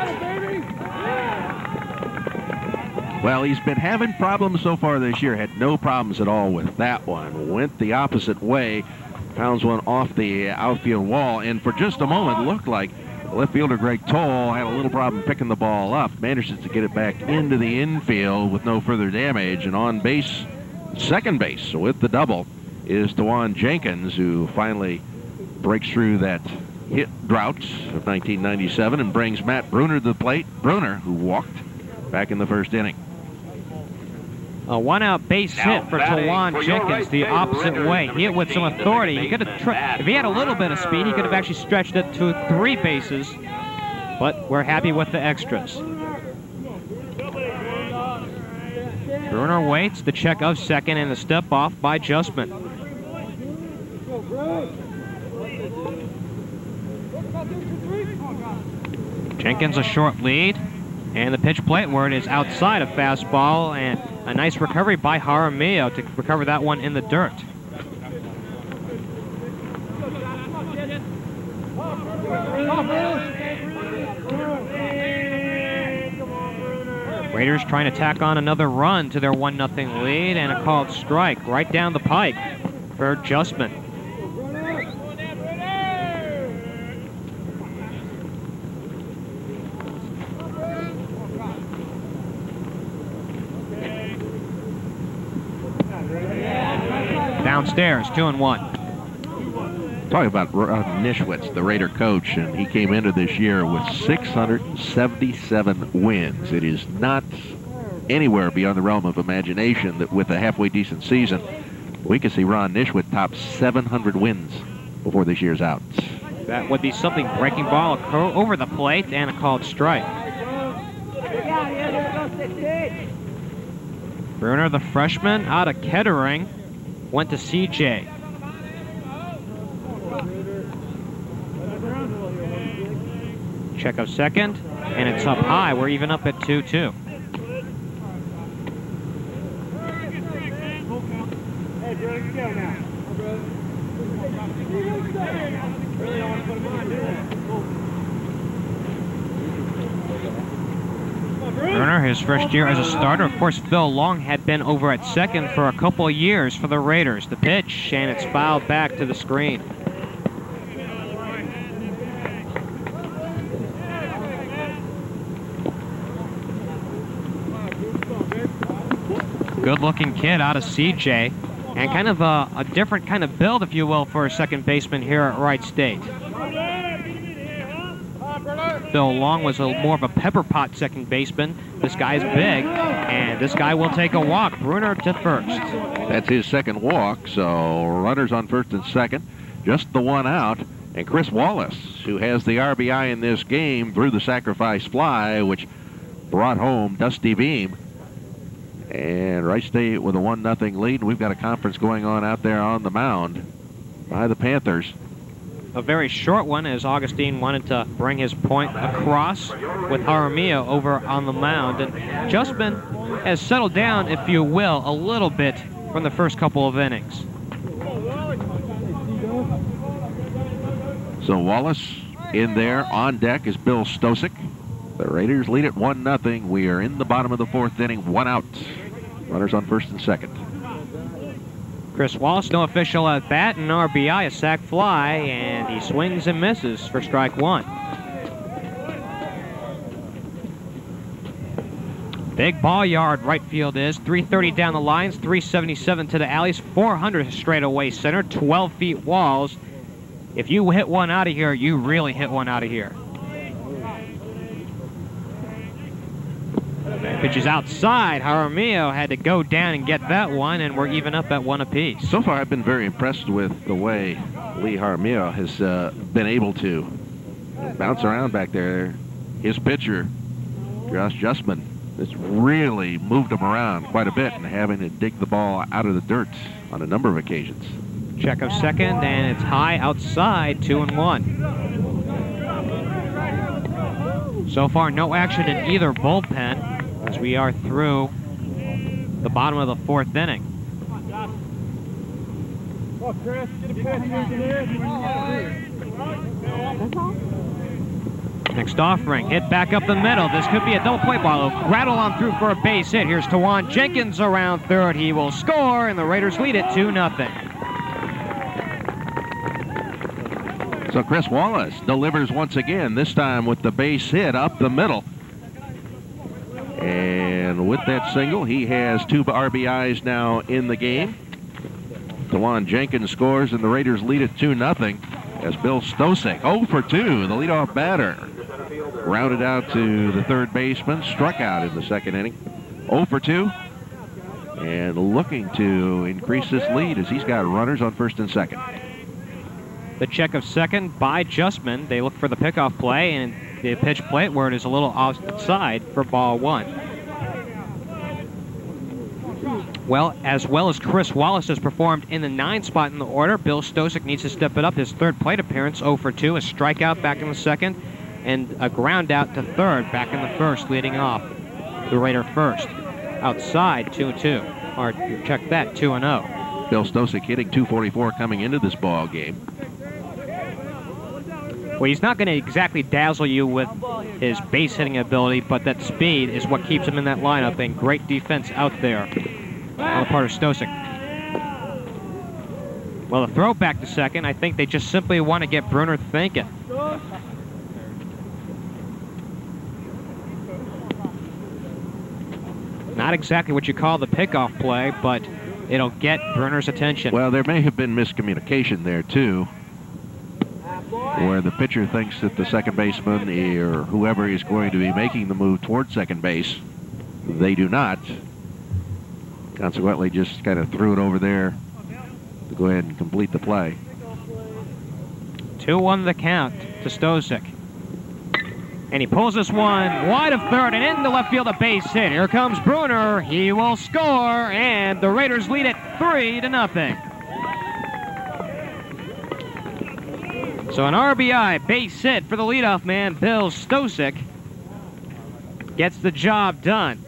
Well, he's been having problems so far this year. Had no problems at all with that one. Went the opposite way, pounds one off the outfield wall, and for just a moment looked like left fielder Greg Toll had a little problem picking the ball up. Manages to get it back into the infield with no further damage, and on base, second base with the double is Tawan Jenkins, who finally breaks through that hit drought of 1997 and brings Matt Bruner to the plate. Bruner, who walked back in the first inning. A 1-out base hit for Tawan Jenkins the opposite way. He hit with some authority. He could have, if he had a little bit of speed, he could have actually stretched it to 3 bases. But we're happy with the extras. Bruner waits, the check of second, and the step off by Justman. Jenkins a short lead, and the pitch plate word is outside of fastball, and a nice recovery by Jaramillo to recover that one in the dirt. Raiders trying to tack on another run to their 1-0 lead, and a called strike right down the pike for Justman. Downstairs, 2-1. Talking about Nischwitz, the Raider coach, and he came into this year with 677 wins. It is not anywhere beyond the realm of imagination that with a halfway decent season, we could see Ron Nischwitz top 700 wins before this year's out. That would be something. Breaking ball over the plate and a called strike. Bruner, the freshman out of Kettering, went to CJ. Check of second, and it's up high. We're even up at 2-2. Bruner, his first year as a starter. Of course, Phil Long had been over at second for a couple of years for the Raiders. The pitch, and it's fouled back to the screen. Good-looking kid out of CJ, and kind of a different kind of build, if you will, for a second baseman here at Wright State. Phil Long was more of a pepper pot second baseman. This guy's big, and this guy will take a walk. Bruner to first. That's his second walk, so runners on first and second. Just the one out, and Chris Wallace, who has the RBI in this game, threw the sacrifice fly, which brought home Dusty Beam. And Wright State with a 1-0 lead, and we've got a conference going on out there on the mound by the Panthers. A very short one, as Augustine wanted to bring his point across with Jaramillo over on the mound. And Justman has settled down, if you will, a little bit from the first couple of innings. So Wallace in there. On deck is Bill Stosick. The Raiders lead at 1-0. We are in the bottom of the fourth inning, one out. Runners on first and second. Chris Wallace, no official at bat, and RBI, a sac fly, and he swings and misses for strike one. Big ball yard, right field is. 330 down the lines, 377 to the alleys, 400 straight away center, 12 feet walls. If you hit one out of here, you really hit one out of here. Pitch is outside. Jaramillo had to go down and get that one, and we're even up at one apiece. So far, I've been very impressed with the way Lee Jaramillo has been able to bounce around back there. His pitcher, Josh Justman, has really moved him around quite a bit and having to dig the ball out of the dirt on a number of occasions. Check of second, and it's high outside, 2-1. So far, no action in either bullpen as we are through the bottom of the fourth inning. Next offering, hit back up the middle. This could be a double play ball. It'll rattle on through for a base hit. Here's Tawan Jenkins around third. He will score, and the Raiders lead it 2-0. So Chris Wallace delivers once again, this time with the base hit up the middle. And with that single, he has 2 RBIs now in the game. Tawan Jenkins scores, and the Raiders lead it 2-0 as Bill Stosick, 0 for 2, the leadoff batter, rounded out to the third baseman, struck out in the second inning. 0 for 2, and looking to increase this lead as he's got runners on first and second. The check of second by Justman. They look for the pickoff play, and the pitch plate word is a little outside for ball one. Well as Chris Wallace has performed in the 9 spot in the order, Bill Stosik needs to step it up. His third plate appearance, 0 for 2, a strikeout back in the second, and a ground out to third back in the first, leading off the Raider first. Outside, 2-2. Or check that, 2-0. Bill Stosik hitting .244 coming into this ball game. Well, he's not going to exactly dazzle you with his base hitting ability, but that speed is what keeps him in that lineup, and great defense out there on the part of Stosik. Well, the throw back to second, I think they just simply want to get Bruner thinking. Not exactly what you call the pickoff play, but it'll get Bruner's attention. Well, there may have been miscommunication there, too, where the pitcher thinks that the second baseman or whoever is going to be making the move towards second base, they do not. Consequently, just kind of threw it over there to go ahead and complete the play. 2-1 the count to Stosik. And he pulls this one wide of third and into left field, a base hit. Here comes Bruner. He will score, and the Raiders lead it 3-0. So an RBI base hit for the leadoff man, Bill Stosik. Gets the job done.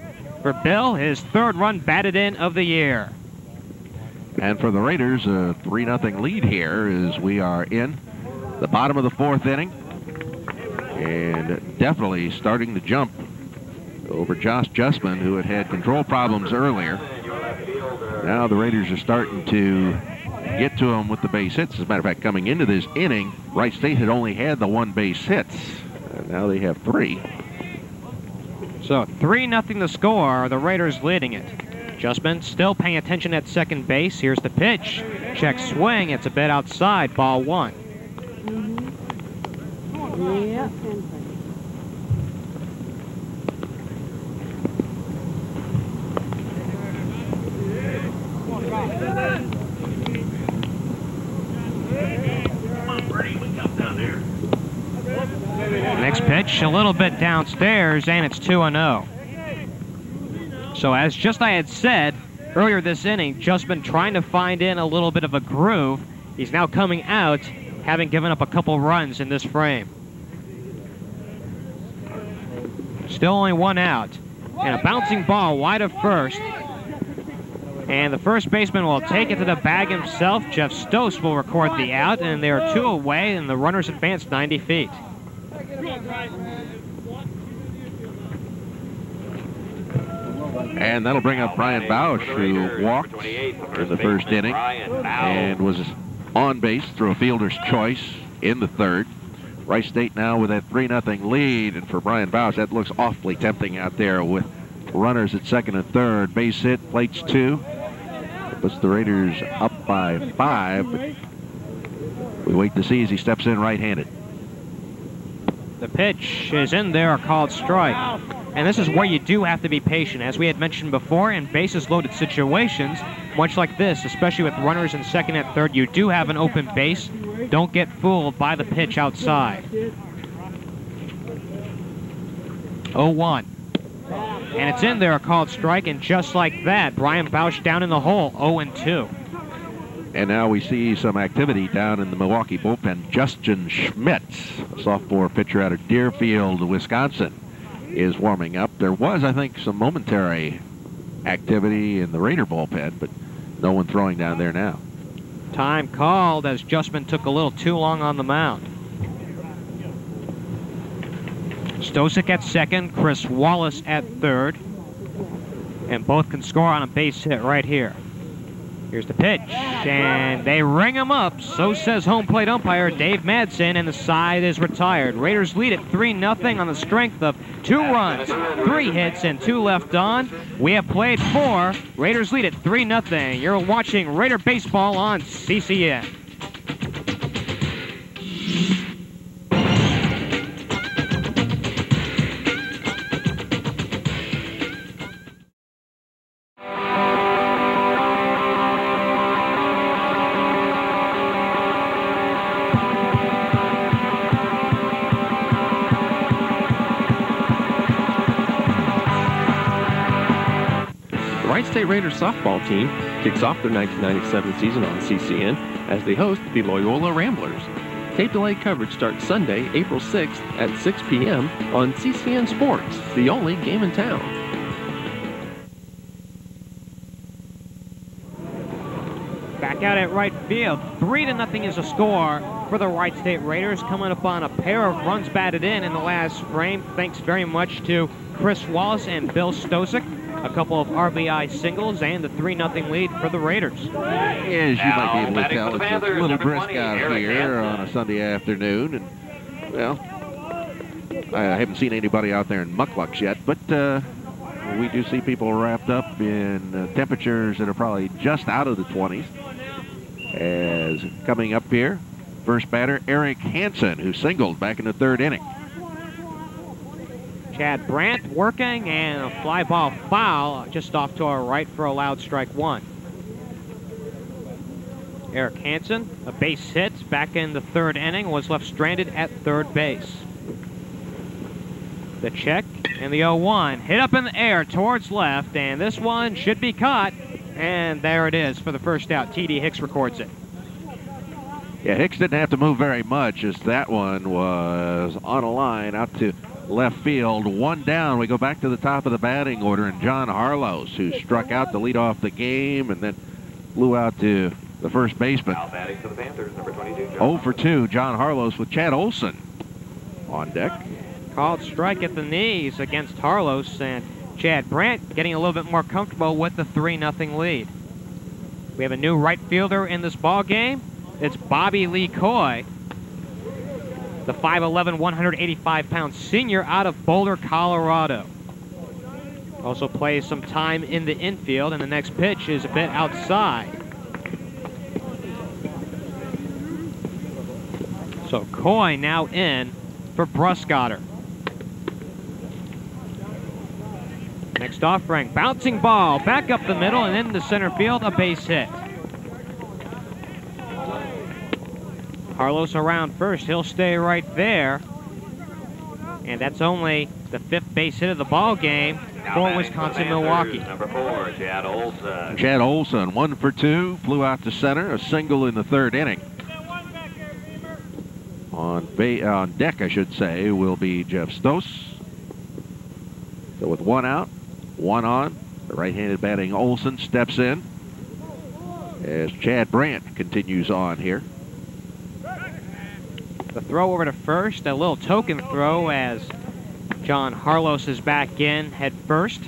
For Bill, his third run batted in of the year. And for the Raiders, a 3-0 lead here as we are in the bottom of the 4th inning. And definitely starting to jump over Josh Justman, who had control problems earlier. Now the Raiders are starting to get to him with the base hits. As a matter of fact, coming into this inning, Wright State had only had the 1 base hit. And now they have 3. So 3-0 the score, the Raiders leading it. Justman still paying attention at second base. Here's the pitch. Check swing. It's a bit outside. Ball 1. Yeah. Next pitch, a little bit downstairs, and it's 2-0. So as I had said earlier this inning, Justman trying to find in a little bit of a groove. He's now coming out, having given up a couple runs in this frame. Still only 1 out. And a bouncing ball wide of first. And the first baseman will take it to the bag himself. Jeff Stoss will record the out, and they are 2 away, and the runners advance 90 feet. And that'll bring up Brian Bausch, who walked in the first inning and was on base through a fielder's choice in the 3rd. Wright State now with that 3-0 lead, and for Brian Bausch, that looks awfully tempting out there with runners at second and third. Base hit, plates 2. Puts the Raiders up by 5. But we wait to see as he steps in right-handed. The pitch is in there, a called strike. And this is where you do have to be patient. As we had mentioned before, in bases-loaded situations, much like this, especially with runners in second and third, you do have an open base. Don't get fooled by the pitch outside. 0-1. And it's in there, a called strike, and just like that, Brian Bausch down in the hole, 0-2. And now we see some activity down in the Milwaukee bullpen. Justin Schmitz, a sophomore pitcher out of Deerfield, Wisconsin, is warming up. There was, I think, some momentary activity in the Raider bullpen, but no one throwing down there now. Time called as Justman took a little too long on the mound. Stosik at second, Chris Wallace at third, and both can score on a base hit right here. Here's the pitch, and they ring him up. So says home plate umpire Dave Madsen, and the side is retired. Raiders lead it 3-0 on the strength of 2 runs, 3 hits, and 2 left on. We have played 4. Raiders lead it 3-0. You're watching Raider Baseball on CCN. State Raiders softball team kicks off their 1997 season on CCN as they host the Loyola Ramblers. Tape delay coverage starts Sunday, April 6th at 6 p.m. on CCN Sports, the only game in town. Back out at Wright Field, 3-0 is the score for the Wright State Raiders, coming upon a pair of runs batted in the last frame. Thanks very much to Chris Wallace and Bill Stosick. A couple of RBI singles and the 3-0 lead for the Raiders. As you might be able to tell, it's a little brisk out here on a Sunday afternoon. And, well, I haven't seen anybody out there in mucklucks yet, but we do see people wrapped up in temperatures that are probably just out of the 20s. As coming up here, first batter, Eric Hansen, who singled back in the third inning. Chad Brant working, and a fly ball foul just off to our right for a loud strike one. Eric Hansen, a base hit back in the third inning, was left stranded at third base. The check and the 0-1 hit up in the air towards left, and this one should be caught. And there it is for the first out. T.D. Hicks records it. Yeah, Hicks didn't have to move very much as that one was on a line out to left field. One down. We go back to the top of the batting order, and John Harlows, who struck out to lead off the game and then flew out to the first baseman. Now batting for the Panthers, number 22, 0 for 2, John Harlows with Chad Olson on deck. Called strike at the knees against Harlows, and Chad Brant getting a little bit more comfortable with the 3-0 lead. We have a new right fielder in this ball game. It's Bobby Lee Coy, the 5'11", 185-pound senior out of Boulder, Colorado. Also plays some time in the infield, and the next pitch is a bit outside. So Coy now in for Bruscotter. Next offering, bouncing ball back up the middle and into center field, a base hit. Carlos around first, he'll stay right there. And that's only the 5th base hit of the ball game for Wisconsin-Milwaukee. Number 4, Chad Olson. Chad Olson, 1 for 2, flew out to center, a single in the third inning. On deck, I should say, will be Jeff Stos. So with 1 out, 1 on, the right-handed batting Olson steps in as Chad Brant continues on here. The throw over to first, a little token throw as John Harlos is back in head first.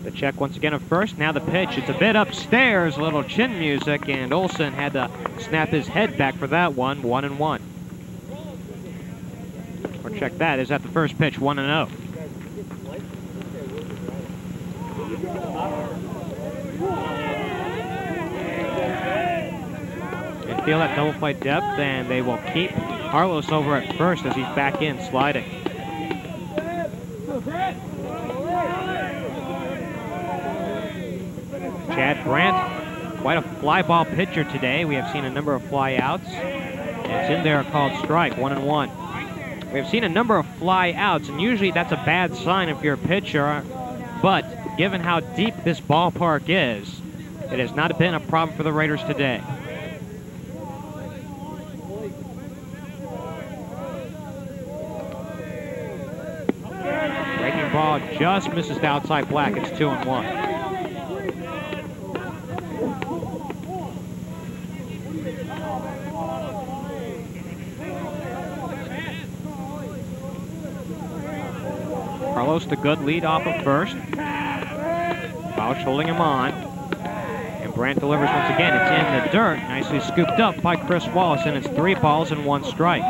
The check once again at first. Now the pitch. It's a bit upstairs, a little chin music, and Olson had to snap his head back for that one. 1-1. Or check that. Is that the first pitch? 1-0. And feel that double play depth, and they will keep Harlos over at first as he's back in sliding. Chad Brant, quite a fly ball pitcher today. We have seen a number of fly outs. It's in there called strike, 1-1. We have seen a number of fly outs, and usually that's a bad sign if you're a pitcher. But given how deep this ballpark is, it has not been a problem for the Raiders today. Breaking ball just misses the outside black. It's 2-1. Carlos the good lead off of first. Bausch holding him on. And Brant delivers once again. It's in the dirt. Nicely scooped up by Chris Wallace, and it's 3 balls and 1 strike.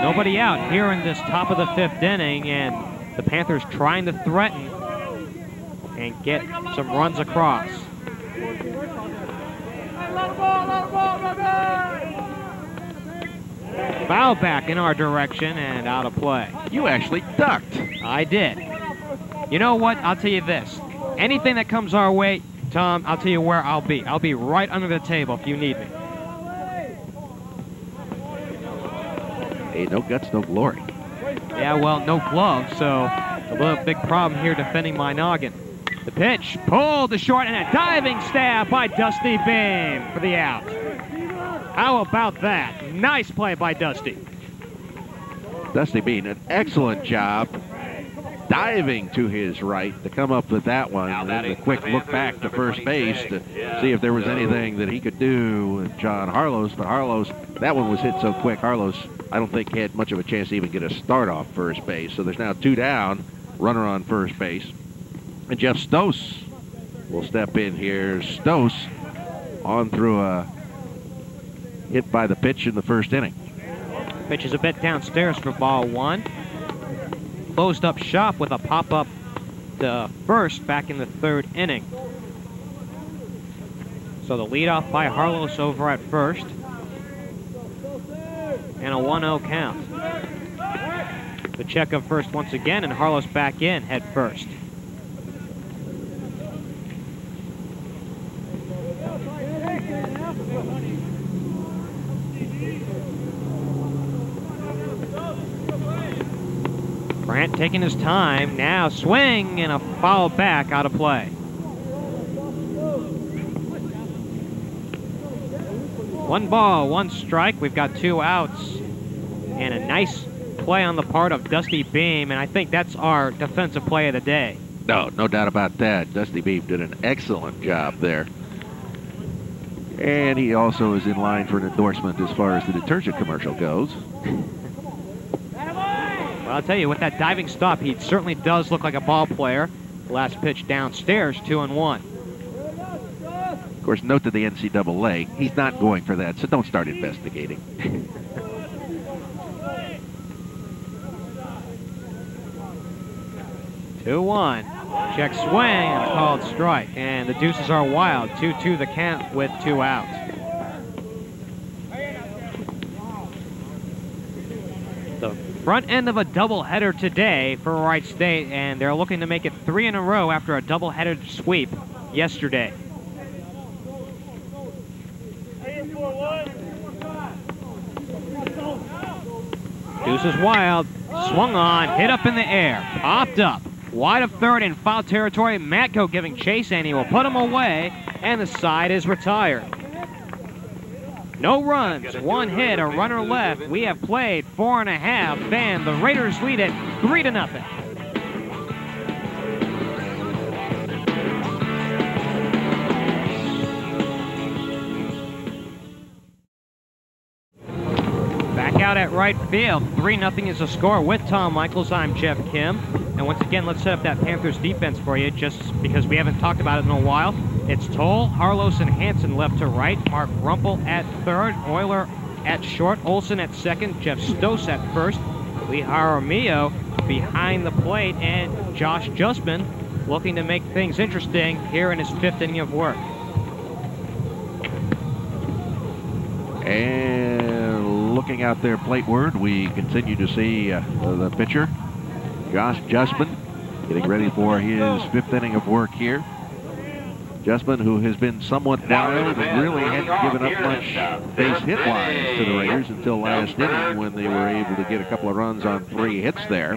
Nobody out here in this top of the 5th inning, and the Panthers trying to threaten and get some runs across. Foul back in our direction and out of play. You actually ducked. I did. You know what? I'll tell you this. Anything that comes our way, Tom, I'll tell you where I'll be. I'll be right under the table if you need me. Hey, no guts, no glory. Yeah, well, no glove, so a little big problem here defending my noggin. The pitch pulled to short and a diving stab by Dusty Beam for the out. How about that? Nice play by Dusty. Dusty Beam, an excellent job diving to his right to come up with that one, and then a quick look back to first base to see if there was anything that he could do with John Harlows. But Harlows, that one was hit so quick, Harlows, I don't think had much of a chance to even get a start off first base. So there's now 2 down, runner on first base. And Jeff Stoss will step in here. Stoss on through a hit by the pitch in the first inning. Pitch is a bit downstairs for ball 1. Closed up shop with a pop-up to first back in the 3rd inning. So the leadoff by Harlows over at first. And a 1-0 count. The check of first once again, and Harlows back in head first. Brant taking his time, now swing and a foul back out of play. 1 ball, 1 strike. We've got 2 outs and a nice play on the part of Dusty Beam, and I think that's our defensive play of the day. No doubt about that. Dusty Beam did an excellent job there. And he also is in line for an endorsement as far as the detergent commercial goes. Well, I'll tell you, with that diving stop, he certainly does look like a ball player. Last pitch downstairs, 2-1. Of course, note to the NCAA, he's not going for that, so don't start investigating. 2-1. Check swing and a called strike. And the deuces are wild. 2-2 the count with 2 outs. The front end of a doubleheader today for Wright State, and they're looking to make it 3 in a row after a doubleheader sweep yesterday. Deuces wild, swung on, hit up in the air, popped up, wide of third in foul territory. Matko giving chase, and he will put him away, and the side is retired. No runs, 1 hit, a runner left. We have played 4.5, and the Raiders lead it 3-0. Out at Wright Field, 3-0 is the score. With Tom Michaels, I'm Geoff Kim. And once again, let's set up that Panthers defense for you, just because we haven't talked about it in a while. It's Toll, Harlows, and Hansen left to right. Mark Rumpel at third. Euler at short. Olson at second. Jeff Stoss at first. Lee Jaramillo behind the plate. And Josh Justman looking to make things interesting here in his 5th inning of work. And looking out there plateward, we continue to see the pitcher, Josh Justman, getting ready for his 5th inning of work here. Justman, who has been somewhat wild and really hadn't given up much base hit-wise to the Raiders until last inning when they were able to get a couple of runs on 3 hits there.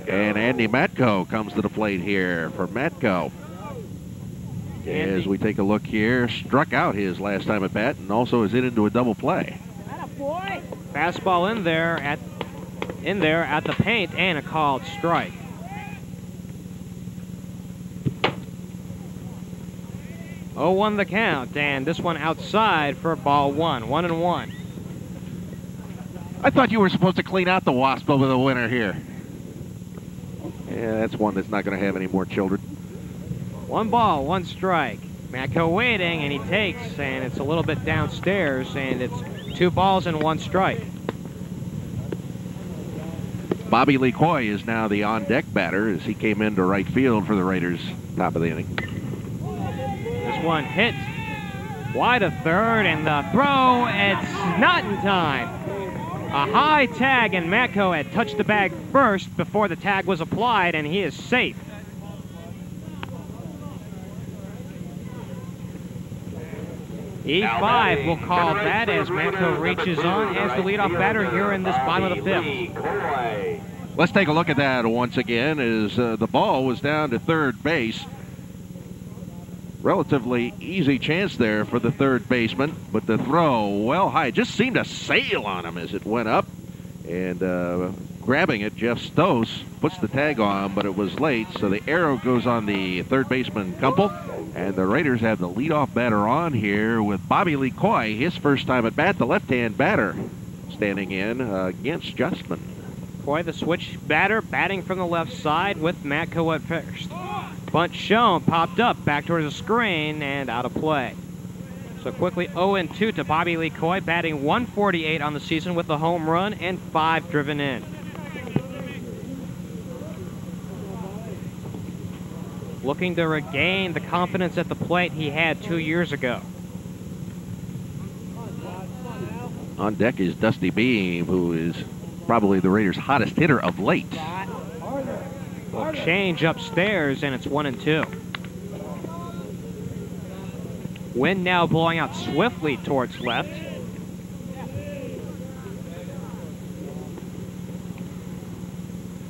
And Andy Matko comes to the plate here for Matko. As we take a look here, struck out his last time at bat and also is hit into a double play. Fastball in there at the paint and a called strike. Oh, 1 the count, and this one outside for ball 1, 1-1. I thought you were supposed to clean out the wasp over the winter here. Yeah, that's one that's not going to have any more children. 1 ball, 1 strike. Matko waiting, and he takes, and it's a little bit downstairs, and it's 2 balls and 1 strike. Bobby Lee Coy is now the on-deck batter as he came into right field for the Raiders top of the inning. This one hit wide of third, and the throw, it's not in time. A high tag, and Matko had touched the bag first before the tag was applied, and he is safe. E5 will call that as Matco reaches on as the leadoff batter here in this bottom of the 5th. Let's take a look at that once again as the ball was down to third base. Relatively easy chance there for the third baseman, but the throw well high. Just seemed to sail on him as it went up. And grabbing it, Jeff Stoss puts the tag on, but it was late, so the arrow goes on the third baseman, Kumpel. And the Raiders have the leadoff batter on here with Bobby Lee Coy, his first time at bat, the left-hand batter, standing in against Justman. Coy, the switch batter, batting from the left side with Matco at first. Bunt shown, popped up, back towards the screen, and out of play. So quickly 0-2 to Bobby Lee Coy, batting .148 on the season with a home run and 5 driven in. Looking to regain the confidence at the plate he had 2 years ago. On deck is Dusty Beam, who is probably the Raiders' hottest hitter of late. Will change upstairs, and it's 1-2. Wind now blowing out swiftly towards left.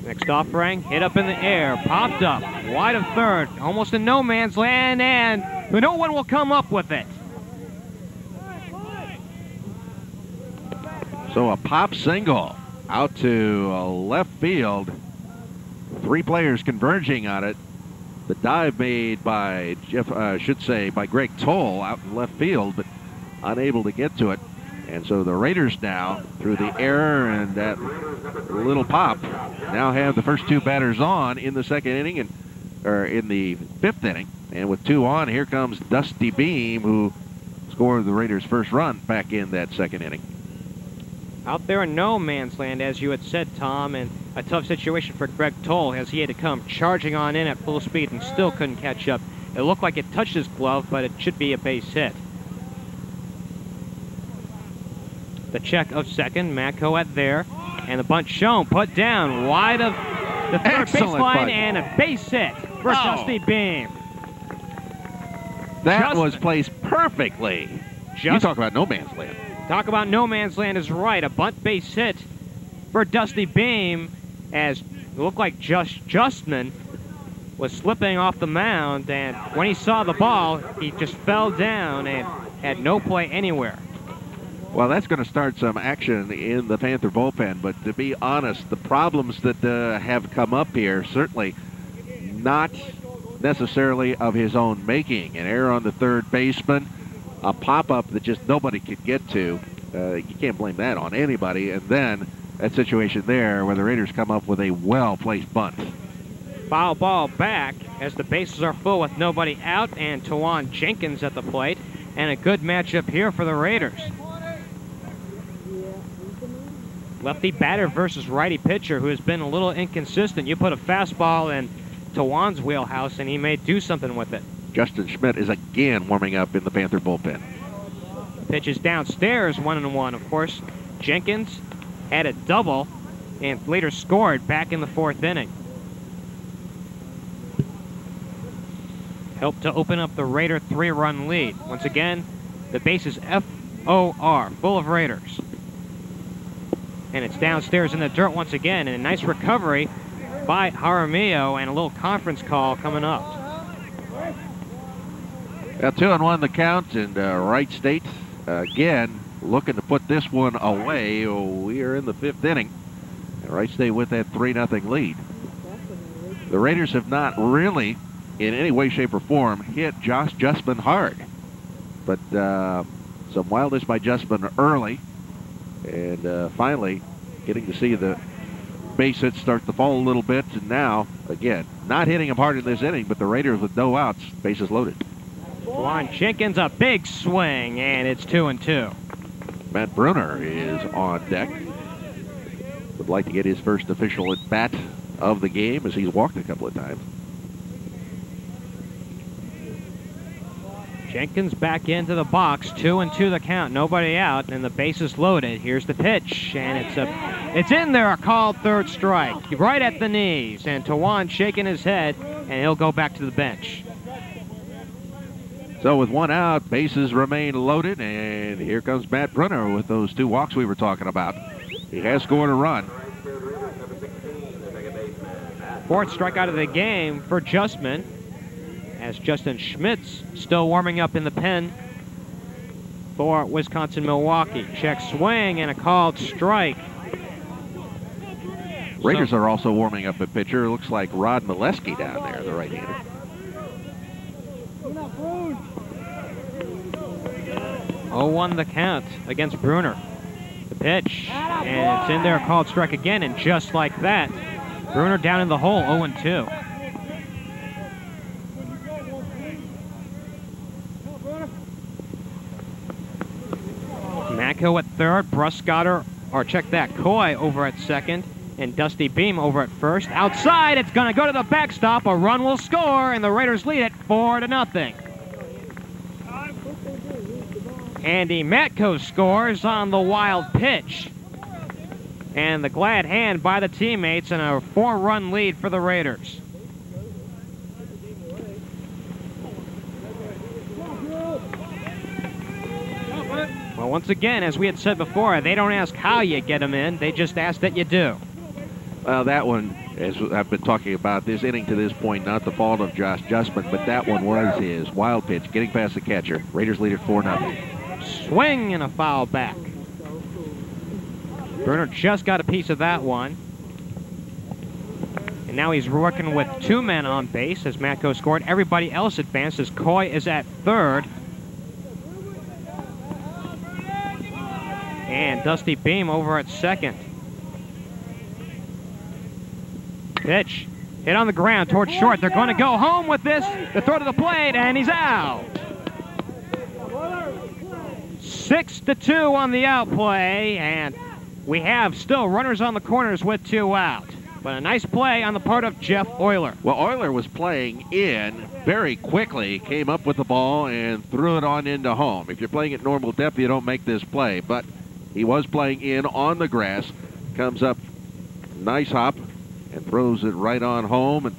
Next offering, hit up in the air, popped up, wide of third, almost in no man's land, and no one will come up with it. So a pop single out to left field. 3 players converging on it. The dive made by by Greg Toll out in left field, but unable to get to it. And so the Raiders now, through the error and that little pop, now have the first 2 batters on in the second inning, or in the 5th inning. And with 2 on, here comes Dusty Beam, who scored the Raiders' first run back in that second inning. Out there in no man's land, as you had said, Tom, and a tough situation for Greg Toll as he had to come charging on in at full speed and still couldn't catch up. It looked like it touched his glove, but it should be a base hit. The check of second, Matco at there, and the bunt shown, put down wide of the third baseline, and a base hit for Dusty Beam. That was placed perfectly. You talk about no man's land. Talk about no man's land is right. A bunt base hit for Dusty Beam as it looked like Justman was slipping off the mound, and when he saw the ball, he just fell down and had no play anywhere. Well, that's going to start some action in the Panther bullpen, but to be honest, the problems that have come up here, certainly not necessarily of his own making. An error on the third baseman, a pop-up that just nobody could get to. You can't blame that on anybody. And then that situation there where the Raiders come up with a well-placed bunt. Foul ball back as the bases are full with nobody out, and Tawan Jenkins at the plate. And a good matchup here for the Raiders. Lefty batter versus righty pitcher who has been a little inconsistent. You put a fastball in Tawan's wheelhouse and he may do something with it. Justin Schmidt is again warming up in the Panther bullpen. Pitches downstairs, 1-1. Of course, Jenkins had a double and later scored back in the 4th inning. Helped to open up the Raider 3-run lead. Once again, the base is FOR, full of Raiders. And it's downstairs in the dirt once again, and a nice recovery by Jaramillo, and a little conference call coming up. Now 2-1 the count, and Wright State again looking to put this one away. We are in the 5th inning, and Wright State with that 3-0 lead. The Raiders have not really, in any way, shape, or form, hit Josh Justman hard. But some wildness by Justman early, and finally getting to see the base hits start to fall a little bit. And now, again, not hitting him hard in this inning, but the Raiders with no outs, bases loaded. Juan Jenkins, a big swing, and it's 2-2. Matt Bruner is on deck. Would like to get his first official at bat of the game, as he's walked a couple of times. Jenkins back into the box, 2-2 the count, nobody out, and the bases loaded. Here's the pitch, and it's in there, a called third strike, right at the knees, and Tawan shaking his head, and he'll go back to the bench. So with one out, bases remain loaded, and here comes Matt Brunner with those 2 walks we were talking about. He has scored a run. 4th strikeout of the game for Justman, as Justin Schmitz still warming up in the pen for Wisconsin-Milwaukee. Check swing and a called strike. Raiders are also warming up a pitcher. It looks like Rod Mileski down there, the right-hander. 0-1 the count against Bruner. The pitch, and it's in there, called strike again, and just like that, Bruner down in the hole, 0-2. Matko at 3rd, Bruscotter, or check that, Coy over at 2nd, and Dusty Beam over at 1st. Outside, it's going to go to the backstop. A run will score, and the Raiders lead it 4-0. Andy Matko scores on the wild pitch. And the glad hand by the teammates, and a 4-run lead for the Raiders. Well, once again, as we had said before, they don't ask how you get them in, they just ask that you do. Well, that one, as I've been talking about, this inning to this point, not the fault of Josh Justman, but that one was his wild pitch, getting past the catcher. Raiders lead it 4-0. Swing and a foul back. Bruner just got a piece of that one. And now he's working with 2 men on base as Matko scored. Everybody else advances. Coy is at 3rd. And Dusty Beam over at 2nd. Pitch. Hit on the ground towards short. They're going to go home with this. The throw to the plate, and he's out. 6-2 on the outplay, and we have still runners on the corners with 2 out. But a nice play on the part of Jeff Euler. Well, Euler was playing in very quickly, came up with the ball and threw it on into home. If you're playing at normal depth, you don't make this play, but he was playing in on the grass, comes up, nice hop, and throws it right on home. And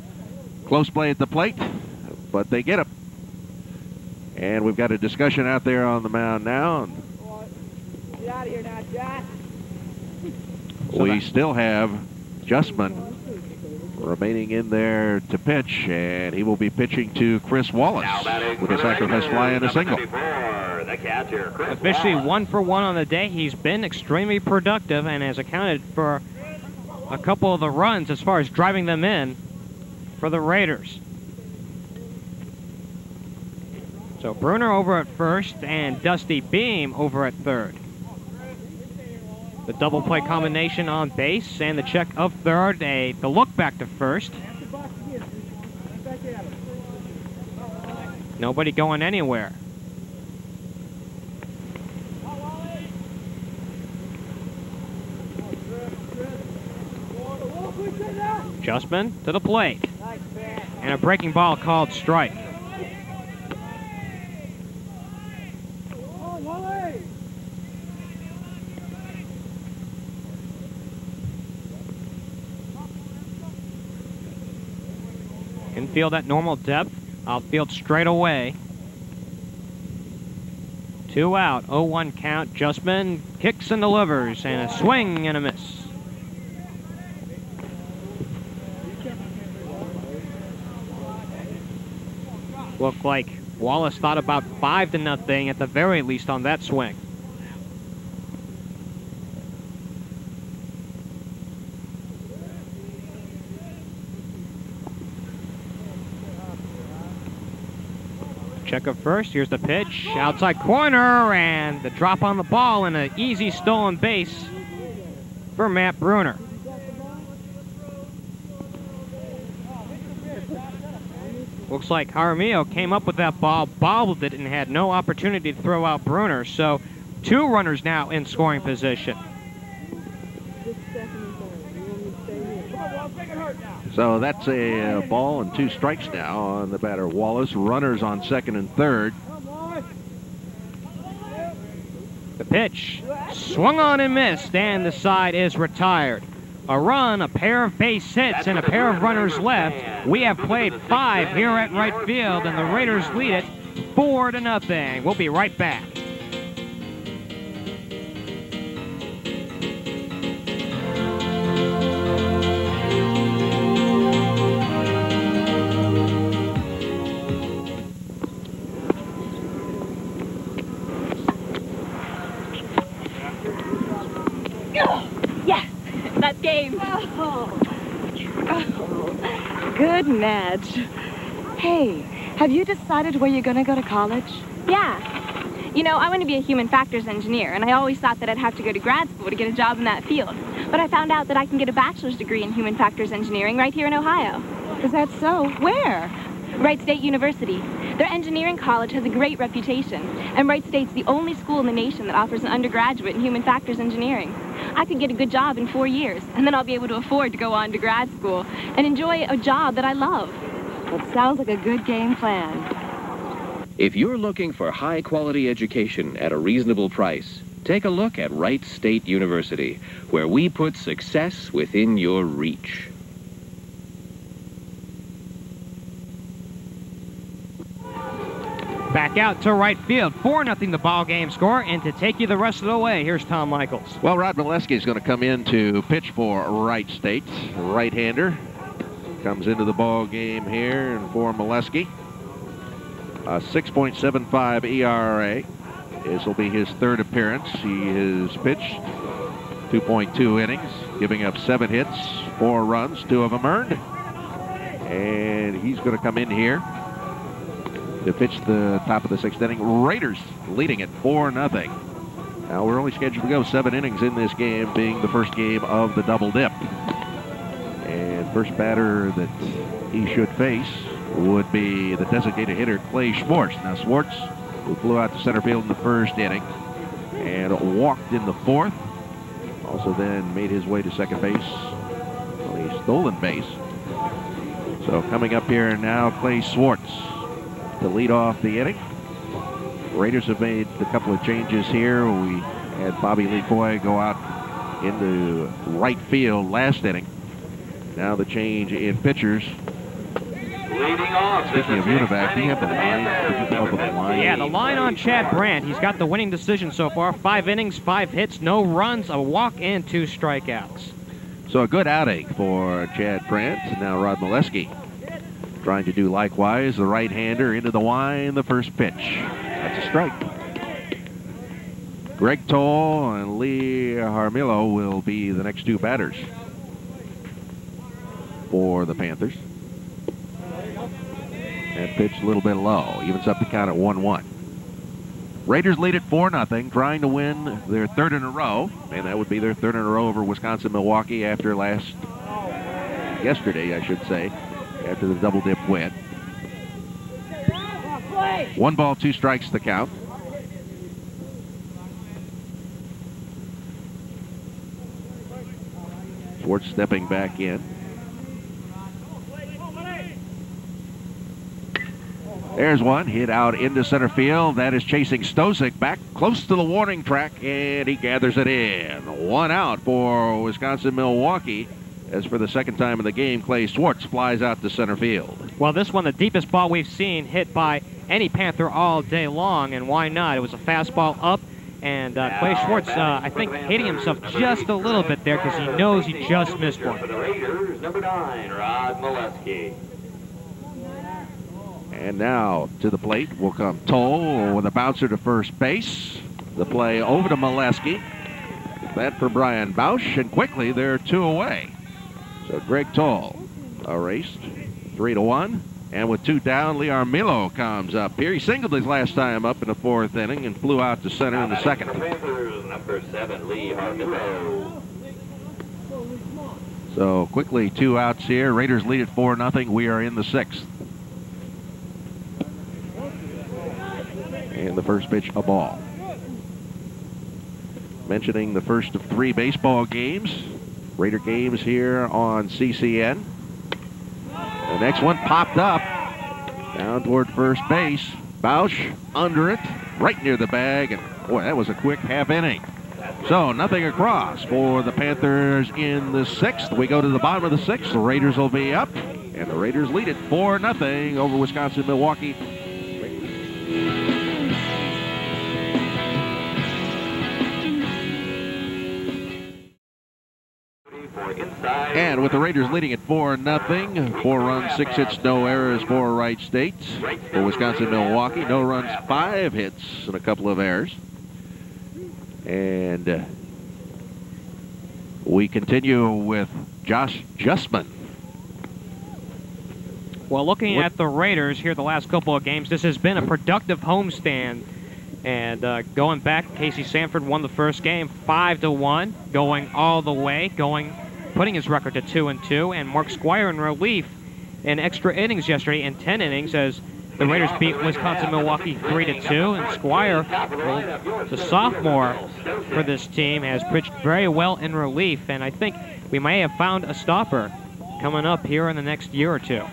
close play at the plate, but they get him. And we've got a discussion out there on the mound now. Get out of here now, Josh. We still have Justman remaining in there to pitch, and he will be pitching to Chris Wallace with a sacrifice fly and a single. Officially 1 for 1 on the day. He's been extremely productive and has accounted for a couple of the runs as far as driving them in for the Raiders. So Bruner over at 1st and Dusty Beam over at 3rd. The double play combination on base and the check of 3rd, the look back to 1st. Nobody going anywhere. Justman to the plate. And a breaking ball called strike. Infield at normal depth. Outfield straight away. 2 out, 0-1 count. Justman kicks and delivers, and a swing and a miss. Looked like Wallace thought about 5-0 at the very least on that swing. Check up 1st, here's the pitch, outside corner, and the drop on the ball and an easy stolen base for Matt Bruner. Looks like Jaramillo came up with that ball, bobbled it, and had no opportunity to throw out Bruner. So 2 runners now in scoring position. So that's a ball and 2 strikes now on the batter Wallace. Runners on 2nd and 3rd. The pitch swung on and missed, and the side is retired. A run, a pair of base hits, and a pair of runners left. We have played 5 here at Wright Field, and the Raiders lead it 4-0. We'll be right back. Yes, that game. Good match. Hey, have you decided where you're going to go to college? Yeah. You know, I want to be a human factors engineer, and I always thought that I'd have to go to grad school to get a job in that field. But I found out that I can get a bachelor's degree in human factors engineering right here in Ohio. Is that so? Where? Wright State University. Their engineering college has a great reputation, and Wright State's the only school in the nation that offers an undergraduate in human factors engineering. I could get a good job in 4 years, and then I'll be able to afford to go on to grad school and enjoy a job that I love. That sounds like a good game plan. If you're looking for high-quality education at a reasonable price, take a look at Wright State University, where we put success within your reach. Back out to right field. 4-0 the ball game score, and to take you the rest of the way, here's Tom Michaels. Well, Rod Mileski is going to come in to pitch for Wright State. Right-hander comes into the ball game here, and for Mileski, a 6.75 ERA. This will be his third appearance. He has pitched 2.2 innings, giving up 7 hits, 4 runs, 2 of them earned. And he's going to come in here to pitch the top of the 6th inning. Raiders leading it 4-0. Now we're only scheduled to go 7 innings in this game, being the first game of the double dip. And first batter that he should face would be the designated hitter, Clay Schwartz. Now Schwartz, who flew out to center field in the first inning and walked in the 4th, also then made his way to second base on a stolen base. So coming up here now, Clay Schwartz to lead off the inning. Raiders have made a couple of changes here. We had Bobby Lee Coy go out into right field last inning. Now the change in pitchers. Leading off. Speaking of UNIVAC, do you have the line? Did you come up with the line? Yeah, the line on Chad Brant. He's got the winning decision so far. 5 innings, 5 hits, no runs, a walk, and 2 strikeouts. So a good outing for Chad Brant. Now Rod Mileski trying to do likewise. The right-hander into the line, the first pitch. That's a strike. Greg Toll and Lee Harmillo will be the next 2 batters for the Panthers. That pitch a little bit low. Evens up the count at 1-1. Raiders lead at 4-0, trying to win their 3rd in a row. And that would be their 3rd in a row over Wisconsin-Milwaukee after yesterday, I should say, after the double dip win. 1 ball, 2 strikes the count. Schwartz stepping back in. There's one hit out into center field. That is chasing Stosic back close to the warning track, and he gathers it in. 1 out for Wisconsin-Milwaukee. As for the 2nd time in the game, Clay Schwartz flies out to center field. Well, this one, the deepest ball we've seen hit by any Panther all day long, and why not? It was a fastball up, and Clay Schwartz, I think, hating himself just a little bit there because he knows he just missed one. For the Raiders, number 9, Rod Mileski. And now to the plate will come Toll with a bouncer to first base. The play over to Mileski. That for Brian Bausch, and quickly they're 2 away. So Greg Toll erased, 3-1. And with 2 down, Lee Armillo comes up here. He singled his last time up in the 4th inning and flew out to center in the 2nd. Panthers, number 7, Lee Armillo. So quickly 2 outs here. Raiders lead at 4-0. We are in the 6th. And the first pitch, a ball. Mentioning the first of 3 baseball games. Raider games here on CCN. The next one popped up. Down toward first base. Bausch under it, right near the bag. And boy, that was a quick half inning. So nothing across for the Panthers in the 6th. We go to the bottom of the 6th. The Raiders will be up. And the Raiders lead it 4-0 over Wisconsin-Milwaukee. And with the Raiders leading at 4-0, 4 runs, 6 hits, no errors for Wright State. For Wisconsin-Milwaukee, no runs, 5 hits, and a couple of errors. And we continue with Josh Justman. Well, looking at the Raiders here the last couple of games, this has been a productive homestand. And going back, Casey Sanford won the first game 5-1, going all the way, putting his record to 2-2. And Mark Squire in relief in extra innings yesterday in 10 innings as the Raiders beat Wisconsin-Milwaukee 3-2. And Squire, the sophomore for this team, has pitched very well in relief. And I think we may have found a stopper coming up here in the next year or two.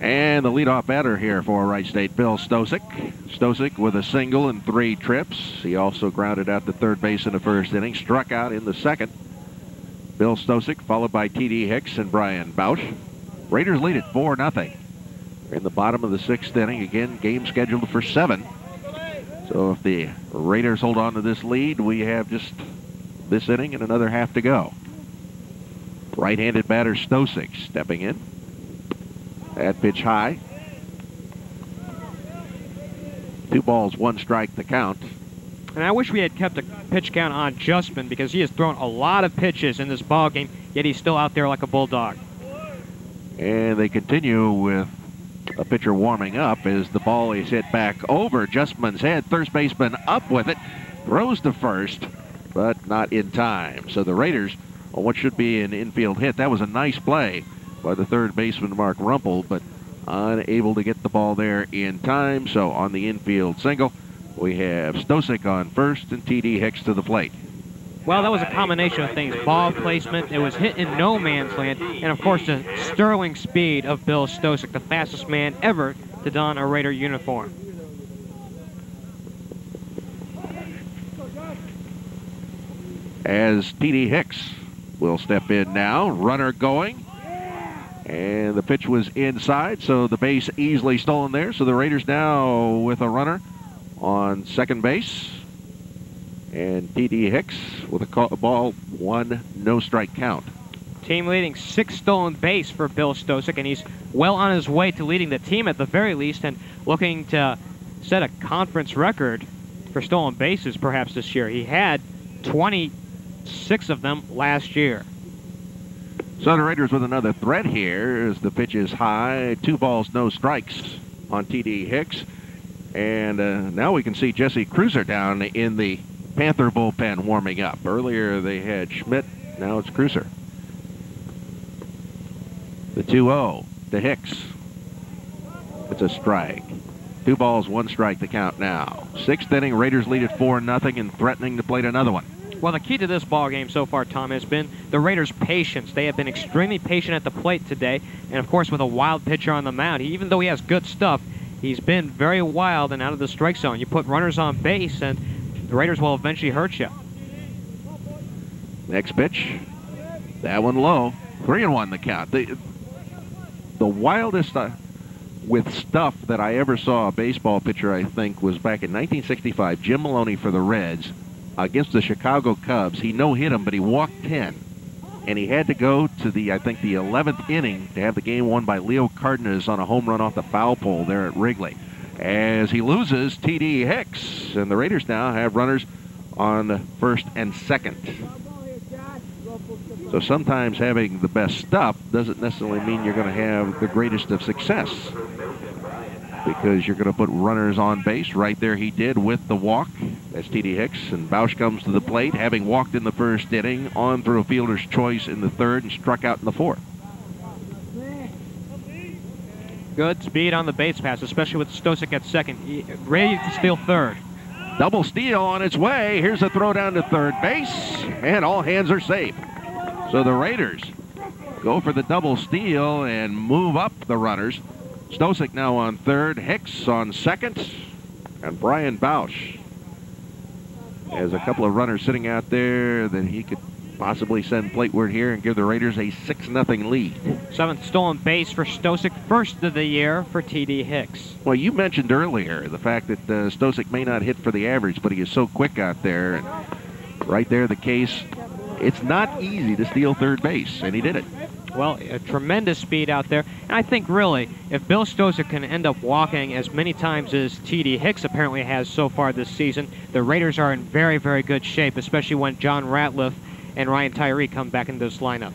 And the leadoff batter here for Wright State, Bill Stosic. Stosic with a single and 3 trips. He also grounded out to third base in the first inning, struck out in the second. Bill Stosic, followed by T.D. Hicks and Brian Bausch. Raiders lead at 4-0. We're in the bottom of the 6th inning. Again, game scheduled for 7. So if the Raiders hold on to this lead, we have just this inning and another half to go. Right-handed batter Stosic stepping in. That pitch high. 2 balls, 1 strike the count. And I wish we had kept a pitch count on Justman because he has thrown a lot of pitches in this ball game, yet he's still out there like a bulldog. And they continue with a pitcher warming up as the ball is hit back over Justman's head. Third baseman up with it, throws to first, but not in time. So the Raiders, on what should be an infield hit, that was a nice play by the third baseman Mark Rumpel, but unable to get the ball there in time. So on the infield single, we have Stosic on first and T.D. Hicks to the plate. Well, that was a combination of things. Ball placement, it was hit in no man's land, and of course the sterling speed of Bill Stosic, the fastest man ever to don a Raider uniform. As T.D. Hicks will step in now, runner going. And the pitch was inside, so the base easily stolen there. So the Raiders now with a runner on second base. And T.D. Hicks with a ball, 1 no-strike count. Team leading 6 stolen base for Bill Stosic, and he's well on his way to leading the team at the very least and looking to set a conference record for stolen bases perhaps this year. He had 26 of them last year. So the Raiders with another threat here as the pitch is high. 2 balls, no strikes on T.D. Hicks. And now we can see Jesse Cruiser down in the Panther bullpen warming up. Earlier they had Schmidt, now it's Cruiser. The 2-0 to Hicks. It's a strike. 2 balls, 1 strike the count now. 6th inning, Raiders lead at 4-0 and threatening to plate another one. Well, the key to this ball game so far, Tom, has been the Raiders' patience. They have been extremely patient at the plate today, and of course with a wild pitcher on the mound. Even though he has good stuff, he's been very wild and out of the strike zone. You put runners on base, and the Raiders will eventually hurt you. Next pitch, that one low. 3-1 the count. The wildest with stuff that I ever saw a baseball pitcher, I think, was back in 1965. Jim Maloney for the Reds. Against the Chicago Cubs. He no-hit him, but he walked 10. And he had to go to the, I think, the 11th inning to have the game won by Leo Cardenas on a home run off the foul pole there at Wrigley. As he loses T.D. Hicks, and the Raiders now have runners on first and second. So sometimes having the best stuff doesn't necessarily mean you're going to have the greatest of success, because you're going to put runners on base. Right there he did with the walk. That's T.D. Hicks, and Bausch comes to the plate, having walked in the first inning, on through a fielder's choice in the third, and struck out in the fourth. Good speed on the base pass, especially with Stosic at second. Ready to steal third. Double steal on its way. Here's a throw down to third base, and all hands are safe. So the Raiders go for the double steal and move up the runners. Stosic now on third, Hicks on second, and Brian Bausch has a couple of runners sitting out there that he could possibly send plateward here and give the Raiders a 6-0 lead. 7th stolen base for Stosic, first of the year for T.D. Hicks. Well, you mentioned earlier the fact that Stosic may not hit for the average, but he is so quick out there. And right there, the case, it's not easy to steal third base, and he did it. Well, a tremendous speed out there. And I think, really, if Bill Stosic can end up walking as many times as T.D. Hicks apparently has so far this season, the Raiders are in very, very good shape, especially when John Ratliff and Ryan Tyree come back into this lineup.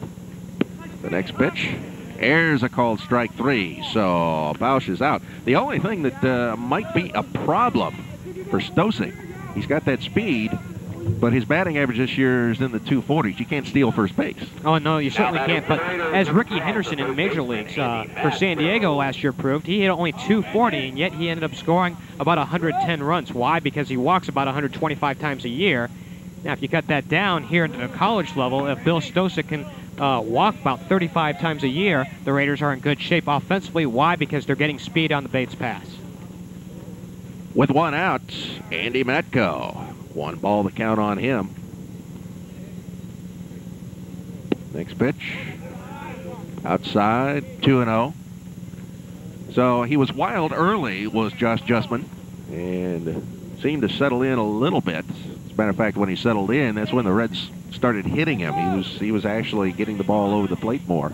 The next pitch, there's a called strike 3, so Bausch is out. The only thing that might be a problem for Stosic, he's got that speed, but his batting average this year is in the 240s. You can't steal first base. Oh, no, you certainly can't. But as Ricky Henderson in the major leagues for San Diego last year proved, he hit only 240, and yet he ended up scoring about 110 runs. Why? Because he walks about 125 times a year. Now, if you cut that down here into the college level, if Bill Stosic can walk about 35 times a year, the Raiders are in good shape offensively. Why? Because they're getting speed on the Bates pass. With one out, Andy Matko. 1 ball to count on him. Next pitch, outside, 2-0. So he was wild early, was Josh Justman, and seemed to settle in a little bit. As a matter of fact, when he settled in, that's when the Reds started hitting him. He was actually getting the ball over the plate more.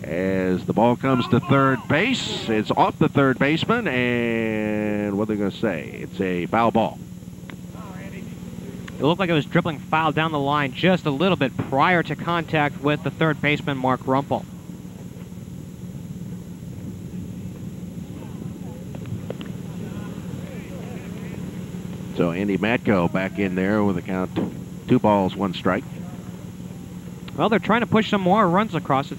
As the ball comes to third base, it's off the third baseman, and what are they going to say? It's a foul ball. It looked like it was dribbling foul down the line just a little bit prior to contact with the third baseman, Mark Rumpel. So Andy Matko back in there with a count 2 balls, 1 strike. Well, they're trying to push some more runs across.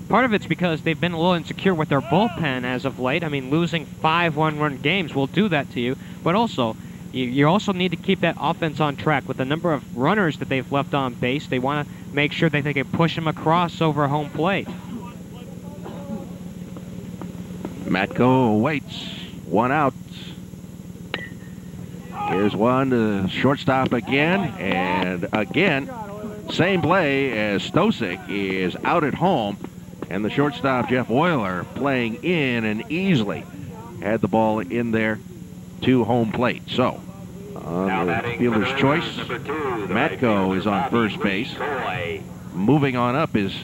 Part of it's because they've been a little insecure with their bullpen as of late. I mean, losing 5 one-run games will do that to you. But also, you also need to keep that offense on track. With the number of runners that they've left on base, they want to make sure that they can push them across over home plate. Matko waits. 1 out. Here's one to shortstop again. And again, same play as Stosic is out at home. And the shortstop, Jeff Euler, playing in and easily had the ball in there to home plate. So, on the fielder's choice, Matko is on first base. Moving on up is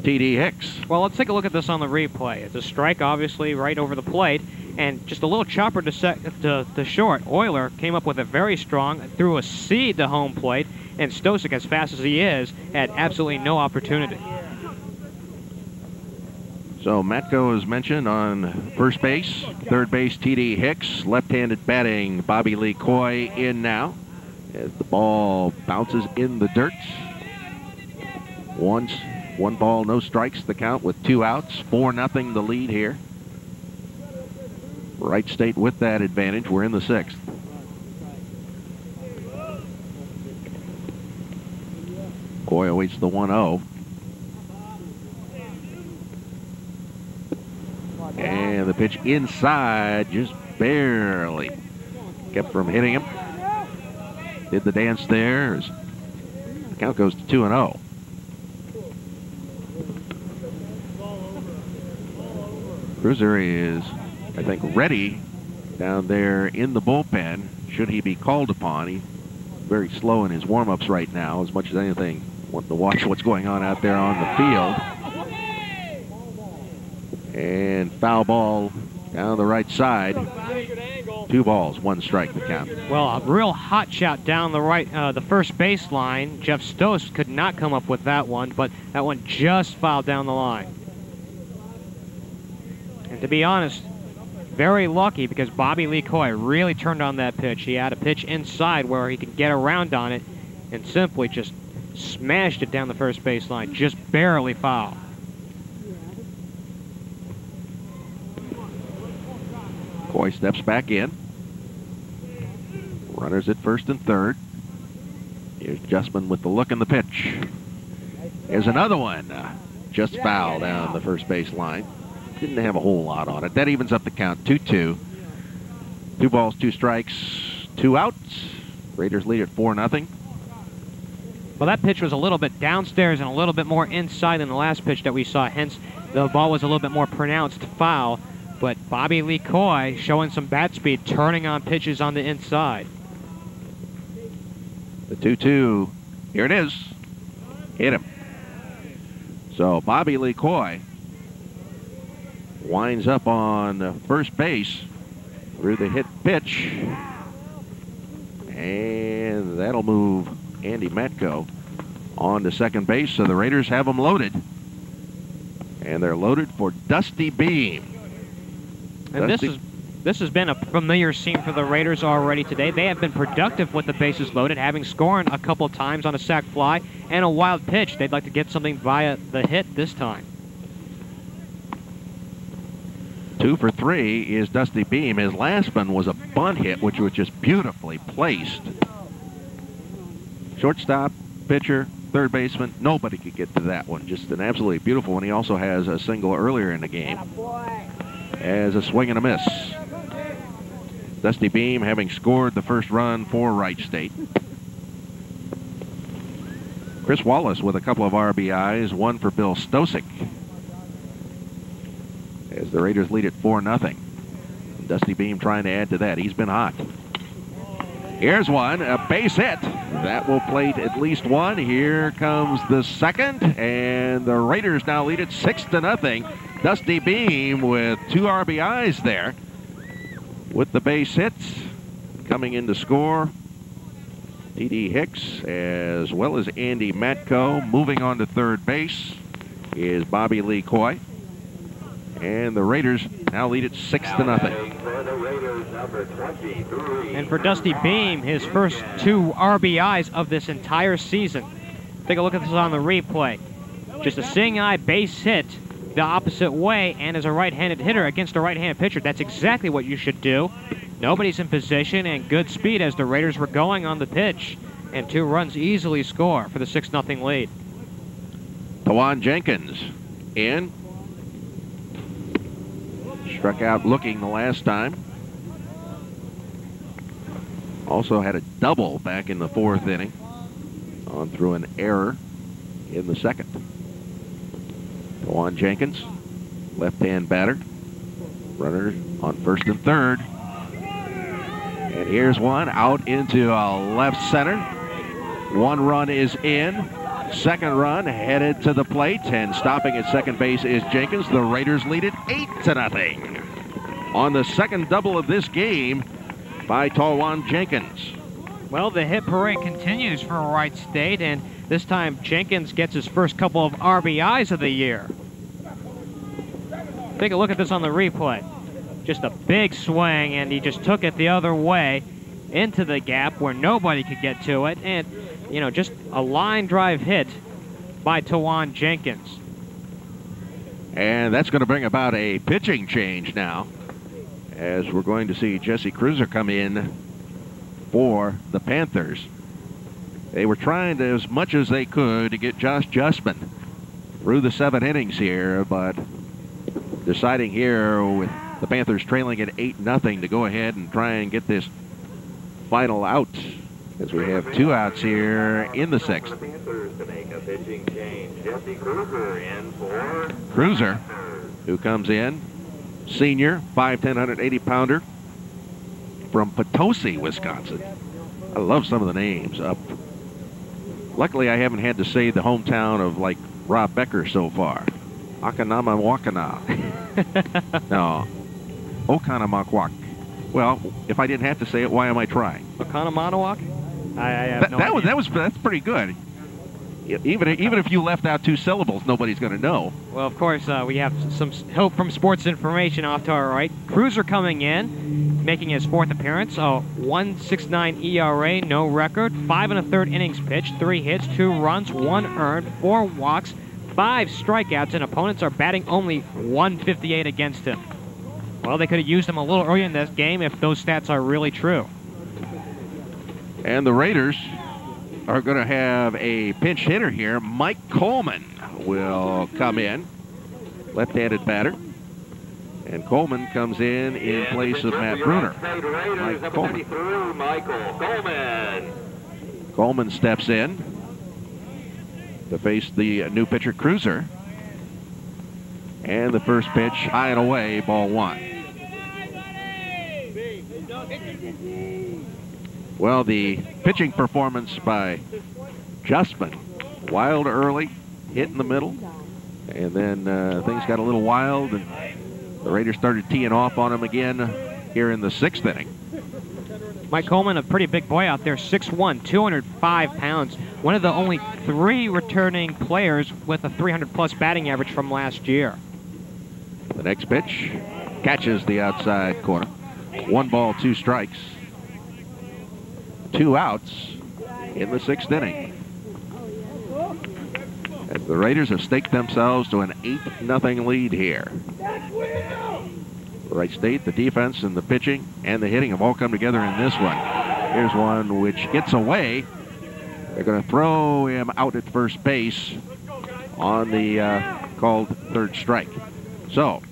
T.D. Hicks. Well, let's take a look at this on the replay. It's a strike, obviously, right over the plate, and just a little chopper to short. Euler came up with it very strong, threw a seed to home plate, and Stosic, as fast as he is, had absolutely no opportunity. So Matko is mentioned on first base. Third base, T.D. Hicks. Left-handed batting, Bobby Lee Coy in now. As the ball bounces in the dirt. 1 ball, no strikes, the count with 2 outs. 4-0 the lead here. Wright State with that advantage. We're in the 6th. Coy awaits the 1-0. And the pitch inside, just barely kept from hitting him. Did the dance there. As the count goes to 2-0. Cruiser is, I think, ready down there in the bullpen, should he be called upon. He's very slow in his warm-ups right now, as much as anything. Want to watch what's going on out there on the field. And foul ball down the right side. 2 balls, 1 strike, the count. Well, a real hot shot down the right, the first baseline. Jeff Stoss could not come up with that one, but that one just fouled down the line. And to be honest, very lucky, because Bobby Lee Coy really turned on that pitch. He had a pitch inside where he could get around on it and simply just smashed it down the first baseline, just barely foul. Coy steps back in. Runners at first and third. Here's Justman with the look and the pitch. Here's another one. Just foul down the first base line. Didn't have a whole lot on it. That evens up the count, 2-2. 2 balls, 2 strikes, 2 outs. Raiders lead at 4-0. Well, that pitch was a little bit downstairs and a little bit more inside than the last pitch that we saw. Hence, the ball was a little bit more pronounced foul. But Bobby Lee Coy showing some bat speed, turning on pitches on the inside. The 2-2. Here it is. Hit him. So Bobby Lee Coy winds up on first base through the hit pitch. And that'll move Andy Matko on to second base. So the Raiders have them loaded. And they're loaded for Dusty Beam. And this has been a familiar scene for the Raiders already today. They have been productive with the bases loaded, having scored a couple of times on a sac fly and a wild pitch. They'd like to get something via the hit this time. 2 for 3 is Dusty Beam. His last one was a bunt hit, which was just beautifully placed. Shortstop, pitcher, third baseman, nobody could get to that one. Just an absolutely beautiful one. He also has a single earlier in the game as a swing and a miss. Dusty Beam having scored the first run for Wright State. Chris Wallace with a couple of RBIs, one for Bill Stosick, as the Raiders lead at 4-0. Dusty Beam trying to add to that. He's been hot. Here's one, a base hit. That will plate at least one. Here comes the second, and the Raiders now lead it 6-0. Dusty Beam with 2 RBIs there with the base hits. Coming in to score, T.D. Hicks as well as Andy Matko. Moving on to third base is Bobby Lee Coy. And the Raiders now lead it 6-0. And for Dusty Beam, his first 2 RBIs of this entire season. Take a look at this on the replay. Just a seeing eye base hit the opposite way, and as a right-handed hitter against a right-handed pitcher, that's exactly what you should do. Nobody's in position, and good speed as the Raiders were going on the pitch, and 2 runs easily score for the 6-0 lead. Tawan Jenkins in. Struck out looking the last time. Also had a double back in the 4th inning on through an error in the 2nd. Tawan Jenkins, left-hand batter. Runner on 1st and 3rd. And here's one out into left center. 1 run is in. 2nd run headed to the plate, and stopping at second base is Jenkins. The Raiders lead it 8-0 on the 2nd double of this game by Tawan Jenkins. Well, the hit parade continues for Wright State, and this time Jenkins gets his first couple of RBIs of the year. Take a look at this on the replay. Just a big swing, and he just took it the other way into the gap where nobody could get to it, and you know, just a line drive hit by Tawan Jenkins. And that's going to bring about a pitching change now, as we're going to see Jesse Cruiser come in for the Panthers. They were trying to, as much as they could, to get Josh Justman through the 7 innings here, but deciding here with the Panthers trailing at 8-0 to go ahead and try and get this final out, as we have 2 outs here in the 6th. Cruiser, who comes in, senior, 5'10", 180-pounder from Potosi, Wisconsin. I love some of the names up. Luckily, I haven't had to say the hometown of, like, Rob Becker so far. Akanama-Wakana. No, Oconomowoc. Well, if I didn't have to say it, why am I trying? Oconomowoc? I have no idea. That's pretty good. Even if you left out 2 syllables, nobody's going to know. Well, of course, we have some help from Sports Information off to our right. Cruiser coming in, making his 4th appearance. 1.69 ERA, no record. 5 1/3 innings pitched, 3 hits, 2 runs, 1 earned, 4 walks, 5 strikeouts, and opponents are batting only .158 against him. Well, they could have used him a little earlier in this game if those stats are really true. And the Raiders are going to have a pinch hitter here. Mike Coleman will come in, left-handed batter. And Coleman comes in place of Matt Bruner. Mike Coleman. Michael Coleman. Coleman steps in to face the new pitcher, Cruiser. And the first pitch, high and away, ball one. Well, the pitching performance by Justman, wild early, hit in the middle, and then things got a little wild, and the Raiders started teeing off on him again here in the 6th inning. Mike Coleman, a pretty big boy out there, 6'1", 205 pounds. One of the only 3 returning players with a 300-plus batting average from last year. The next pitch catches the outside corner. 1 ball, 2 strikes. 2 outs in the 6th inning. As the Raiders have staked themselves to an 8-0 lead here. Wright State, the defense and the pitching and the hitting have all come together in this one. Here's one which gets away. They're going to throw him out at first base on the called 3rd strike. So,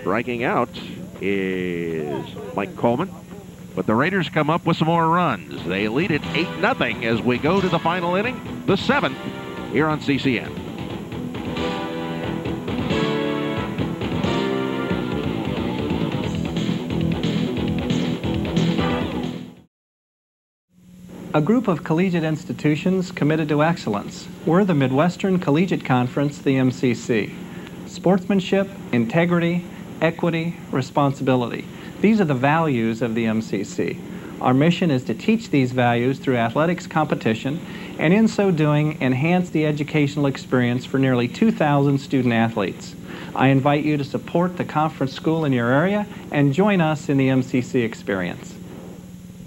striking out is Mike Coleman. But the Raiders come up with some more runs. They lead it 8-0 as we go to the final inning, the 7th, here on CCN. A group of collegiate institutions committed to excellence. We're the Midwestern Collegiate Conference, the MCC. Sportsmanship, integrity, equity, responsibility. These are the values of the MCC. Our mission is to teach these values through athletics competition, and in so doing, enhance the educational experience for nearly 2,000 student athletes. I invite you to support the conference school in your area and join us in the MCC experience.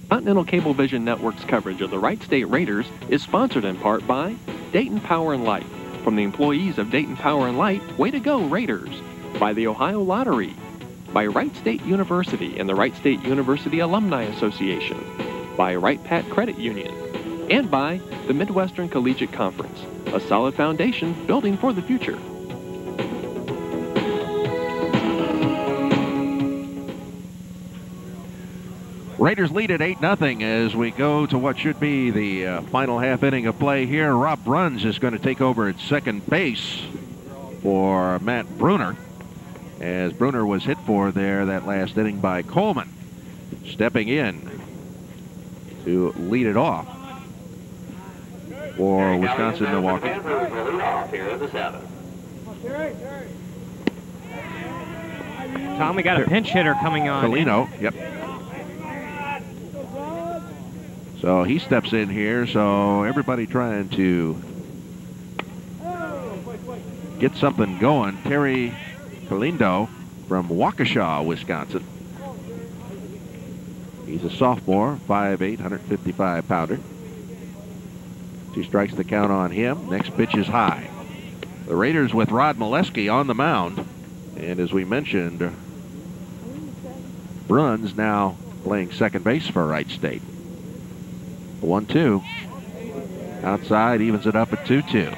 Continental Cablevision Network's coverage of the Wright State Raiders is sponsored in part by Dayton Power and Light. From the employees of Dayton Power and Light, way to go, Raiders! By the Ohio Lottery. By Wright State University and the Wright State University Alumni Association. By Wright Pat Credit Union. And by the Midwestern Collegiate Conference, a solid foundation building for the future. Raiders lead at 8-0 as we go to what should be the final half inning of play here. Rob Bruns is going to take over at second base for Matt Bruner, as Bruner was hit for there that last inning by Coleman. Stepping in to lead it off for Wisconsin-Milwaukee. Tom, we got a pinch hitter coming on. Colino, yep. So he steps in here, so everybody trying to get something going. Terry Calindo from Waukesha, Wisconsin. He's a sophomore, 5'8", 155-pounder. 2 strikes the count on him. Next pitch is high. The Raiders with Rod Mileski on the mound. And as we mentioned, Bruns now playing second base for Wright State. 1-2. Outside, evens it up at 2-2.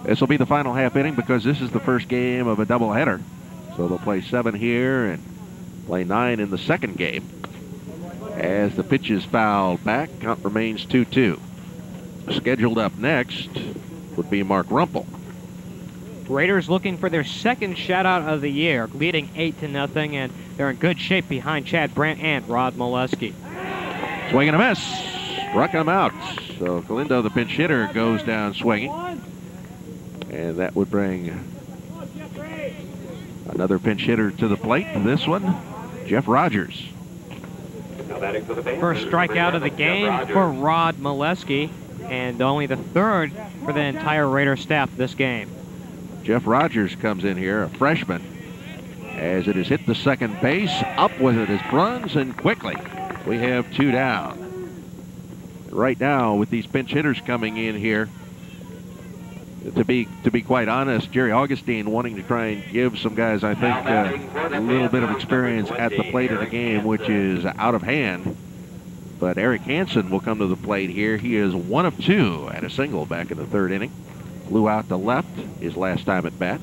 This will be the final half inning because this is the first game of a doubleheader. So they'll play 7 here and play 9 in the second game. As the pitch is fouled back, count remains 2-2. Scheduled up next would be Mark Rumpel. Raiders looking for their second shutout of the year, leading 8-0, and they're in good shape behind Chad Brant and Rod Mileski. Swing and a miss. Struck him out. So Calindo, the pinch hitter, goes down swinging. And that would bring another pinch hitter to the plate. This one, Jeff Rogers. First strikeout of the game for Rod Mileski, and only the 3rd for the entire Raider staff this game. Jeff Rogers comes in here, a freshman, as it has hit the second base. Up with it is Bruns, and quickly we have 2 down. Right now, with these pinch hitters coming in here, to be quite honest, Jerry Augustine wanting to try and give some guys, I think, a little bit of experience at the plate in a game which is out of hand. But Eric Hansen will come to the plate here. He is 1 of 2 at a single back in the 3rd inning. Flew out to left his last time at bat.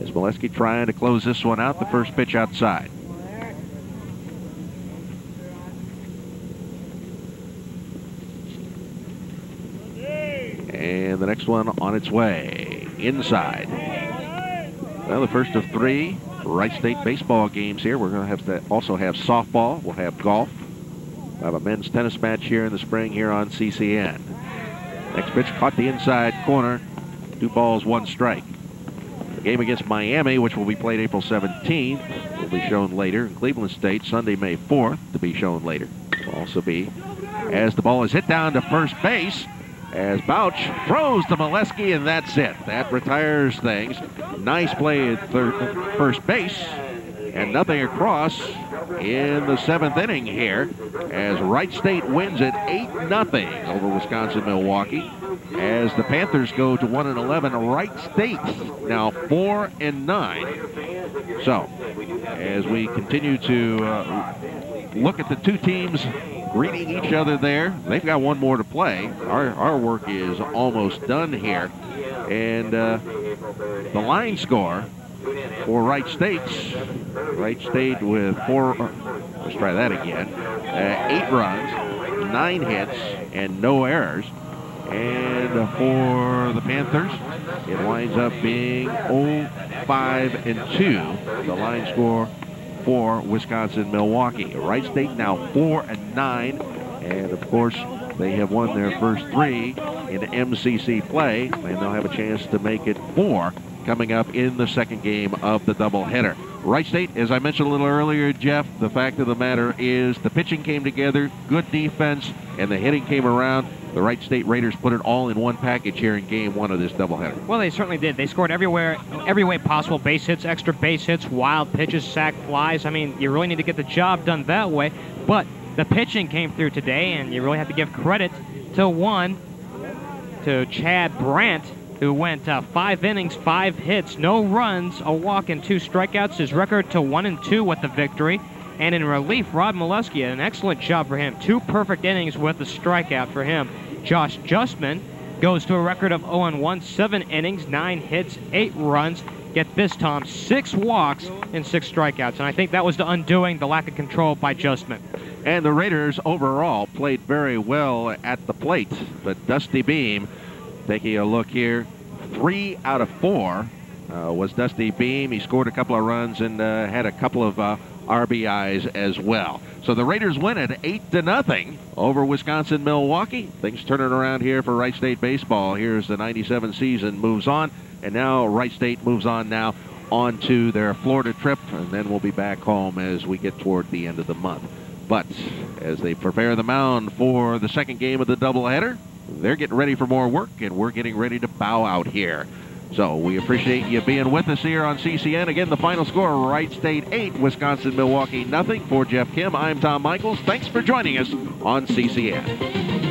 As Mileski trying to close this one out, the first pitch outside. And the next one on its way, inside. Well, the first of 3 Wright State baseball games here. We're going to also have softball. We'll have golf. We'll have a men's tennis match here in the spring here on CCN. Next pitch caught the inside corner. 2 balls, 1 strike. The game against Miami, which will be played April 17th, will be shown later. Cleveland State, Sunday, May 4th, to be shown later. Will also be as the ball is hit down to first base, as Bouch throws to Mileski, and that's it. That retires things. Nice play at first base, and nothing across in the 7th inning here, as Wright State wins it 8-0 over Wisconsin-Milwaukee. As the Panthers go to 1-11, Wright State now 4-9. So, as we continue to look at the 2 teams greeting each other there, they've got 1 more to play. Our work is almost done here. And the line score for Wright State with 8 runs, 9 hits, and no errors. And for the Panthers, it winds up being 0-5-2, the line score for Wisconsin-Milwaukee. Wright State now 4-9, and of course they have won their first 3 in MCC play, and they'll have a chance to make it 4 coming up in the second game of the doubleheader. Wright State, as I mentioned a little earlier, Jeff, the fact of the matter is the pitching came together, good defense, and the hitting came around. The Wright State Raiders put it all in one package here in game 1 of this doubleheader. Well, they certainly did. They scored every way possible. Base hits, extra base hits, wild pitches, sac flies. I mean, you really need to get the job done that way. But the pitching came through today, and you really have to give credit to Chad Brant, who went 5 innings, 5 hits, no runs, a walk, and 2 strikeouts. His record to 1-2 with the victory. And in relief, Rod Mileski, an excellent job for him. 2 perfect innings with a strikeout for him. Josh Justman goes to a record of 0-1, 7 innings, 9 hits, 8 runs. Get this, Tom, 6 walks and 6 strikeouts. And I think that was the undoing the lack of control by Justman. And the Raiders overall played very well at the plate. But Dusty Beam, taking a look here, 3 out of 4 was Dusty Beam. He scored a couple of runs and had a couple of RBIs as well. So the Raiders win it 8-0 over Wisconsin-Milwaukee. Things turning around here for Wright State baseball. Here's the 97 season moves on, and now Wright State moves on now onto their Florida trip, and then we'll be back home as we get toward the end of the month. But as they prepare the mound for the second game of the doubleheader, they're getting ready for more work, and we're getting ready to bow out here. So we appreciate you being with us here on CCN. Again, the final score, Wright State 8, Wisconsin-Milwaukee 0. For Geoff Kim, I'm Tom Michaels. Thanks for joining us on CCN.